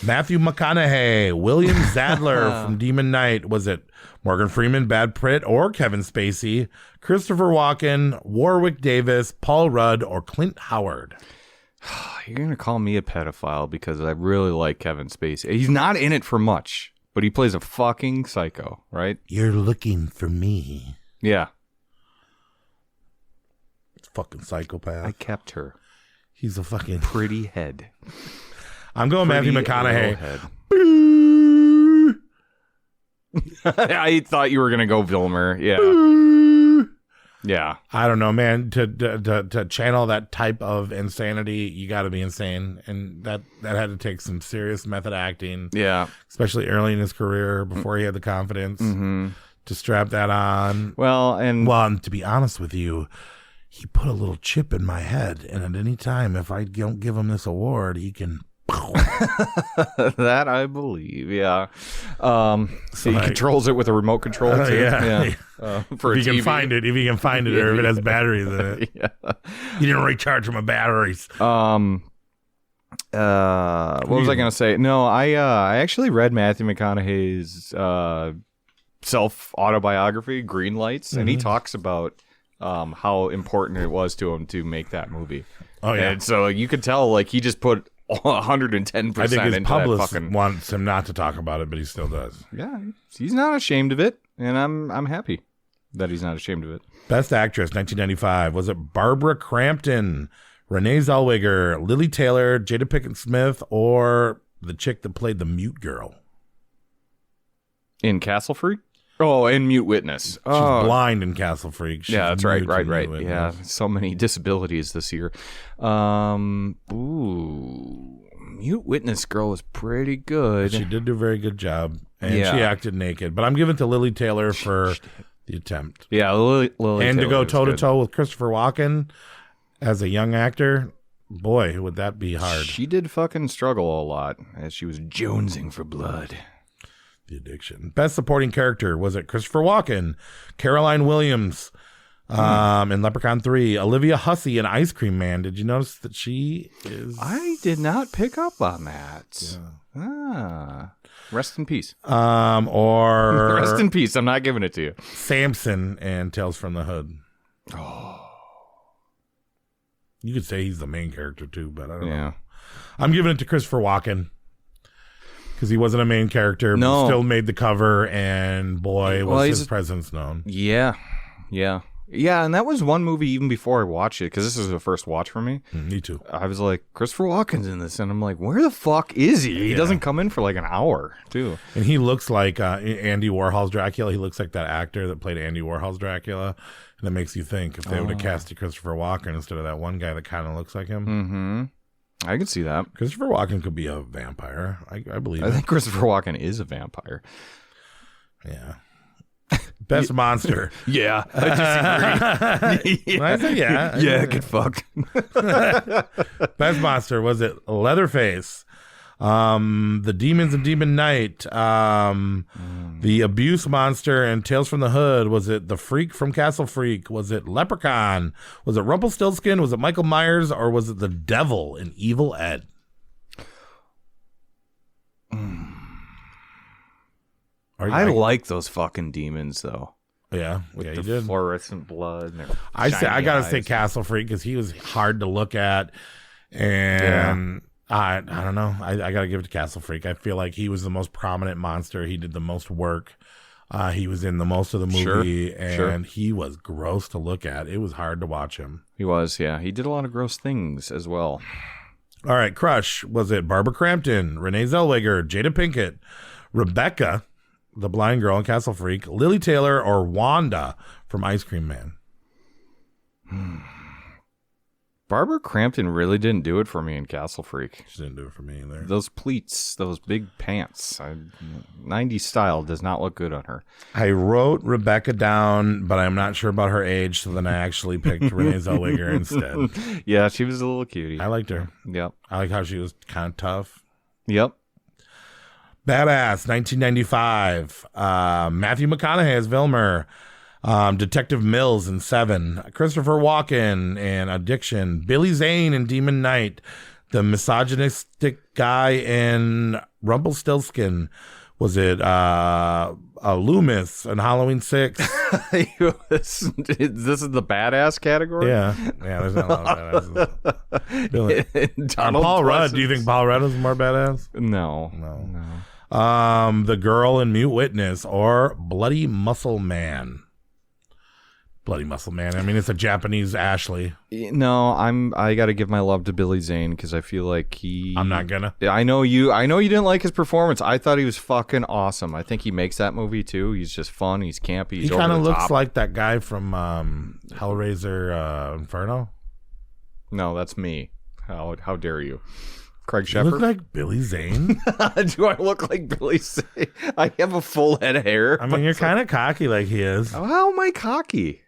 Matthew McConaughey, William Sadler from Demon Knight? Was it Morgan Freeman, Brad Pitt, or Kevin Spacey? Christopher Walken, Warwick Davis, Paul Rudd, or Clint Howard? You're going to call me a pedophile because I really like Kevin Spacey. He's not in it for much, but he plays a fucking psycho, right? You're looking for me. Yeah. It's fucking psychopath. I kept her. He's a fucking pretty head. I'm going Matthew McConaughey. I thought you were going to go Vilmer. Yeah. Yeah. I don't know, man. To channel that type of insanity, you got to be insane, and that had to take some serious method acting. Yeah, especially early in his career before he had the confidence to strap that on. Well, and to be honest with you, he put a little chip in my head, and at any time, if I don't give him this award, he can That I believe, yeah. So he controls it with a remote control too. Yeah. For if a you TV. can find it, or if it has batteries in it. Yeah. You didn't recharge my batteries. What was I gonna say? No, I actually read Matthew McConaughey's self autobiography, Green Lights, and he talks about how important it was to him to make that movie. Oh yeah, and so you could tell like he just put 110%. I think his into publicist that fucking... wants him not to talk about it, but he still does. Yeah, he's not ashamed of it, and I'm happy that he's not ashamed of it. Best Actress, 1995. Was it Barbara Crampton, Renee Zellweger, Lily Taylor, Jada Pinkett Smith, or the chick that played the mute girl? In Castle Freak? Oh, in Mute Witness. She's blind in Castle Freak. She's yeah, that's right. Witness. Yeah, so many disabilities this year. Mute Witness girl was pretty good. She did do a very good job, and Yeah. she acted naked. But I'm giving it to Lily Taylor for the attempt. Yeah, Lily and to Taylor go was toe to good. toe with Christopher Walken as a young actor. Boy, would that be hard. She did fucking struggle a lot as she was jonesing for blood. The addiction. Best supporting character, was it Christopher Walken, Caroline Williams in Leprechaun 3, Olivia Hussey in Ice Cream Man? Did you notice that she is... I did not pick up on that. Yeah. Rest in peace. Or Rest in peace. I'm not giving it to you. Samson and Tales from the Hood. Oh. You could say he's the main character too, but I don't Yeah. know. I'm giving it to Christopher Walken. Because he wasn't a main character, No. but still made the cover, and boy, was he's his presence known. Yeah. And that was one movie even before I watched it, because this is the first watch for me. Me too. I was like, Christopher Walken's in this, and I'm like, where the fuck is he? He doesn't come in for like an hour, too. And he looks like Andy Warhol's Dracula. He looks like that actor that played Andy Warhol's Dracula. And that makes you think if they would have casted Christopher Walken instead of that one guy that kind of looks like him. Mm-hmm. I could see that. Christopher Walken could be a vampire. I believe I think Christopher Walken is a vampire. Yeah. Best monster. Yeah. I disagree. I say yeah. Yeah, good fuck. Best monster, was it Leatherface, the Demons in Demon Knight, the Abuse Monster and Tales from the Hood? Was it the Freak from Castle Freak? Was it Leprechaun? Was it Rumplestiltskin? Was it Michael Myers? Or was it the Devil in Evil Ed? I like those fucking demons, though. Yeah, With yeah, the you did. fluorescent blood. And their I shiny gotta eyes. say Castle Freak because he was hard to look at, and I don't know. I gotta give it to Castle Freak. I feel like he was the most prominent monster. He did the most work. He was in the most of the movie, and he was gross to look at. It was hard to watch him. He was, yeah. He did a lot of gross things as well. All right, Crush. Was it Barbara Crampton, Renee Zellweger, Jada Pinkett, Rebecca, the blind girl in Castle Freak, Lily Taylor, or Wanda from Ice Cream Man? Barbara Crampton really didn't do it for me in Castle Freak. She didn't do it for me either. Those pleats, those big pants, 90s style does not look good on her. I wrote Rebecca down, but I'm not sure about her age, so then I actually picked Renee Zellweger instead. Yeah, she was a little cutie. I liked her. Yep. I like how she was kind of tough. Yep. Badass, 1995. Matthew McConaughey as Vilmer. Detective Mills in Seven. Christopher Walken in Addiction. Billy Zane in Demon Knight. The misogynistic guy in Rumplestiltskin. Was it Loomis in Halloween 6? This is the badass category? Yeah, there's not a lot of badasses. Billy. Donald Paul Rudd. Pleasance. Do you think Paul Rudd is more badass? No. The girl in Mute Witness or Bloody Muscle Man. Bloody Muscle Man. I mean, it's a Japanese Ashley. No, I got to give my love to Billy Zane because I feel like he. I'm not gonna. I know you didn't like his performance. I thought he was fucking awesome. I think he makes that movie too. He's just fun. He's campy. He's He kind of over the looks top. like that guy from Hellraiser Inferno. No, that's me. How dare you, Craig You look Shepard? like Billy Zane. Do I look like Billy Zane? I have a full head of hair. I mean, you're kind of cocky like he is. How am I cocky?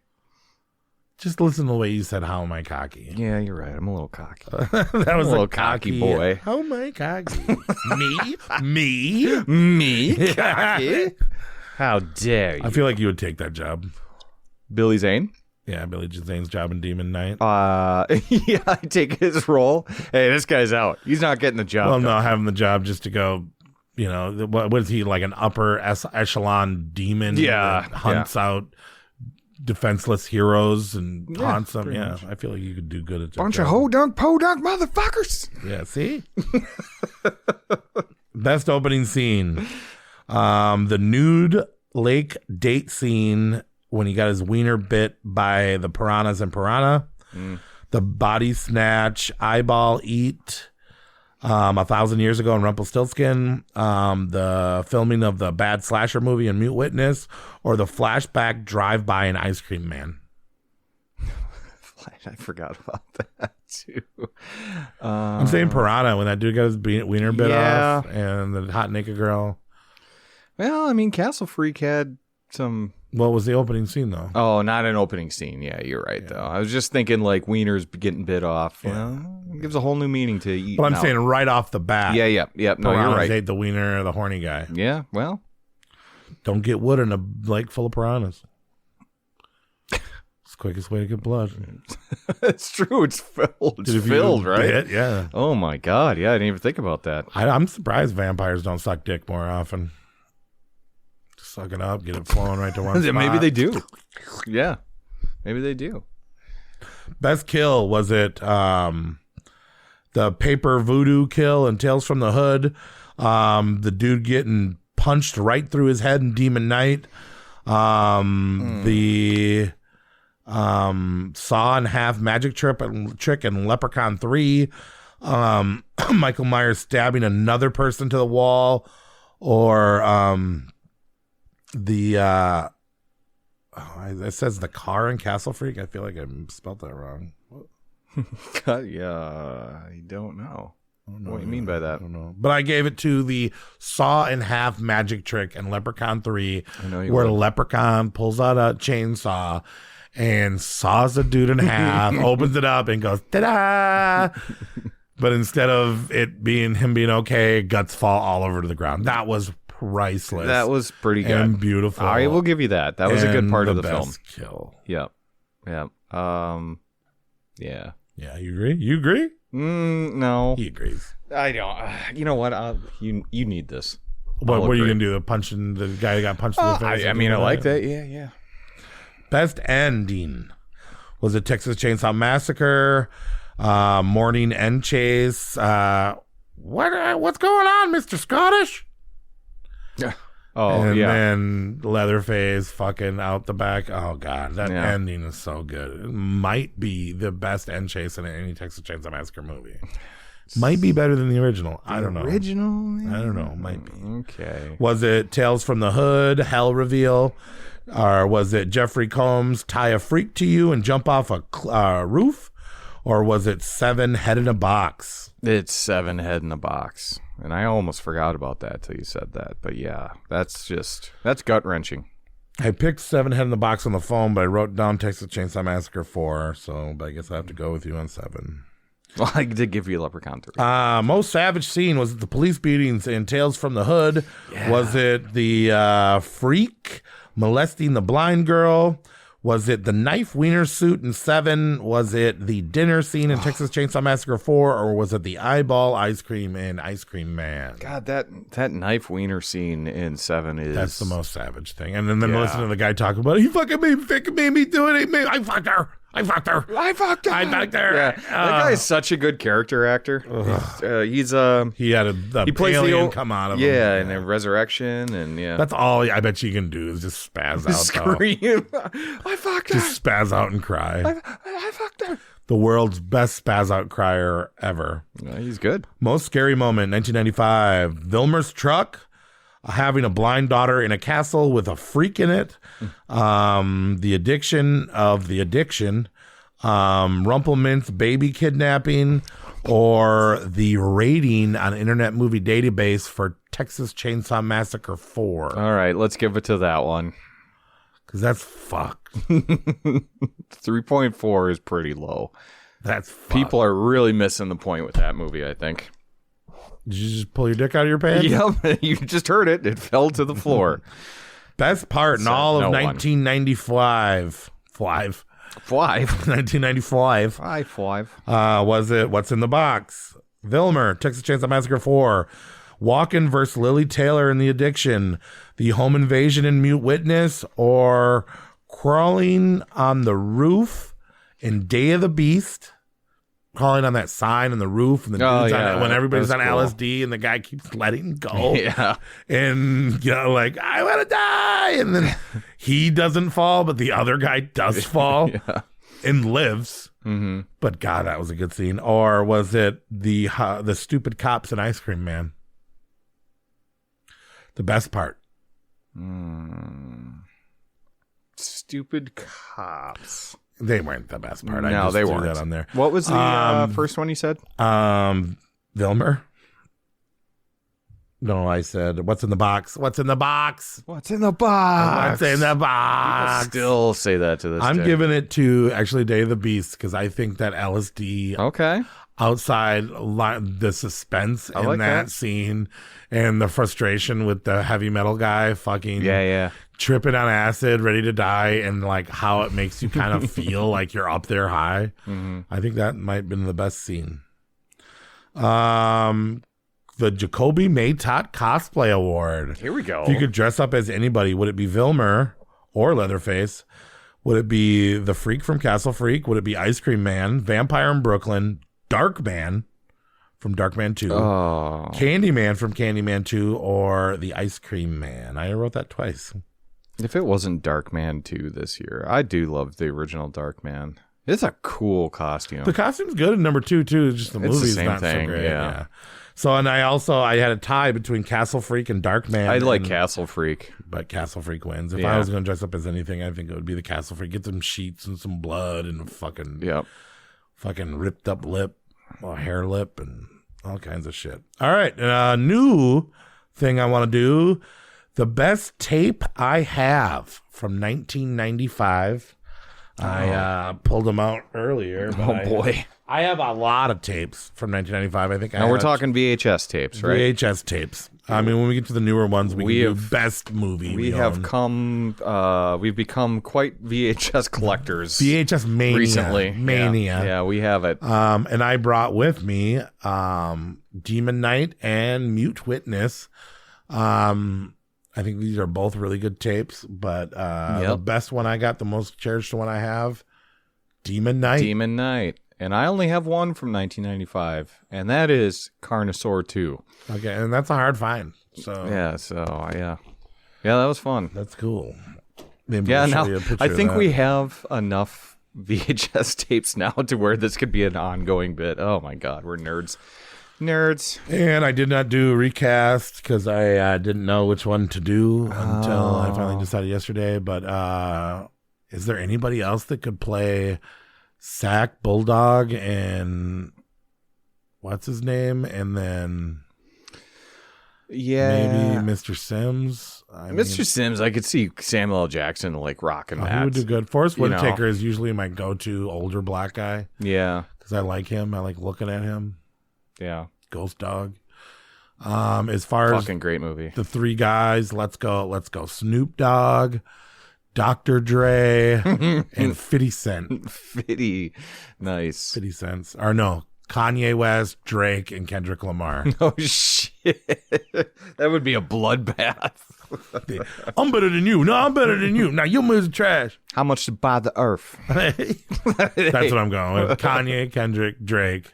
Just listen to the way you said, how am I cocky? Yeah, you're right. I'm a little cocky. That was a little cocky boy. How am I cocky? Me? Me? Cocky? How dare you? I feel like you would take that job. Billy Zane? Yeah, Billy Zane's job in Demon Knight. Yeah, I take his role. Hey, this guy's out. He's not getting the job. Well, no, having the job just to go, you know, what is he, like an upper echelon demon that hunts out defenseless heroes and haunts them? Yeah, I feel like you could do good at that. Bunch of ho-dunk, po-dunk motherfuckers. Yeah, see? Best opening scene. The nude lake date scene when he got his wiener bit by the piranhas in Piranha. The body snatch, eyeball eat 1,000 years ago in Rumplestiltskin. The filming of the bad slasher movie in Mute Witness, or the flashback drive-by in Ice Cream Man. I forgot about that too. I'm saying Piranha when that dude got his wiener bit off, and the hot naked girl. Well, I mean, Castle Freak had some. What was the opening scene though? Oh, not an opening scene. Yeah, you're right though. I was just thinking like wieners getting bit off. You know, it gives a whole new meaning to eating. But I'm saying right off the bat. Yeah. No, you're right. Ate the wiener, the horny guy. Yeah. Well, don't get wood in a lake full of piranhas. It's the quickest way to get blood. It's true. It's filled. It's filled, right? Yeah. Oh my God. Yeah, I didn't even think about that. I'm surprised vampires don't suck dick more often. Just suck it up, get it flowing right to one spot. Maybe they do. Yeah. Maybe they do. Best kill, was it the paper voodoo kill in Tales from the Hood? The dude getting punched right through his head in Demon Knight. The saw and half magic trick in Leprechaun 3. Michael Myers stabbing another person to the wall, or it says the car in Castle Freak. I feel like I spelled that wrong. Yeah, I don't know. What do you mean by that? I don't know. But I gave it to the saw and half magic trick in Leprechaun 3, where Leprechaun pulls out a chainsaw and saws a dude in half, opens it up, and goes, ta-da! But instead of it being him being okay, guts fall all over to the ground. That was priceless. That was pretty good. And beautiful. I will give you that. That was a good part of the film. Kill. Yep. Yeah. Yeah, you agree? You agree? No. He agrees. I don't. You know what? You need this. What are you going to do? Punching the guy who got punched in the face? I mean, I like that. Yeah. Best ending. Was it Texas Chainsaw Massacre? Morning End Chase? What's going on, Mr. Scottish? Yeah. And then Leatherface fucking out the back. Oh, God. That ending is so good. It might be the best end chase in any Texas Chainsaw Massacre movie. Might be better than the original. I don't know. Original? I don't know. Might be. Okay. Was it Tales from the Hood, Hell Reveal? Or was it Jeffrey Combs tie a freak to you and jump off a roof? Or was it Seven Head in a Box? It's Seven Head in a Box. And I almost forgot about that till you said that. But yeah, that's gut-wrenching. I picked Seven Head in the Box on the phone, but I wrote down Texas Chainsaw Massacre 4, but I guess I have to go with you on 7. Well, I did give you Leprechaun 3. Most savage scene, was it the police beatings in Tales from the Hood? Yeah. Was it the freak molesting the blind girl? Was it the knife wiener suit in 7? Was it the dinner scene in Texas Chainsaw Massacre 4? Or was it the eyeball ice cream in Ice Cream Man? God, that knife wiener scene in 7 is... That's the most savage thing. And then listen to the guy talk about it. He fucking made me do it. I fucked her. I fucked her. I fucked her. Yeah. That guy is such a good character actor. He had a plays alien come out of him. Yeah, and a resurrection, and that's all I bet you can do is just spaz out. Scream. I fucked her. Just spaz out and cry. I fucked her. The world's best spaz out crier ever. Yeah, he's good. Most scary moment, 1995. Vilmer's truck. Having a blind daughter in a castle with a freak in it. The addiction of the addiction. Rumplemint's baby kidnapping. Or the rating on Internet Movie Database for Texas Chainsaw Massacre 4. All right, let's give it to that one. Because that's fucked. 3.4 is pretty low. That's fucked. People are really missing the point with that movie, I think. Did you just pull your dick out of your pants? Yep, you just heard it. It fell to the floor. Best part in all of 1995. 1995. Five. Was it What's in the Box? Vilmer, Texas Chainsaw Massacre 4. Walken vs. Lily Taylor in The Addiction. The Home Invasion in Mute Witness. Or Crawling on the Roof in Day of the Beast. Crawling on that sign on the roof, and the dude's on it when everybody's on LSD, and the guy keeps letting go. Yeah, and like, I want to die, and then he doesn't fall, but the other guy does fall and lives. Mm-hmm. But God, that was a good scene. Or was it the stupid cops and Ice Cream Man? The best part. Stupid cops. They weren't the best part. No, they weren't. That on there. What was the first one you said? Vilmer. No, I said, what's in the box? What's in the box? What's in the box? What's in the box? People still say that to this day. I'm giving it to actually Day of the Beast because I think that LSD outside the suspense in that scene and the frustration with the heavy metal guy fucking tripping on acid, ready to die, and like how it makes you kind of feel like you're up there high. Mm-hmm. I think that might have been the best scene. The Jacoby Maytot Cosplay Award. Here we go. If you could dress up as anybody, would it be Vilmer or Leatherface? Would it be the Freak from Castle Freak? Would it be Ice Cream Man, Vampire in Brooklyn, Darkman from Darkman 2, Candyman from Candyman 2, or the Ice Cream Man? I wrote that twice. If it wasn't Darkman 2 this year, I do love the original Darkman. It's a cool costume. The costume's good in number 2 too. It's just the movie's same not thing, so great. yeah. So, and I had a tie between Castle Freak and Darkman. I like Castle Freak, but Castle Freak wins. If I was going to dress up as anything, I think it would be the Castle Freak. Get some sheets and some blood and a fucking ripped up lip, or hair lip, and all kinds of shit. All right, new thing I want to do: the best tape I have from 1995. I pulled them out earlier. Boy. I have a lot of tapes from 1995. I think. Now we're talking VHS tapes, right? VHS tapes. I mean, when we get to the newer ones, we can do best movie. We've become quite VHS collectors. VHS mania. Recently. Mania. Yeah, we have it. And I brought with me Demon Knight and Mute Witness. I think these are both really good tapes, but the best one I got, the most cherished one I have, Demon Knight. Demon Knight. And I only have one from 1995, and that is Carnosaur 2. Okay, and that's a hard find. So yeah, that was fun. That's cool. I think we have enough VHS tapes now to where this could be an ongoing bit. Oh my God, we're nerds. And I did not do a recast because I didn't know which one to do until I finally decided yesterday. But is there anybody else that could play Sack Bulldog and what's his name? And then maybe Mr. Sims. Mr. Sims, I could see Samuel L. Jackson like rocking that. He would do good. Forrest Whitaker is usually my go-to older black guy. Yeah. Because I like him. I like looking at him. Yeah. Ghost Dog. As far fucking great movie. The three guys, let's go Snoop Dogg, Dr. Dre, and 50 Cent. 50. Nice. 50 Cent. Or no, Kanye West, Drake, and Kendrick Lamar. Oh shit. That would be a bloodbath. I'm better than you. No, I'm better than you. Now your moves are trash. How much to buy the earth? That's what I'm going with. Kanye, Kendrick, Drake,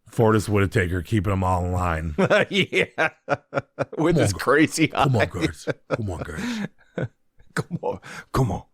Forrest Whitaker, keeping them all in line. Yeah. With his crazy eyes. Come on, guys. Come on, guys. Come on.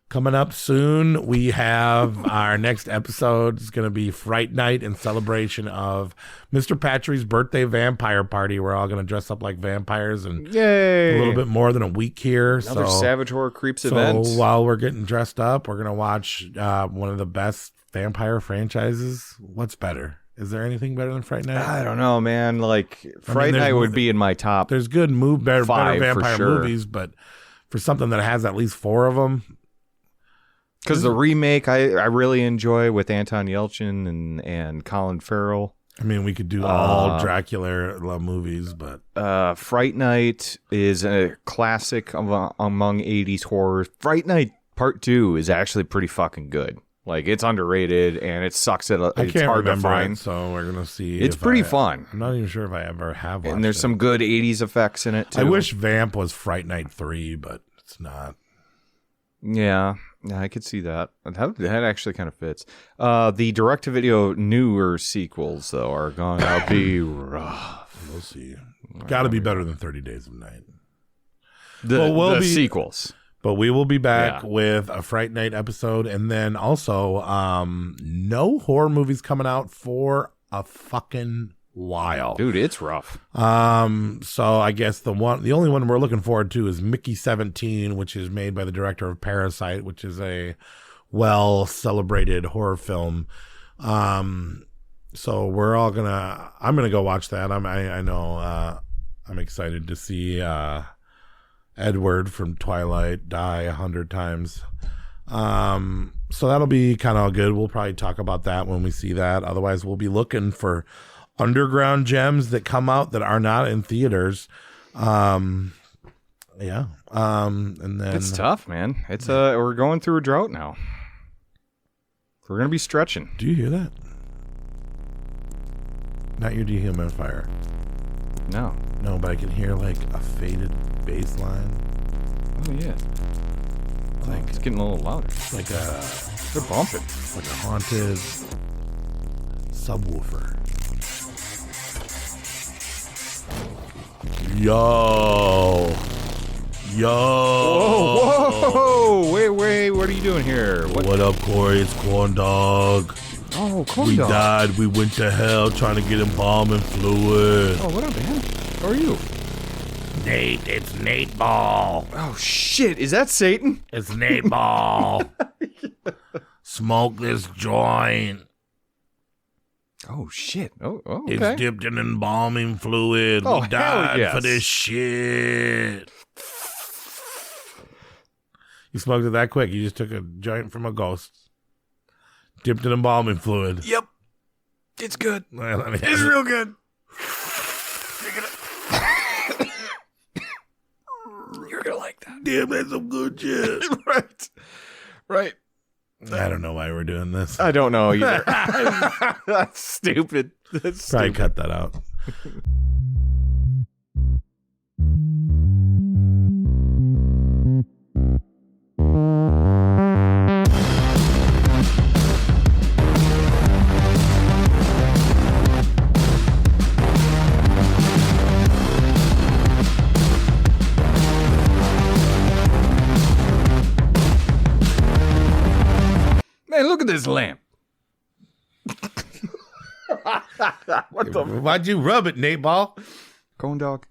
Coming up soon, we have our next episode is going to be Fright Night in celebration of Mr. Patry's birthday vampire party. We're all going to dress up like vampires and yay! A little bit more than a week here. Another Savage Horror Creeps event. So while we're getting dressed up, we're going to watch one of the best vampire franchises. What's better? Is there anything better than Fright Night? I don't know, man. Like Fright Night would be in my top. There's good better vampire for sure. movies, but for something that has at least 4 of them. Because the remake I really enjoy with Anton Yelchin and Colin Farrell. I mean, we could do all Dracula movies, but Fright Night is a classic among 80s horror. Fright Night Part 2 is actually pretty fucking good. Like, it's underrated and it sucks at I it's can't hard to remember find. it, so we're gonna see. It's pretty fun. I'm not even sure if I ever have watched And there's it. some good 80s effects in it too. I wish Vamp was Fright Night 3, but it's not. Yeah, I could see that. That actually kind of fits. The direct-to-video newer sequels, though, are going to be rough. We'll see. Got to be better than 30 Days of Night. The sequels. But we will be back with a Fright Night episode, and then also no horror movies coming out for a fucking while. Dude, it's rough. So I guess the only one we're looking forward to is Mickey 17, which is made by the director of Parasite, which is a well celebrated horror film. So I'm gonna go watch that. I know I'm excited to see Edward from Twilight die 100 times. So that'll be kind of good. We'll probably talk about that when we see that. Otherwise, we'll be looking for underground gems that come out that are not in theaters. And then It's tough, man. It's we're going through a drought now. We're gonna be stretching. Do you hear that? Not your dehumidifier. No, but I can hear like a faded bass line. Oh yeah. Like It's getting a little louder. Like They're bumping. Like a haunted subwoofer. Yo. Whoa! Wait! What are you doing here? What up, Corey? It's Corn Dog. Oh, Corn We Dog. died. We went to hell trying to get embalming fluid. Oh, what up, man? How are you? Nate, it's Nate Ball. Oh shit! Is that Satan? It's Nate Ball. Smoke this joint. Oh shit! Oh, okay. It's dipped in embalming fluid. Oh, We died hell yes. for this shit. You smoked it that quick. You just took a joint from a ghost. Dipped in embalming fluid. Yep. It's good. It's real good. You're gonna like that. Damn, that's some good shit. Right. I don't know why we're doing this. I don't know either. That's stupid. That's Probably stupid. cut that out. Man, look at this lamp. What the? Why'd you rub it, Nate Ball? Corn Dog.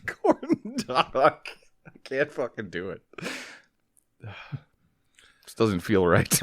Corn Dog. I can't fucking do it. This doesn't feel right.